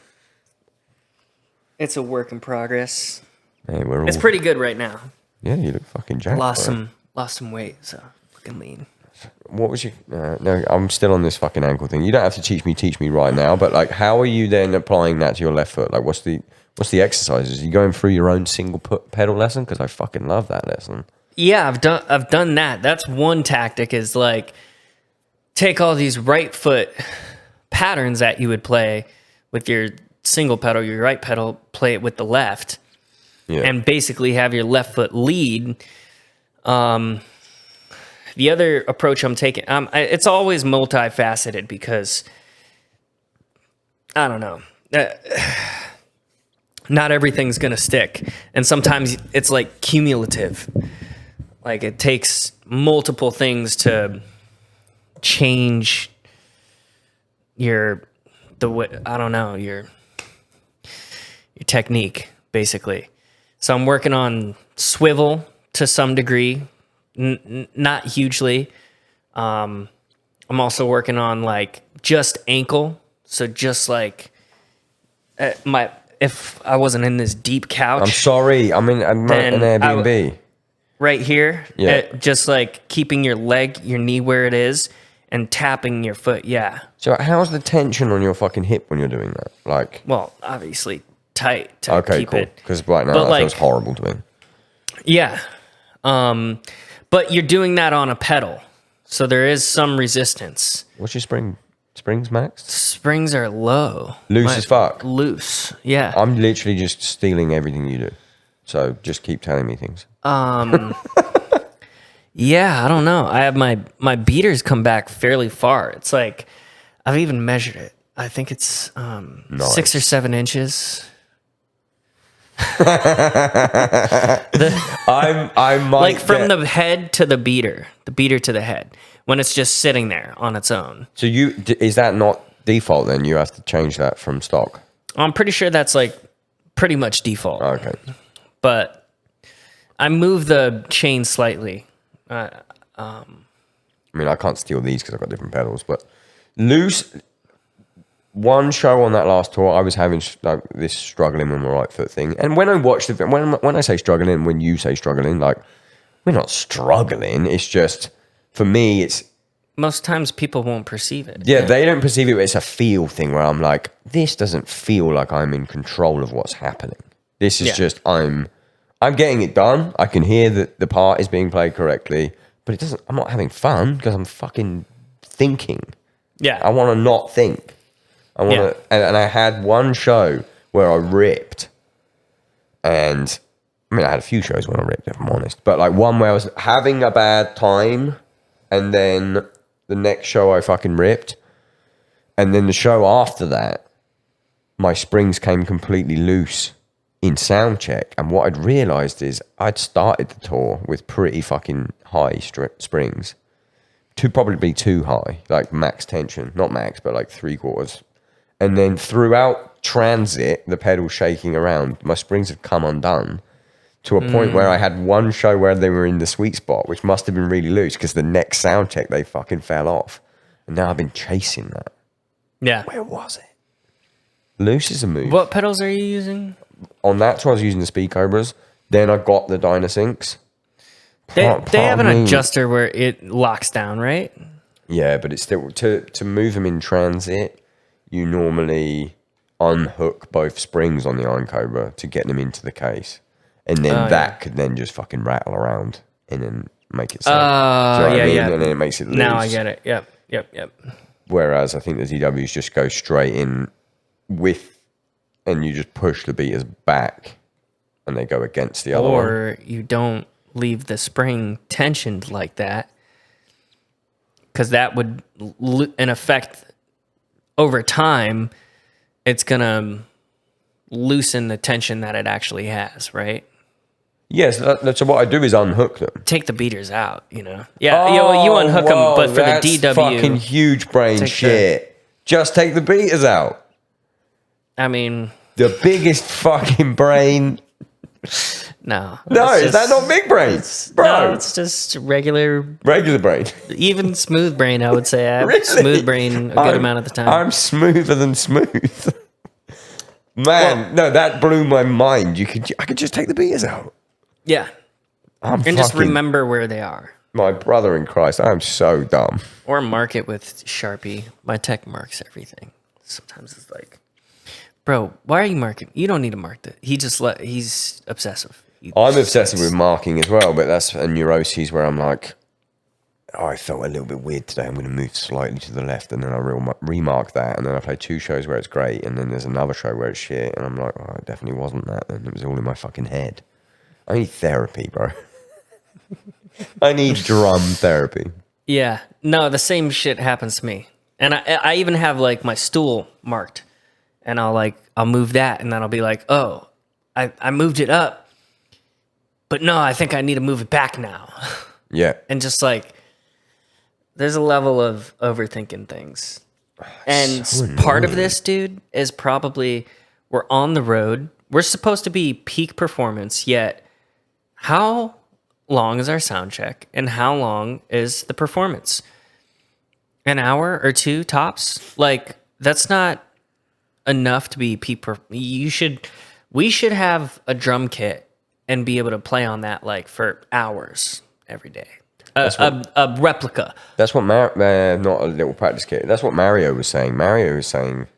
It's a work in progress. Hey, we're all. It's pretty good right now. Yeah, you look fucking jacked. Lost bro. some weight, so fucking lean. What was your? No, I'm still on this fucking ankle thing. You don't have to teach me right now. But like, how are you then applying that to your left foot? Like, what's the exercises? Are you going through your own single pedal lesson? Because I fucking love that lesson. Yeah, I've done that. That's one tactic, is like take all these right foot patterns that you would play with your single pedal, your right pedal, play it with the left, Yeah. and basically have your left foot lead. The other approach I'm taking, it's always multifaceted, because I don't know. Not everything's gonna stick, and sometimes it's like cumulative. Like it takes multiple things to change your technique, basically. So I'm working on swivel to some degree, not hugely. I'm also working on like just ankle. So just like if I wasn't in this deep couch. I'm sorry. I'm in an Then Airbnb. Right here, Yeah. just like keeping your knee where it is, and tapping your foot. Yeah. So how's the tension on your fucking hip when you're doing that? Like, Well, obviously tight to okay, keep cool. it. Because right now But that like- feels horrible to me. Yeah. But you're doing that on a pedal, so there is some resistance. What's your springs max? Springs are low. Loose as fuck. Loose. Yeah. I'm literally just stealing everything you do. So just keep telling me things. Yeah, I don't know. I have my beaters come back fairly far. It's like I've even measured it. I think it's 6 or 7 inches. I might Like from the head to the beater to the head, when it's just sitting there on its own. So is that not default then? You have to change that from stock. I'm pretty sure that's like pretty much default. Okay. But I moved the chain slightly. I mean, I can't steal these because I've got different pedals, but loose. One show on that last tour, I was having like this struggling with my right foot thing. And when I watched it, when I say struggling, when you say struggling, like we're not struggling. It's just, for me, it's... Most times people won't perceive it. Yeah, they don't perceive it, but it's a feel thing where I'm like, this doesn't feel like I'm in control of what's happening. This is just, I'm getting it done. I can hear that the part is being played correctly, but it doesn't, I'm not having fun because I'm fucking thinking. Yeah. I want to not think. I want to, and I had one show where I ripped, and I mean, I had a few shows when I ripped, if I'm honest, but like one where I was having a bad time, and then the next show I fucking ripped, and then the show after that, my springs came completely loose in sound check, and what I'd realized is I'd started the tour with pretty fucking high springs, to probably be too high, like max tension, not max, but like 3/4. And then throughout transit, the pedal shaking around, my springs have come undone to a point where I had one show where they were in the sweet spot, which must have been really loose because the next sound check, they fucking fell off. And now I've been chasing that. Yeah. Where was it? Loose is a move. What pedals are you using? On that tour, I was using the Speed Cobras. Then I got the Dynasyncs. They have an adjuster where it locks down, right? Yeah, but it's still, to move them in transit, you normally unhook both springs on the Iron Cobra to get them into the case. And then that could then just fucking rattle around and then make it sound. Do you know what I mean? And then it makes it loose. Now I get it. Yep. Whereas I think the ZWs just go straight in with, and you just push the beaters back and they go against the other one. Or you don't leave the spring tensioned like that, because that would, in effect, over time, it's going to loosen the tension that it actually has, right? Yes, so what I do is unhook them. Take the beaters out, you know? Yeah, you unhook them, but for the DW... fucking huge brain shit. Just take the beaters out. I mean... The biggest fucking brain... No. Is that not big brain? Bro. No, it's just regular brain. Even smooth brain, I would say. I have Really? smooth brain a good amount of the time. I'm smoother than smooth. Man, no, that blew my mind. I could just take the beaters out. Yeah. And just remember where they are. My brother in Christ, I'm so dumb. Or mark it with Sharpie. My tech marks everything. Sometimes it's like, bro, why are you marking? You don't need to mark that. He's obsessive. I'm obsessive with marking as well, but that's a neuroses where I'm like, oh, I felt a little bit weird today. I'm going to move slightly to the left, and then I remark that, and then I play 2 shows where it's great, and then there's another show where it's shit, and I'm like, oh, it definitely wasn't that. Then it was all in my fucking head. I need therapy, bro. I need drum therapy. Yeah, no, the same shit happens to me, and I even have like my stool marked, and I'll move that, and then I'll be like, oh, I moved it up. But no, I think I need to move it back now. Yeah. And just like, there's a level of overthinking things. And part of this, dude, is probably we're on the road. We're supposed to be peak performance, yet how long is our sound check and how long is the performance? An hour or 2 tops? Like, that's not enough to be peak. We should have a drum kit and be able to play on that like for hours every day. A replica. That's what not a little practice kit. That's what Mario was saying. Mario was saying,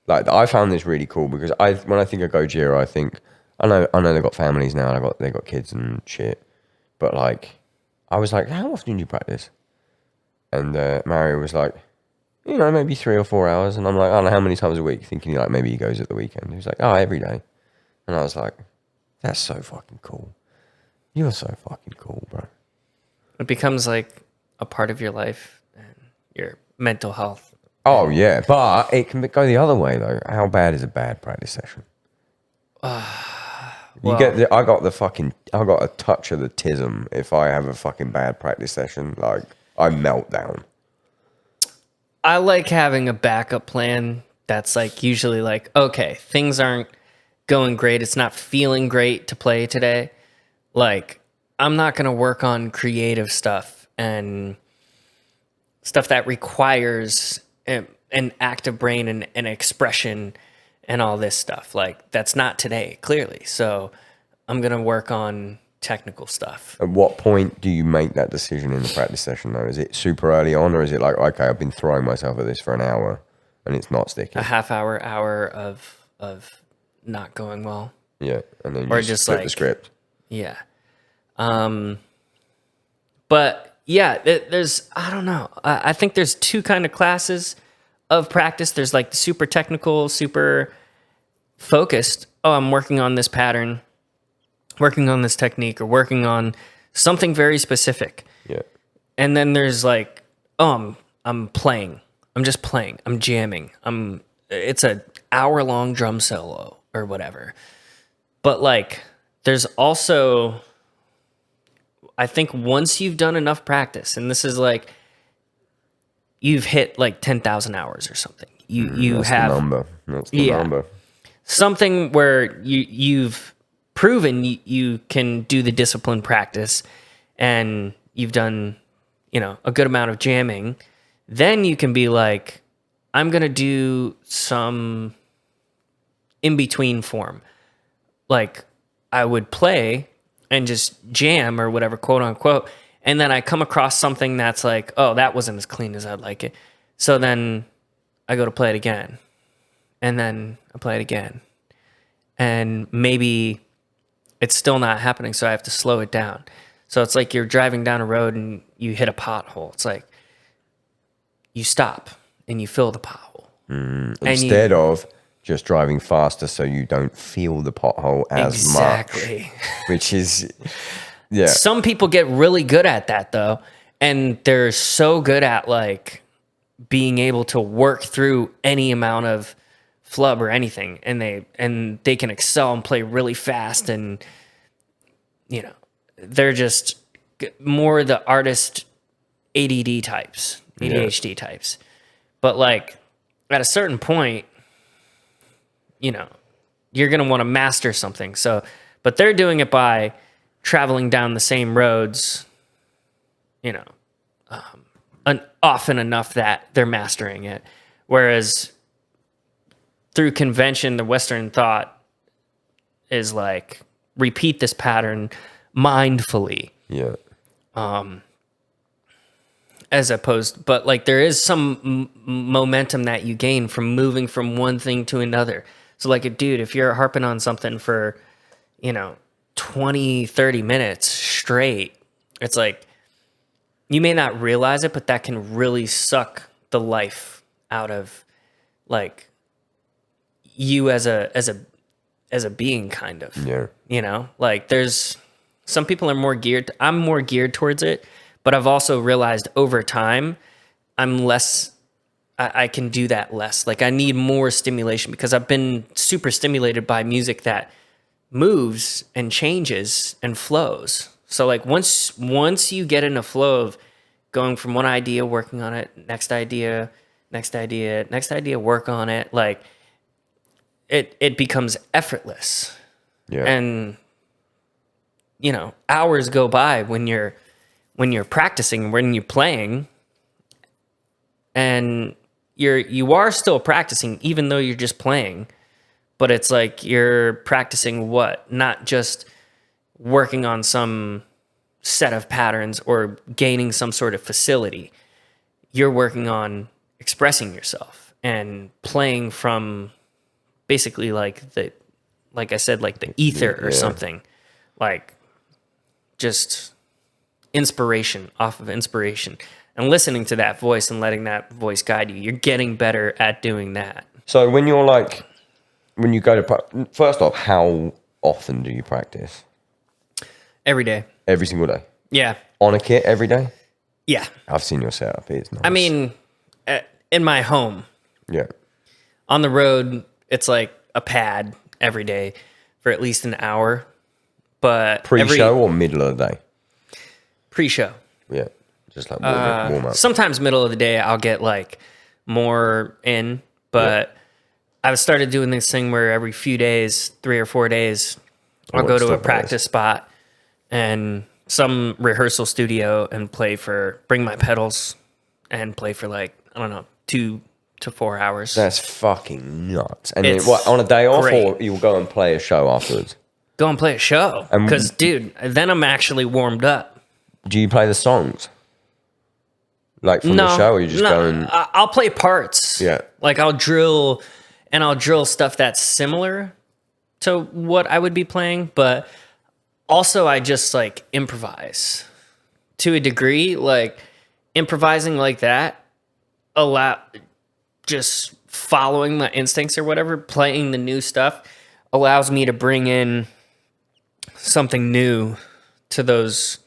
like, I found this really cool because when I think of Gojira, I think I know they've got families now. And they got kids and shit. But like, I was like, how often do you practice? And Mario was like, you know, maybe 3 or 4 hours. And I'm like, I don't know how many times a week. Thinking like maybe he goes at the weekend. He was like, oh, every day. And I was like, that's so fucking cool. You're so fucking cool, bro. It becomes like a part of your life and your mental health. Oh, yeah. But it can go the other way, though. How bad is a bad practice session? I got a touch of the tism if I have a fucking bad practice session. Like, I melt down. I like having a backup plan that's like usually like, okay, things aren't going great. It's not feeling great to play today. Like, I'm not going to work on creative stuff and stuff that requires an active brain and an expression and all this stuff. Like, that's not today, clearly. So I'm going to work on technical stuff. At what point do you make that decision in the practice session, though? Is it super early on, or is it like, okay, I've been throwing myself at this for an hour and it's not sticking? A half hour of not going well. Yeah, and then Or you just flip like, the script. Yeah. But yeah, there's, I don't know. I think there's two kind of classes of practice. There's like the super technical, super focused. Oh, I'm working on this pattern, working on this technique, or working on something very specific. Yeah. And then there's like, oh, I'm playing. I'm just playing. I'm jamming. It's an hour-long drum solo or whatever. But like, there's also, I think once you've done enough practice, and this is like, you've hit like 10,000 hours or something. You That's have the number. That's the number. Something where you've proven you can do the discipline practice, and you've done, a good amount of jamming. Then you can be like, I'm going to do some in-between form. Like, I would play and just jam or whatever, quote unquote. And then I come across something that's like, oh, that wasn't as clean as I'd like it. So then I go to play it again. And then I play it again. And maybe it's still not happening, so I have to slow it down. So it's like you're driving down a road and you hit a pothole. It's like you stop and you fill the pothole. Instead of just driving faster so you don't feel the pothole as much. Which is, yeah. Some people get really good at that, though. And they're so good at, like, being able to work through any amount of flub or anything. And they can excel and play really fast. And, they're just more the artist ADD types, ADHD types. But, like, at a certain point, you're going to want to master something. So, but they're doing it by traveling down the same roads, often enough that they're mastering it. Whereas through convention, the Western thought is like, repeat this pattern mindfully. Yeah. As opposed, but like there is some momentum that you gain from moving from one thing to another. So like, dude, if you're harping on something for, 20, 30 minutes straight, it's like, you may not realize it, but that can really suck the life out of like you as a being, kind of. Yeah. Like there's some people are more geared, I'm more geared towards it, but I've also realized over time I'm less, I can do that less. Like I need more stimulation because I've been super stimulated by music that moves and changes and flows. So like once you get in a flow of going from one idea, working on it, next idea, work on it, like it becomes effortless. Yeah. And hours go by when you're practicing, when you're playing, and you are still practicing even though you're just playing, but it's like you're practicing what? Not just working on some set of patterns or gaining some sort of facility. You're working on expressing yourself and playing from basically like I said, like the ether or something, like just inspiration off of inspiration, and listening to that voice and letting that voice guide you. You're getting better at doing that. So when you go to, first off, how often do you practice? Every day. Every single day? Yeah. On a kit every day? Yeah. I've seen your setup. It's nice. I mean, in my home. Yeah. On the road, it's like a pad every day for at least an hour. but Pre-show or middle of the day? Pre-show. Yeah, just like warm up. Sometimes middle of the day I'll get like more in, but I've started doing this thing where every few days, 3 or 4 days, I'll go to a practice spot and some rehearsal studio and bring my pedals and play for like, I don't know, 2 to 4 hours. That's fucking nuts. And then, what, on a day off, or you'll go and play a show afterwards? Go and play a show. Because, dude, then I'm actually warmed up. Do you play the songs? Like from the show, or you just go and... I'll play parts. Yeah. Like I'll drill stuff that's similar to what I would be playing, but also I just like improvise to a degree. Like improvising like that, just following my instincts or whatever, playing the new stuff allows me to bring in something new to those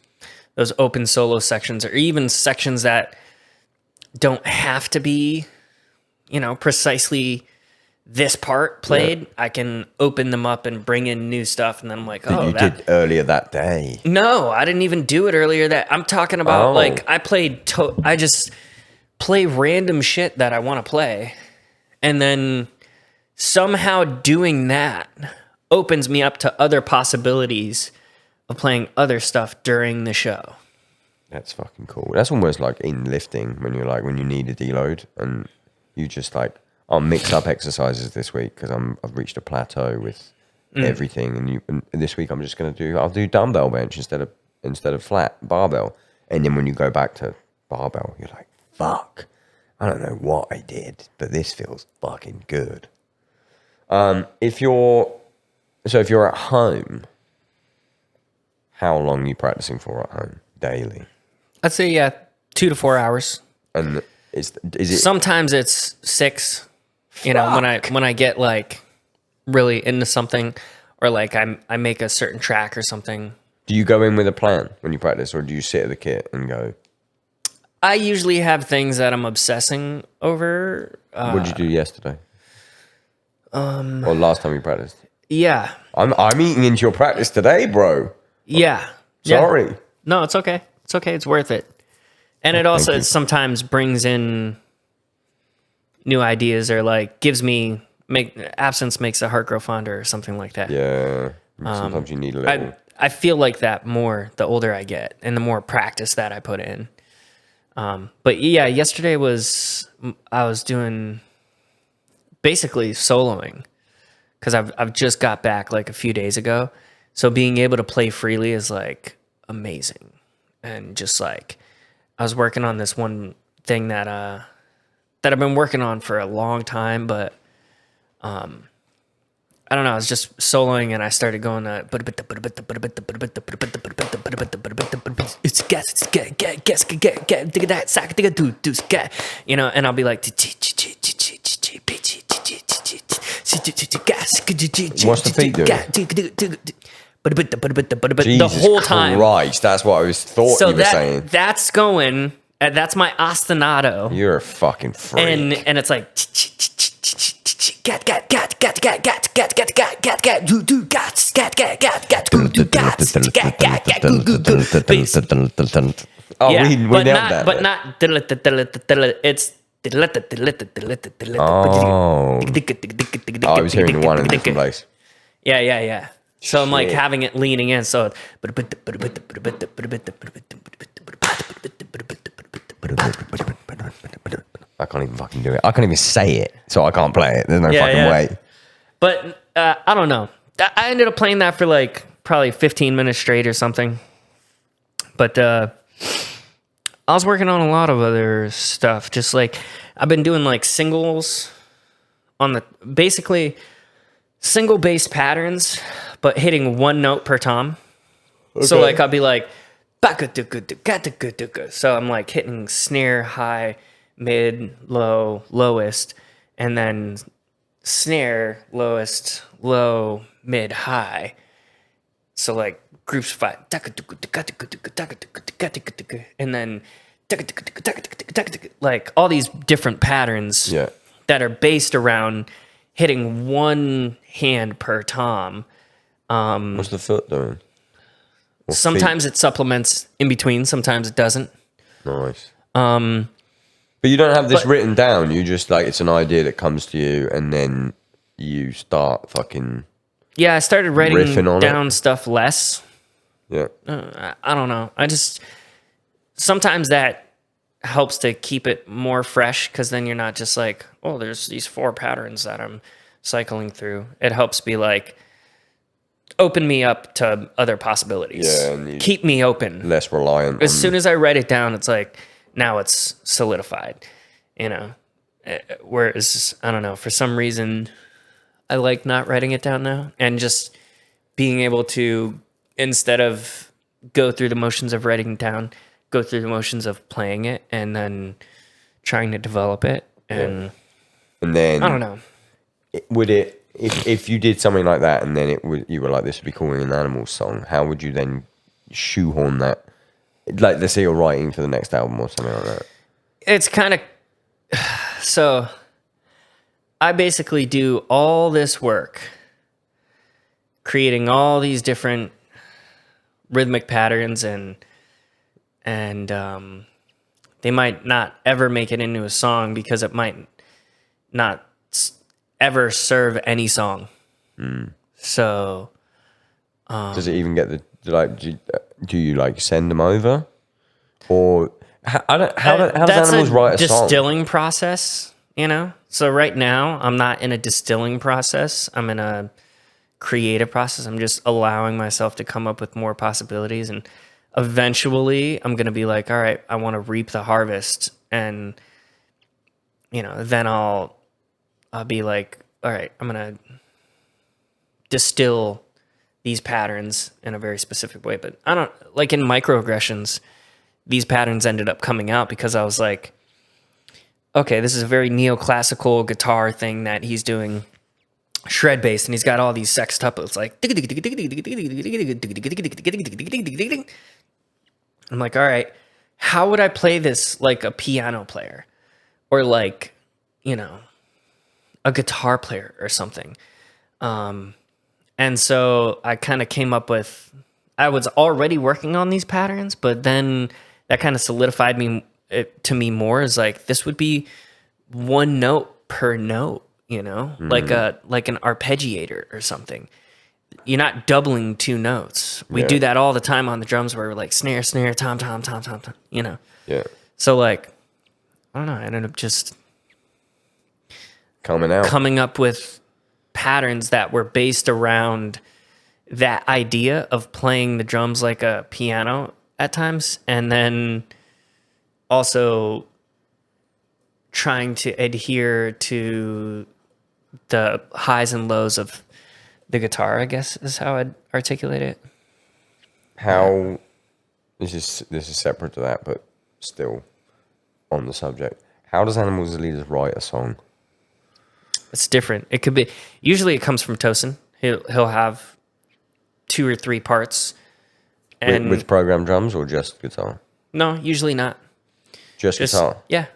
open solo sections, or even sections that don't have to be, precisely this part played. I can open them up and bring in new stuff, and then I'm like, you did earlier that day. No, I didn't even do it earlier. I'm talking about like I just play random shit that I want to play, and then somehow doing that opens me up to other possibilities of playing other stuff during the show. That's fucking cool. That's almost like in lifting when you need a deload and you just like, I'll mix up exercises this week because I've reached a plateau with everything, and this week I'm just gonna do dumbbell bench instead of flat barbell, and then when you go back to barbell, you're like, fuck, I don't know what I did, but this feels fucking good. If you're at home, how long are you practicing for at home daily? I'd say 2 to 4 hours. And is it sometimes it's 6? You know, when I get like really into something, or like I make a certain track or something. Do you go in with a plan when you practice, or do you sit at the kit and go? I usually have things that I'm obsessing over. What did you do yesterday? Or last time you practiced? Yeah. I'm eating into your practice today, bro. Yeah. Sorry. Yeah. No, it's okay. It's okay. It's worth it. And it also sometimes brings in new ideas, or like absence makes the heart grow fonder or something like that. Yeah. Sometimes you need a little. I feel like that more the older I get and the more practice that I put in. But yeah, yesterday I was doing basically soloing because I've just got back like a few days ago. So being able to play freely is like amazing. And just like, I was working on this one thing that I've been working on for a long time, but I don't know, I was just soloing and I started going you know, and I'll be like, what's the feet doing? The whole time. Christ, that's what I was thought you were saying. That's going, that's my ostinato. You're a fucking freak. And it's like oh, yeah, we nailed that. But not it's I was hearing the one in a different place. Yeah. So I'm like having it leaning in. So I can't even fucking do it. I can't even say it, so I can't play it. There's no fucking way. But I don't know. I ended up playing that for like probably 15 minutes straight or something. But I was working on a lot of other stuff. Just like I've been doing like singles on basically single bass patterns, but hitting one note per tom. Okay. So like I'll be like, so I'm like hitting snare, high, mid, low, lowest, and then snare, lowest, low, mid, high. So like groups 5, and then like all these different patterns that are based around hitting one hand per tom. What's the foot doing? Or Sometimes it supplements in between. Sometimes it doesn't. Nice. But you don't have this but- written down. You just like it's an idea that comes to you, and then you start fucking. Yeah, I started writing Riffing on down stuff less. Yeah. I don't know. I just sometimes that helps to keep it more fresh because then you're not just like, oh, there's these 4 patterns that I'm cycling through. It helps be like open me up to other possibilities. Yeah, and you- keep me open. Less reliant. As soon as I write it down, it's like now it's solidified. You know, whereas I don't know, for some reason, I like not writing it down now and just being able to, instead of go through the motions of writing it down, go through the motions of playing it and then trying to develop it. And And then I don't know. Would it if you did something like that, and then you were like, this would be calling an Animals song? How would you then shoehorn that? Like, let's say you're writing for the next album or something like that. It's kind of so. I basically do all this work, creating all these different rhythmic patterns, and they might not ever make it into a song because it might not ever serve any song. So, Does it even get the like? Do you like send them over, or how does that's Animals write a song? distilling process, you know? So right now, I'm not in a distilling process. I'm in a creative process. I'm just allowing myself to come up with more possibilities. And eventually, I'm going to be like, all right, I want to reap the harvest. And, you know, then I'll be like, all right, I'm going to distill these patterns in a very specific way. But I don't, like in microaggressions, these patterns ended up coming out because I was like, okay, this is a very neoclassical guitar thing that he's doing shred bass, and he's got all these sextuplets like I'm like, all right, how would I play this like a piano player or like, you know, a guitar player or something? And so I kind of came up with, I was already working on these patterns, but then that kind of solidified to me more as like, this would be one note per note, you know, like an arpeggiator or something. You're not doubling 2 notes. We do that all the time on the drums where we're like snare, snare, tom, tom, tom, tom, tom, you know? Yeah. So like, I don't know, I ended up just coming up with patterns that were based around that idea of playing the drums like a piano at times, and then also trying to adhere to the highs and lows of the guitar, I guess is how I'd articulate it. How this is separate to that, but still on the subject. How does Animals as Leaders write a song? It's different. It could be, usually it comes from Tosin. He'll have 2 or 3 parts. And With programmed drums or just guitar? no, usually not. Just guitar? Yeah.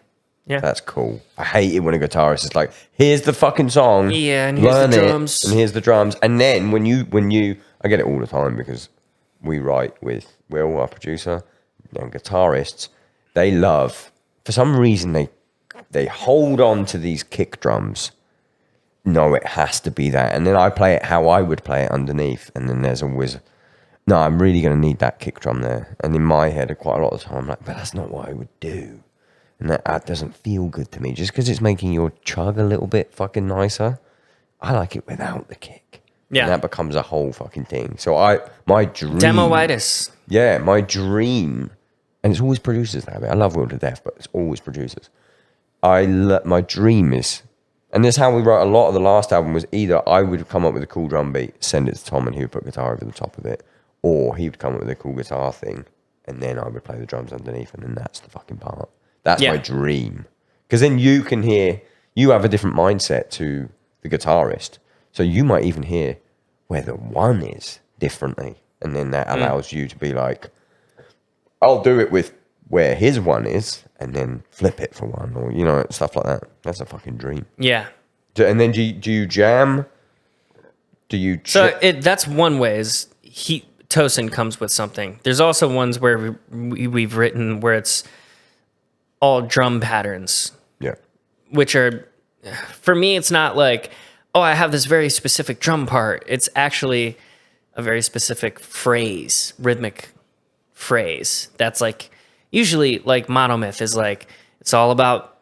Yeah. That's cool. I hate it when a guitarist is like, here's the fucking song. Yeah, and here's the learn it, drums. and here's the drums. And then when you I get it all the time because we write with Will, our producer, and guitarists, they love, for some reason they hold on to these kick drums. No, it has to be that. And then I play it how I would play it underneath. And then there's always, no, I'm really going to need that kick drum there. And in my head, quite a lot of the time, I'm like, but that's not what I would do. And that doesn't feel good to me. Just because it's making your chug a little bit fucking nicer, I like it without the kick. Yeah. And that becomes a whole fucking thing. So my dream... Demo-itis. Yeah, my dream, and it's always producers that have it. I love Will to death, but it's always producers. My dream is, and this is how we wrote a lot of the last album, was either I would come up with a cool drum beat, send it to Tom, and he would put guitar over the top of it, or he would come up with a cool guitar thing, and then I would play the drums underneath, and then that's the fucking part. That's my dream. Because then you can hear, you have a different mindset to the guitarist, so you might even hear where the one is differently, and then that allows you to be like, I'll do it with where his one is, and then flip it for one, or, you know, stuff like that. That's a fucking dream. Yeah. And then do you jam? Do you... So that's one way is Tosin comes with something. There's also ones where we've written where it's all drum patterns, Yeah. which are, for me, it's not like, oh, I have this very specific drum part. It's actually a very specific phrase, rhythmic phrase. That's like, usually like Monomyth is like, it's all about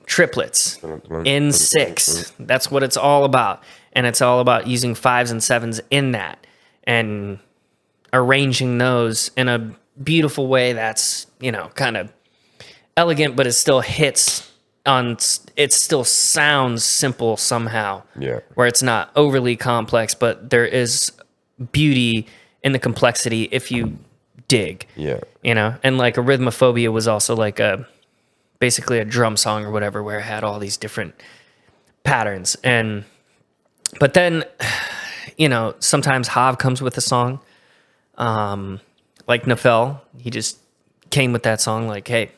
triplets in 6. That's what it's all about. And it's all about using 5s and 7s in that and arranging those in a beautiful way that's, kind of elegant, but it still hits on, it still sounds simple somehow. Yeah. Where it's not overly complex, but there is beauty in the complexity if you dig. Yeah. And like Arithmophobia was also like basically a drum song or whatever, where it had all these different patterns. But then, sometimes Hav comes with a song, like Nafel, he just came with that song like, hey,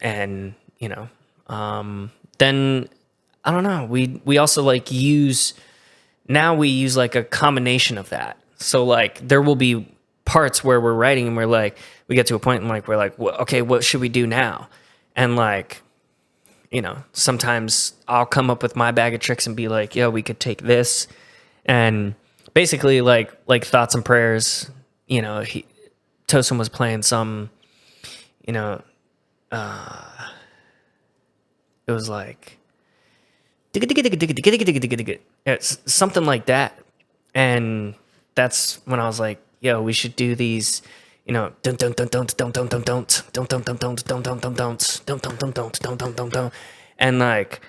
and, then I don't know, we also like use like a combination of that. So like there will be parts where we're writing and we're like, we get to a point and like, we're like, well, okay, what should we do now? And like, sometimes I'll come up with my bag of tricks and be like, yo, we could take this. And basically like Thoughts and Prayers, Tosin was playing some, it was like, it's something like that. And that's when I was like, yo, we should do these, and like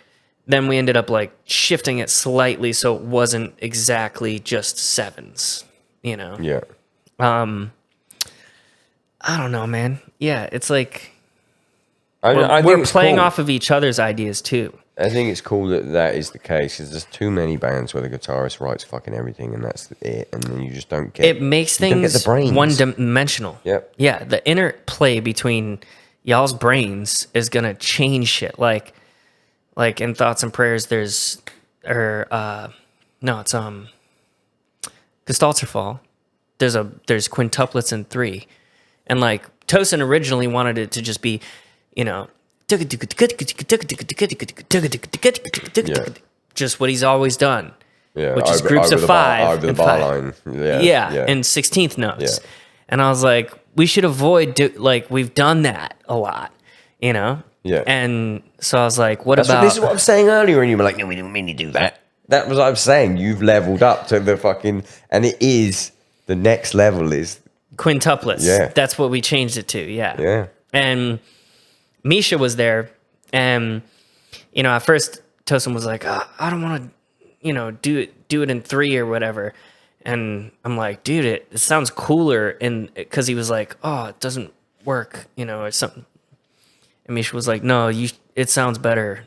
then we ended up like shifting it slightly so it wasn't exactly just 7s, Yeah. I don't know, man. Yeah, it's like I we're think it's playing cool. off of each other's ideas too. I think it's cool that is the case, because there's too many bands where the guitarist writes fucking everything and that's it, and then you just don't get It makes you don't get things the brains. one-dimensional. Yep. Yeah, the interplay between y'all's brains is gonna change shit. Like in Thoughts and Prayers, it's Gestalterfall. There's quintuplets in 3, and like Tosin originally wanted it to just be, just what he's always done. Yeah, which is groups of 5 over the and bar 5. line. Yeah, and 16th notes. Yeah. And I was like, we should avoid we've done that a lot, Yeah. And so I was like, what This about is what I was saying earlier, and you were like, no, we didn't mean to do that. That was what I was saying. You've leveled up to the fucking, and it is, the next level is, quintuplets? Yeah. That's what we changed it to. Yeah. yeah. And Misha was there, and at first Tosin was like, oh, I don't want to, do it in 3 or whatever. And I'm like, dude, it sounds cooler, and because he was like, oh, it doesn't work, or something. And Misha was like, no, it sounds better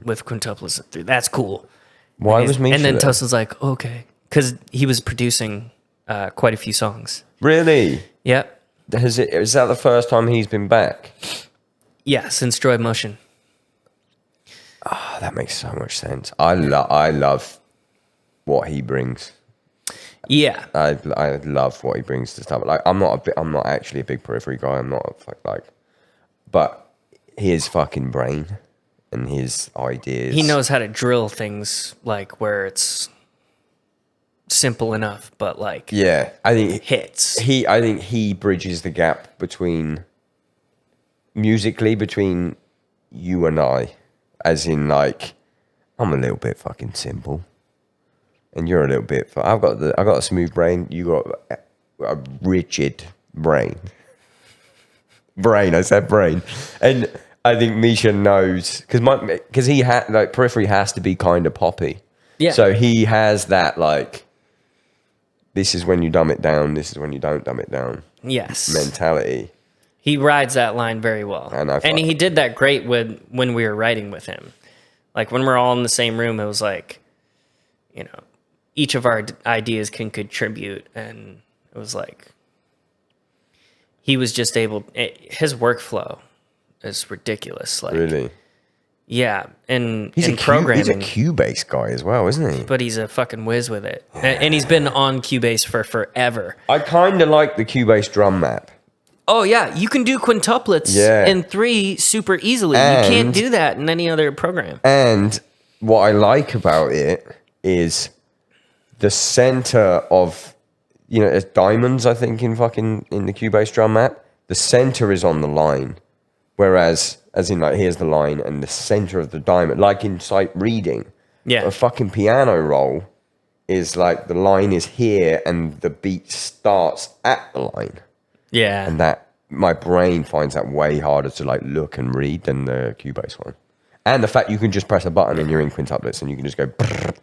with quintuplets in 3. That's cool. Why was Misha And then there? Tosin's like, okay, because he was producing quite a few songs. Really? Yep. Is that the first time he's been back? Yeah, since Joy Motion. Oh, that makes so much sense. I love what he brings. Yeah. I love what he brings to stuff. Like, I'm not actually a big Periphery guy. I'm not but his fucking brain and his ideas. He knows how to drill things like where it's simple enough, but like Yeah, I think hits. I think he bridges the gap musically between you and I, as in like, I'm a little bit fucking simple, and you're a little bit. I got a smooth brain. You got a rigid brain. I said brain, and I think Misha knows because he had like Periphery has to be kind of poppy. Yeah. So he has that like, this is when you dumb it down. This is when you don't dumb it down. Yes. Mentality. He rides that line very well. And he did that great when we were writing with him. Like when we're all in the same room, it was like, each of our ideas can contribute. And it was like, he was just his workflow is ridiculous. Like, Really? Yeah, and He's a programming. He's a Cubase guy as well, isn't he? But he's a fucking whiz with it. And he's been on Cubase for forever. I kind of like the Cubase drum map. Oh, yeah. You can do quintuplets in 3 super easily. And, you can't do that in any other program. And what I like about it is the center of, it's diamonds, I think, in the Cubase drum map. The center is on the line. Whereas, as in, like, here's the line and the center of the diamond, like in sight reading. Yeah. A fucking piano roll is like the line is here and the beat starts at the line. Yeah. And that, my brain finds that way harder to like look and read than the Cubase one. And the fact you can just press a button and you're in quintuplets and you can just go. Brrr.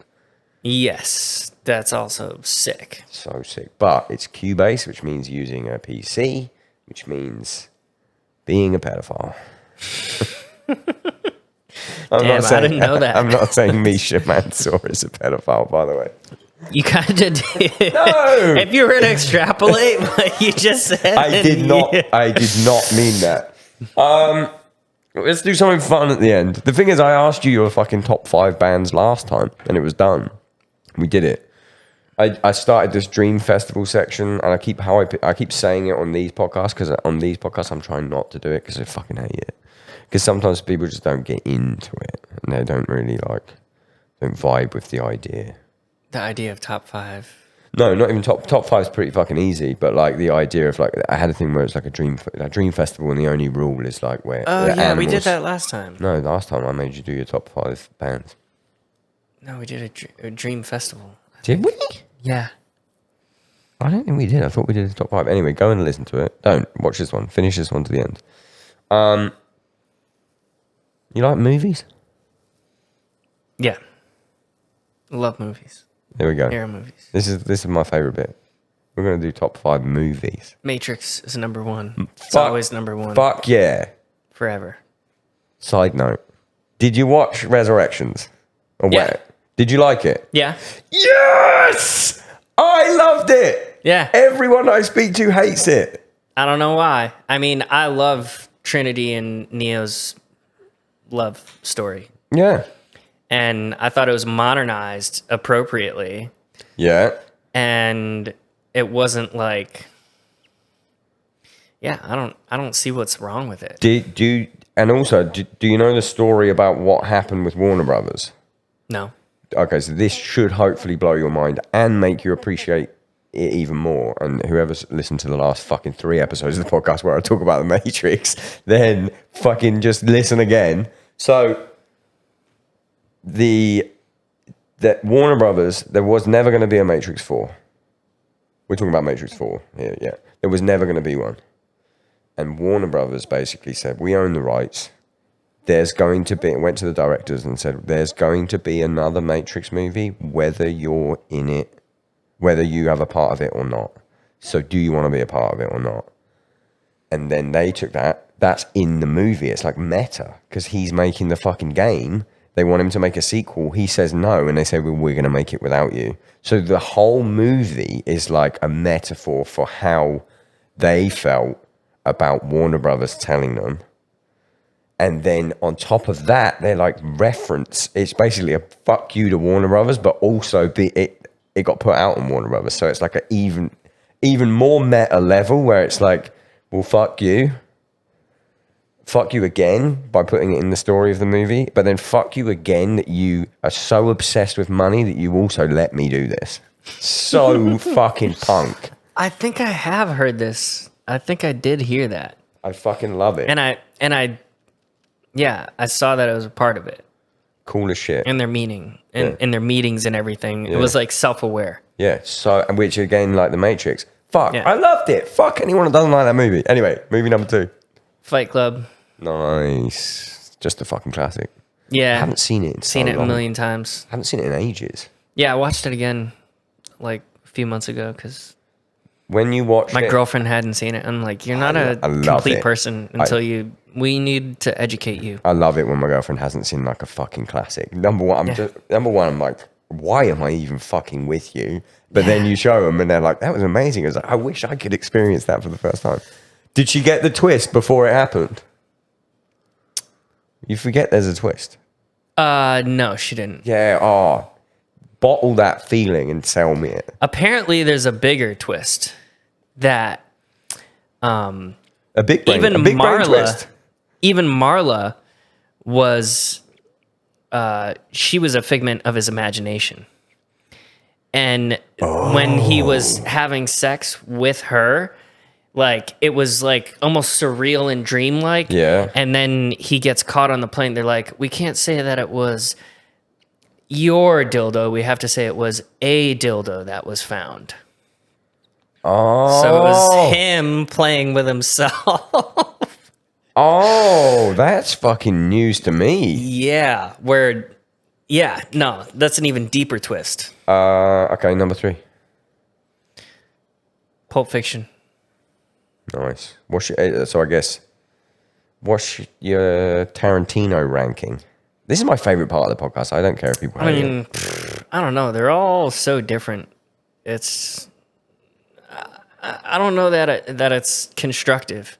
Yes, that's also sick. So sick. But it's Cubase, which means using a PC, which means being a pedophile. Damn, I didn't know that. I'm not saying Misha Mansour is a pedophile, by the way. You kind of did. No! If you were to extrapolate what you just said. I did not mean that. Let's do something fun at the end. The thing is, I asked you your fucking top 5 bands last time, and it was done. We did it. I started this Dream Festival section, and I keep saying it on these podcasts, because on these podcasts I'm trying not to do it because I fucking hate it. Because sometimes people just don't get into it, and they don't really don't vibe with the idea. The idea of top 5. No, not even top 5 is pretty fucking easy, but like the idea of like, I had a thing where it's like a dream festival, and the only rule is like where. Oh yeah, animals, we did that last time. No, last time I made you do your top 5 bands. No, we did a dream festival. Did we? Yeah. I don't think we did. I thought we did the top 5. Anyway, go and listen to it. Don't watch this one. Finish this one to the end. You like movies? Yeah. Love movies. There we go. Era movies. This is my favorite bit. We're gonna do top 5 movies. Matrix is number 1. It's always number 1. Fuck yeah. Forever. Side note. Did you watch Resurrections? Or Yeah. where? Did you like it? Yeah. Yes! I loved it! Yeah. Everyone I speak to hates it. I don't know why. I mean, I love Trinity and Neo's love story. Yeah. And I thought it was modernized appropriately. Yeah. And it wasn't like, yeah, I don't see what's wrong with it. Do you know the story about what happened with Warner Brothers? No. Okay, so this should hopefully blow your mind and make you appreciate it even more. And whoever's listened to the last fucking 3 episodes of the podcast where I talk about the Matrix, then fucking just listen again. So that Warner Brothers, there was never going to be a Matrix 4. We're talking about Matrix 4 here, yeah. There was never going to be one. And Warner Brothers basically said, we own the rights. There's going to be, went to the directors and said, there's going to be another Matrix movie, whether you're in it, whether you have a part of it or not. So do you want to be a part of it or not? And then they took that. That's in the movie. It's like meta, because he's making the fucking game. They want him to make a sequel. He says no, and they say, well, we're going to make it without you. So the whole movie is like a metaphor for how they felt about Warner Brothers telling them. And then on top of that, they're like reference. It's basically a fuck you to Warner Brothers, but also it got put out on Warner Brothers. So it's like an even more meta level where it's like, well, fuck you again by putting it in the story of the movie, but then fuck you again that you are so obsessed with money that you also let me do this. So fucking punk. I think I have heard this. I think I did hear that. I fucking love it. And I yeah, I saw that it was a part of it. Cool as shit. And their meaning and their meetings and everything. Yeah. It was like self-aware. Yeah, so, which again, like The Matrix. Fuck, yeah. I loved it. Fuck anyone who doesn't like that movie. Anyway, movie number 2. Fight Club. Nice. Just a fucking classic. Yeah. I haven't seen it in so long. A million times. I haven't seen it in ages. Yeah, I watched it again like a few months ago because when you watch my girlfriend hadn't seen it. I'm like, you're not a complete person until we need to educate you. I love it when my girlfriend hasn't seen like a fucking classic. Number one, I'm like, why am I even fucking with you? But then you show them and they're like, that was amazing. I was like, I wish I could experience that for the first time. Did she get the twist before it happened? You forget there's a twist. No, she didn't. Yeah, bottle that feeling and sell me it. Apparently, there's a bigger twist that A big brain, even a big brain twist. even Marla was she was a figment of his imagination. And when he was having sex with her, like it was like almost surreal and dreamlike. Yeah. And then he gets caught on the plane. They're like, we can't say that it was your dildo. We have to say it was a dildo that was found. Oh. So it was him playing with himself. Oh, that's fucking news to me. Yeah, no, that's an even deeper twist. Okay, number 3. Pulp Fiction. Nice. So I guess, what's your Tarantino ranking? This is my favorite part of the podcast. I don't care if people hate it. I don't know. They're all so different. It's, I don't know that it's constructive.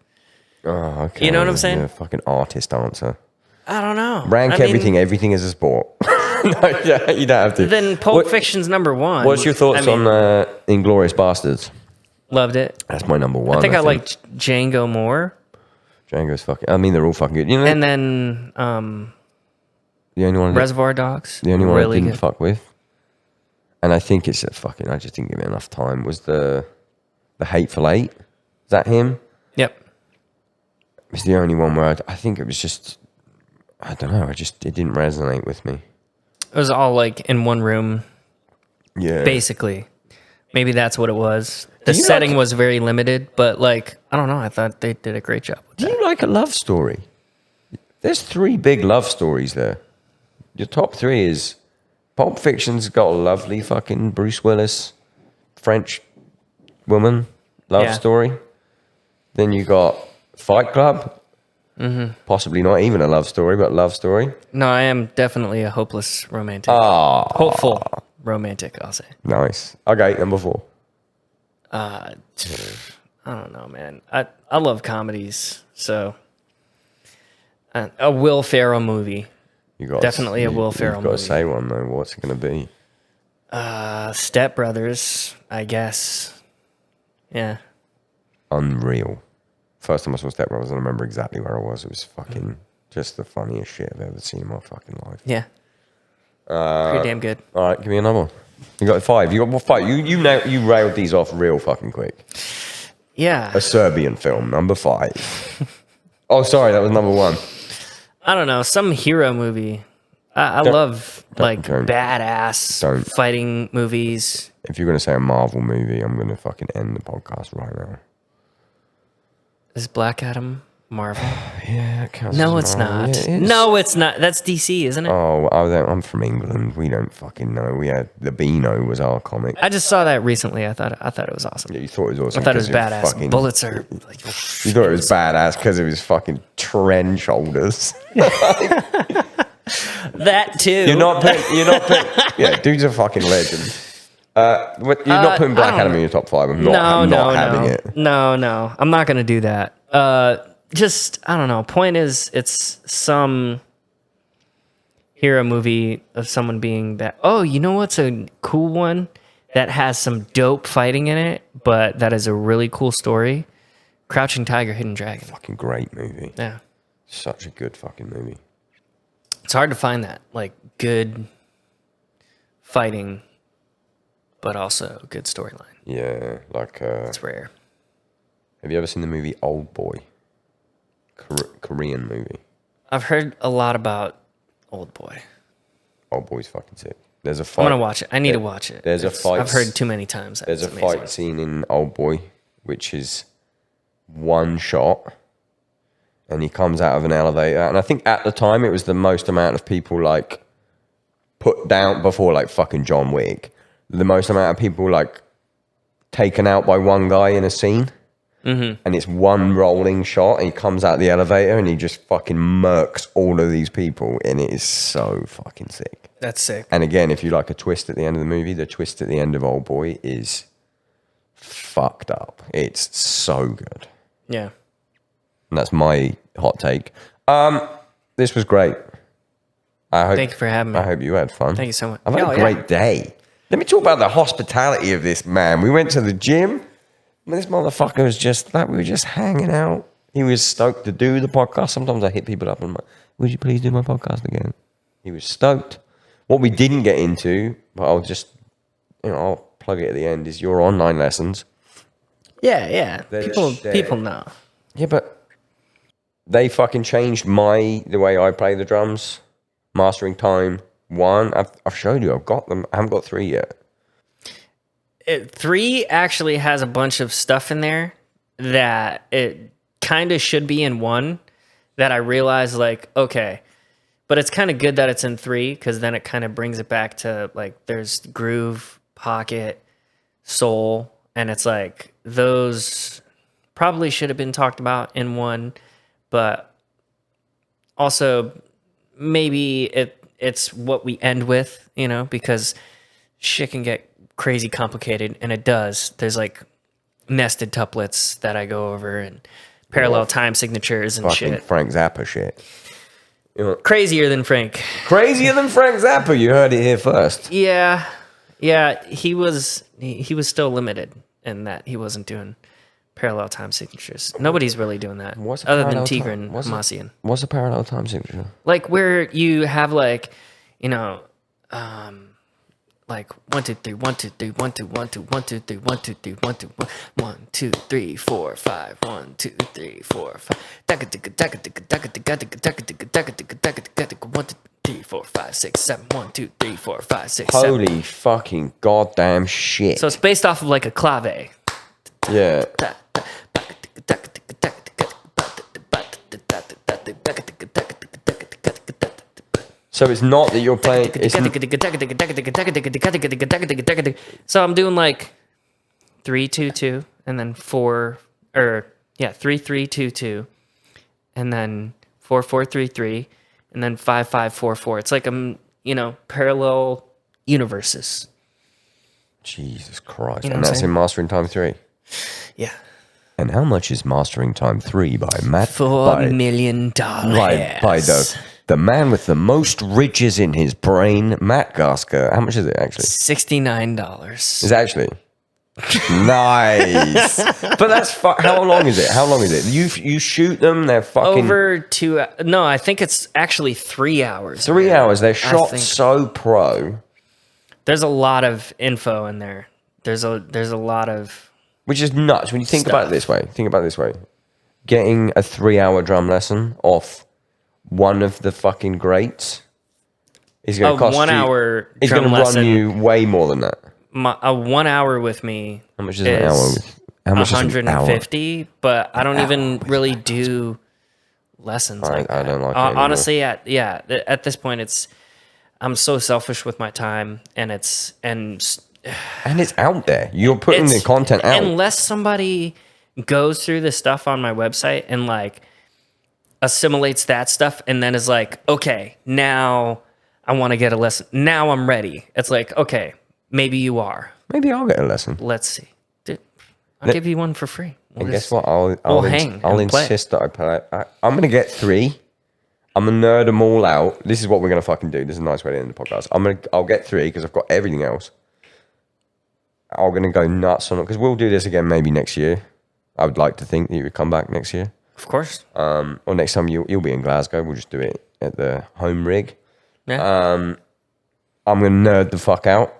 Oh, okay. You know what I'm saying? You're a fucking artist answer. I don't know. Rank everything is a sport. No, yeah, you don't have to. Then Pulp Fiction's number 1. What's your thoughts on Inglourious Bastards? Loved it. That's my number 1. I think I liked Django more. Django's fucking. I mean, they're all fucking good. You know, And then the only one, Reservoir Dogs. the only one really I didn't good. fuck with, and I think it's a fucking. I just didn't give it enough time. Was the Hateful Eight? Is that him? Yep. It's the only one where I think it was just. I don't know. It didn't resonate with me. It was all like in one room, Yeah. basically. Maybe that's what it was. The you setting like- was very limited, but like, I don't know. I thought they did a great job with Do that. you like a love story? There's 3 big love stories there. Your top 3 is Pulp Fiction's got a lovely fucking Bruce Willis, French woman love Yeah. story. Then you got Fight Club. Possibly not even a love story, but love story. No, I am definitely a hopeless romantic. Hopeful romantic, I'll say. Nice. Okay, number 4. I don't know, man. I love comedies, so a Will Ferrell movie. You got Definitely a Will Ferrell You've got movie. to say one though. What's it going to be? Step Brothers, I guess. Yeah. Unreal. First time I saw Step Brothers, I remember exactly where I was. It was fucking just the funniest shit I've ever seen in my fucking life. Yeah. Pretty damn good. All right, give me another one. You got 5. You got 5. You railed these off real fucking quick. Yeah. A Serbian film, number 5. Oh, sorry, that was number 1. I don't know, some hero movie. I love like don't. badass Don't. fighting movies. If you're going to say a Marvel movie, I'm going to fucking end the podcast right now. Is Black Adam Marvel? Yeah, it counts No, as it's Marvel. not. Yeah, it is. No, it's not. That's DC, isn't it? Oh, I'm from England. We don't fucking know. We had the Beano was our comic. I just saw that recently. I thought it was awesome. Yeah, you thought it was awesome. I thought it was 'cause badass. fucking- Bullets are like. You thought it was badass because it was fucking trend shoulders. That too. You're not putting. Yeah, dude's a fucking legend. You're not putting Black I don't Adam know. in your top 5. I'm No, not having no, it. no. I'm not gonna do that. Just I don't know. Point is, it's some hero movie of someone being that. Oh, you know what's a cool one that has some dope fighting in it, but that is a really cool story. Crouching Tiger, Hidden Dragon. Fucking great movie. Yeah, Such a good fucking movie. it's hard to find that like good fighting, but also good storyline. Yeah, like. It's rare. Have you ever seen the movie Old Boy? Korean movie. I've heard a lot about Old Boy. Old Boy's fucking sick. There's a fight. I'm gonna watch it. I need to watch it. There's a fight. I've heard too many times. There's a It's amazing. fight scene in Old Boy, which is one shot, and he comes out of an elevator. And I think at the time it was the most amount of people like put down before like fucking John Wick. The most amount of people like taken out by one guy in a scene. Mm-hmm. And it's one rolling shot, and he comes out the elevator and he just fucking murks all of these people, and it is so fucking sick. That's sick. And again, if you like a twist at the end of the movie, the twist at the end of Old Boy is fucked up. It's so good. Yeah. And that's my hot take. this was great. Thank you for having me. I hope you had fun. Thank you so much. I've had a great day. Let me talk about the hospitality of this man. We went to the gym. This motherfucker was just like, we were just hanging out. He was stoked to do the podcast. Sometimes I hit people up and I'm like, would you please do my podcast again? He was stoked. What we didn't get into, but I'll just, I'll plug it at the end, is your online lessons. Yeah. People know. Yeah, but they fucking changed the way I play the drums. Mastering Time 1. I've showed you. I've got them. I haven't got 3 yet. 3 actually has a bunch of stuff in there that it kind of should be in 1 that I realized, like, okay, but it's kind of good that it's in 3 because then it kind of brings it back to, like, there's groove, pocket, soul, and it's like those probably should have been talked about in 1, but also maybe it's what we end with, because shit can get crazy complicated, and it does. There's like nested tuplets that I go over and parallel time signatures and fucking shit. Frank Zappa shit. Crazier than Frank. Crazier than Frank Zappa. You heard it here first. Yeah. He was still limited in that he wasn't doing parallel time signatures. Nobody's really doing that other than Tigran Hamasyan. What's a parallel time signature? Like where you have like, like 1 2 3 1 2 3 1 2 1 2 1 2 3 1 2 3 1 2 1 2 3 4 5 1 2 3 4 5 1 2 3 4 5 6 7 1 2 3 4 5 6 7. Holy fucking goddamn shit. So it's based off of like a clave. Yeah. So it's not that you're playing. So I'm doing like 3 2 2 and then 3 3 2 2 and then 4 4 3 3 and then 5 5 4 4. It's like parallel universes. Jesus Christ! You know and that's in Mastering Time 3. Yeah. And how much is Mastering Time 3 by Matt? $4 million. By the man with the most ridges in his brain, Matt Garstka. How much is it actually? $69. Is it actually? Nice. But that's how long is it? How long is it? You shoot them, they're fucking over 2. No, I think it's actually 3 hours. 3 hours. They're shot so pro. There's a lot of info in there. There's a lot of, which is nuts when you think about it this way. Think about it this way: getting a 3-hour drum lesson off one of the fucking greats is going to cost 1 hour. It's going to run you way more than that. A 1 hour with me. How much is an hour? How much 150, is but I don't even really do lessons. I don't like it honestly. At this point, I'm so selfish with my time, and it's out there. You're putting the content out. Unless somebody goes through the stuff on my website and like assimilates that stuff and then is like, okay, now I want to get a lesson. Now I'm ready. It's like, okay, maybe you are. Maybe I'll get a lesson. Let's see. Dude, I'll give you one for free. And guess what? I'll insist that I play. I'm going to get 3. I'm going to nerd them all out. This is what we're going to fucking do. This is a nice way to end the podcast. I'll get 3 because I've got everything else. I'm going to go nuts on it because we'll do this again maybe next year. I would like to think that you would come back next year. Of course. Or next time you'll be in Glasgow. We'll just do it at the home rig. Yeah. I'm going to nerd the fuck out.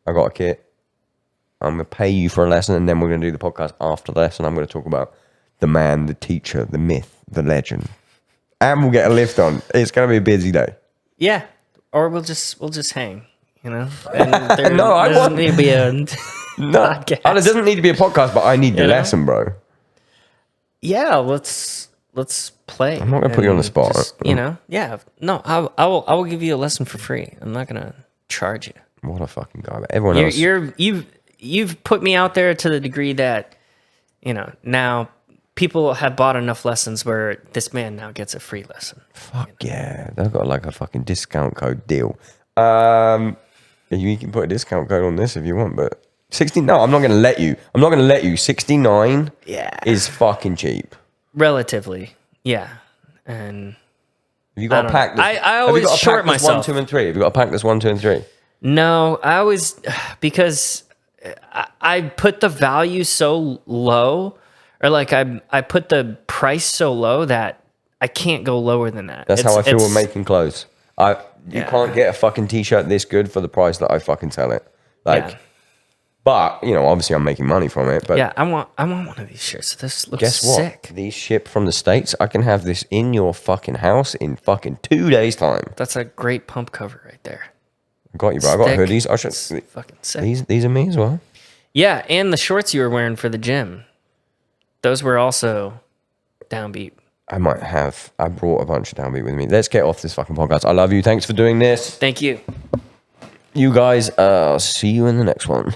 I got a kit. I'm going to pay you for a lesson and then we're going to do the podcast after the lesson. I'm going to talk about the man, the teacher, the myth, the legend. And we'll get a lift on. It's going to be a busy day. Yeah. Or we'll just hang, And no, I want to be a podcast. It doesn't need to be a podcast, but I need the lesson, bro. Yeah, let's play. I'm not going to put you on the spot. Just, yeah. No, I will give you a lesson for free. I'm not going to charge you. What a fucking guy. But everyone else. You've put me out there to the degree that, now people have bought enough lessons where this man now gets a free lesson. Fuck yeah. They've got like a fucking discount code deal. You can put a discount code on this if you want, but 60. No, I'm not going to let you. 69 is fucking cheap. Relatively, yeah. And Have you got a pack? I always short myself. 1, 2, and 3. Have you got a pack that's 1, 2, and 3? No, I always, because I put the value so low, or like I put the price so low that I can't go lower than that. That's how I feel with making clothes. You can't get a fucking t-shirt this good for the price that I fucking sell it. Like, but you know, obviously I'm making money from it. But yeah, I want one of these shirts. This looks guess what? sick. These ship from the States. I can have this in your fucking house in fucking 2 days time. That's a great pump cover right there. I got you, bro. I got hoodies. I should. Fucking sick. These are me as well. Yeah, and the shorts you were wearing for the gym, those were also Downbeat. I brought a bunch of Downbeat with me. Let's get off this fucking podcast. I love you. Thanks for doing this. Thank you. You guys, see you in the next one.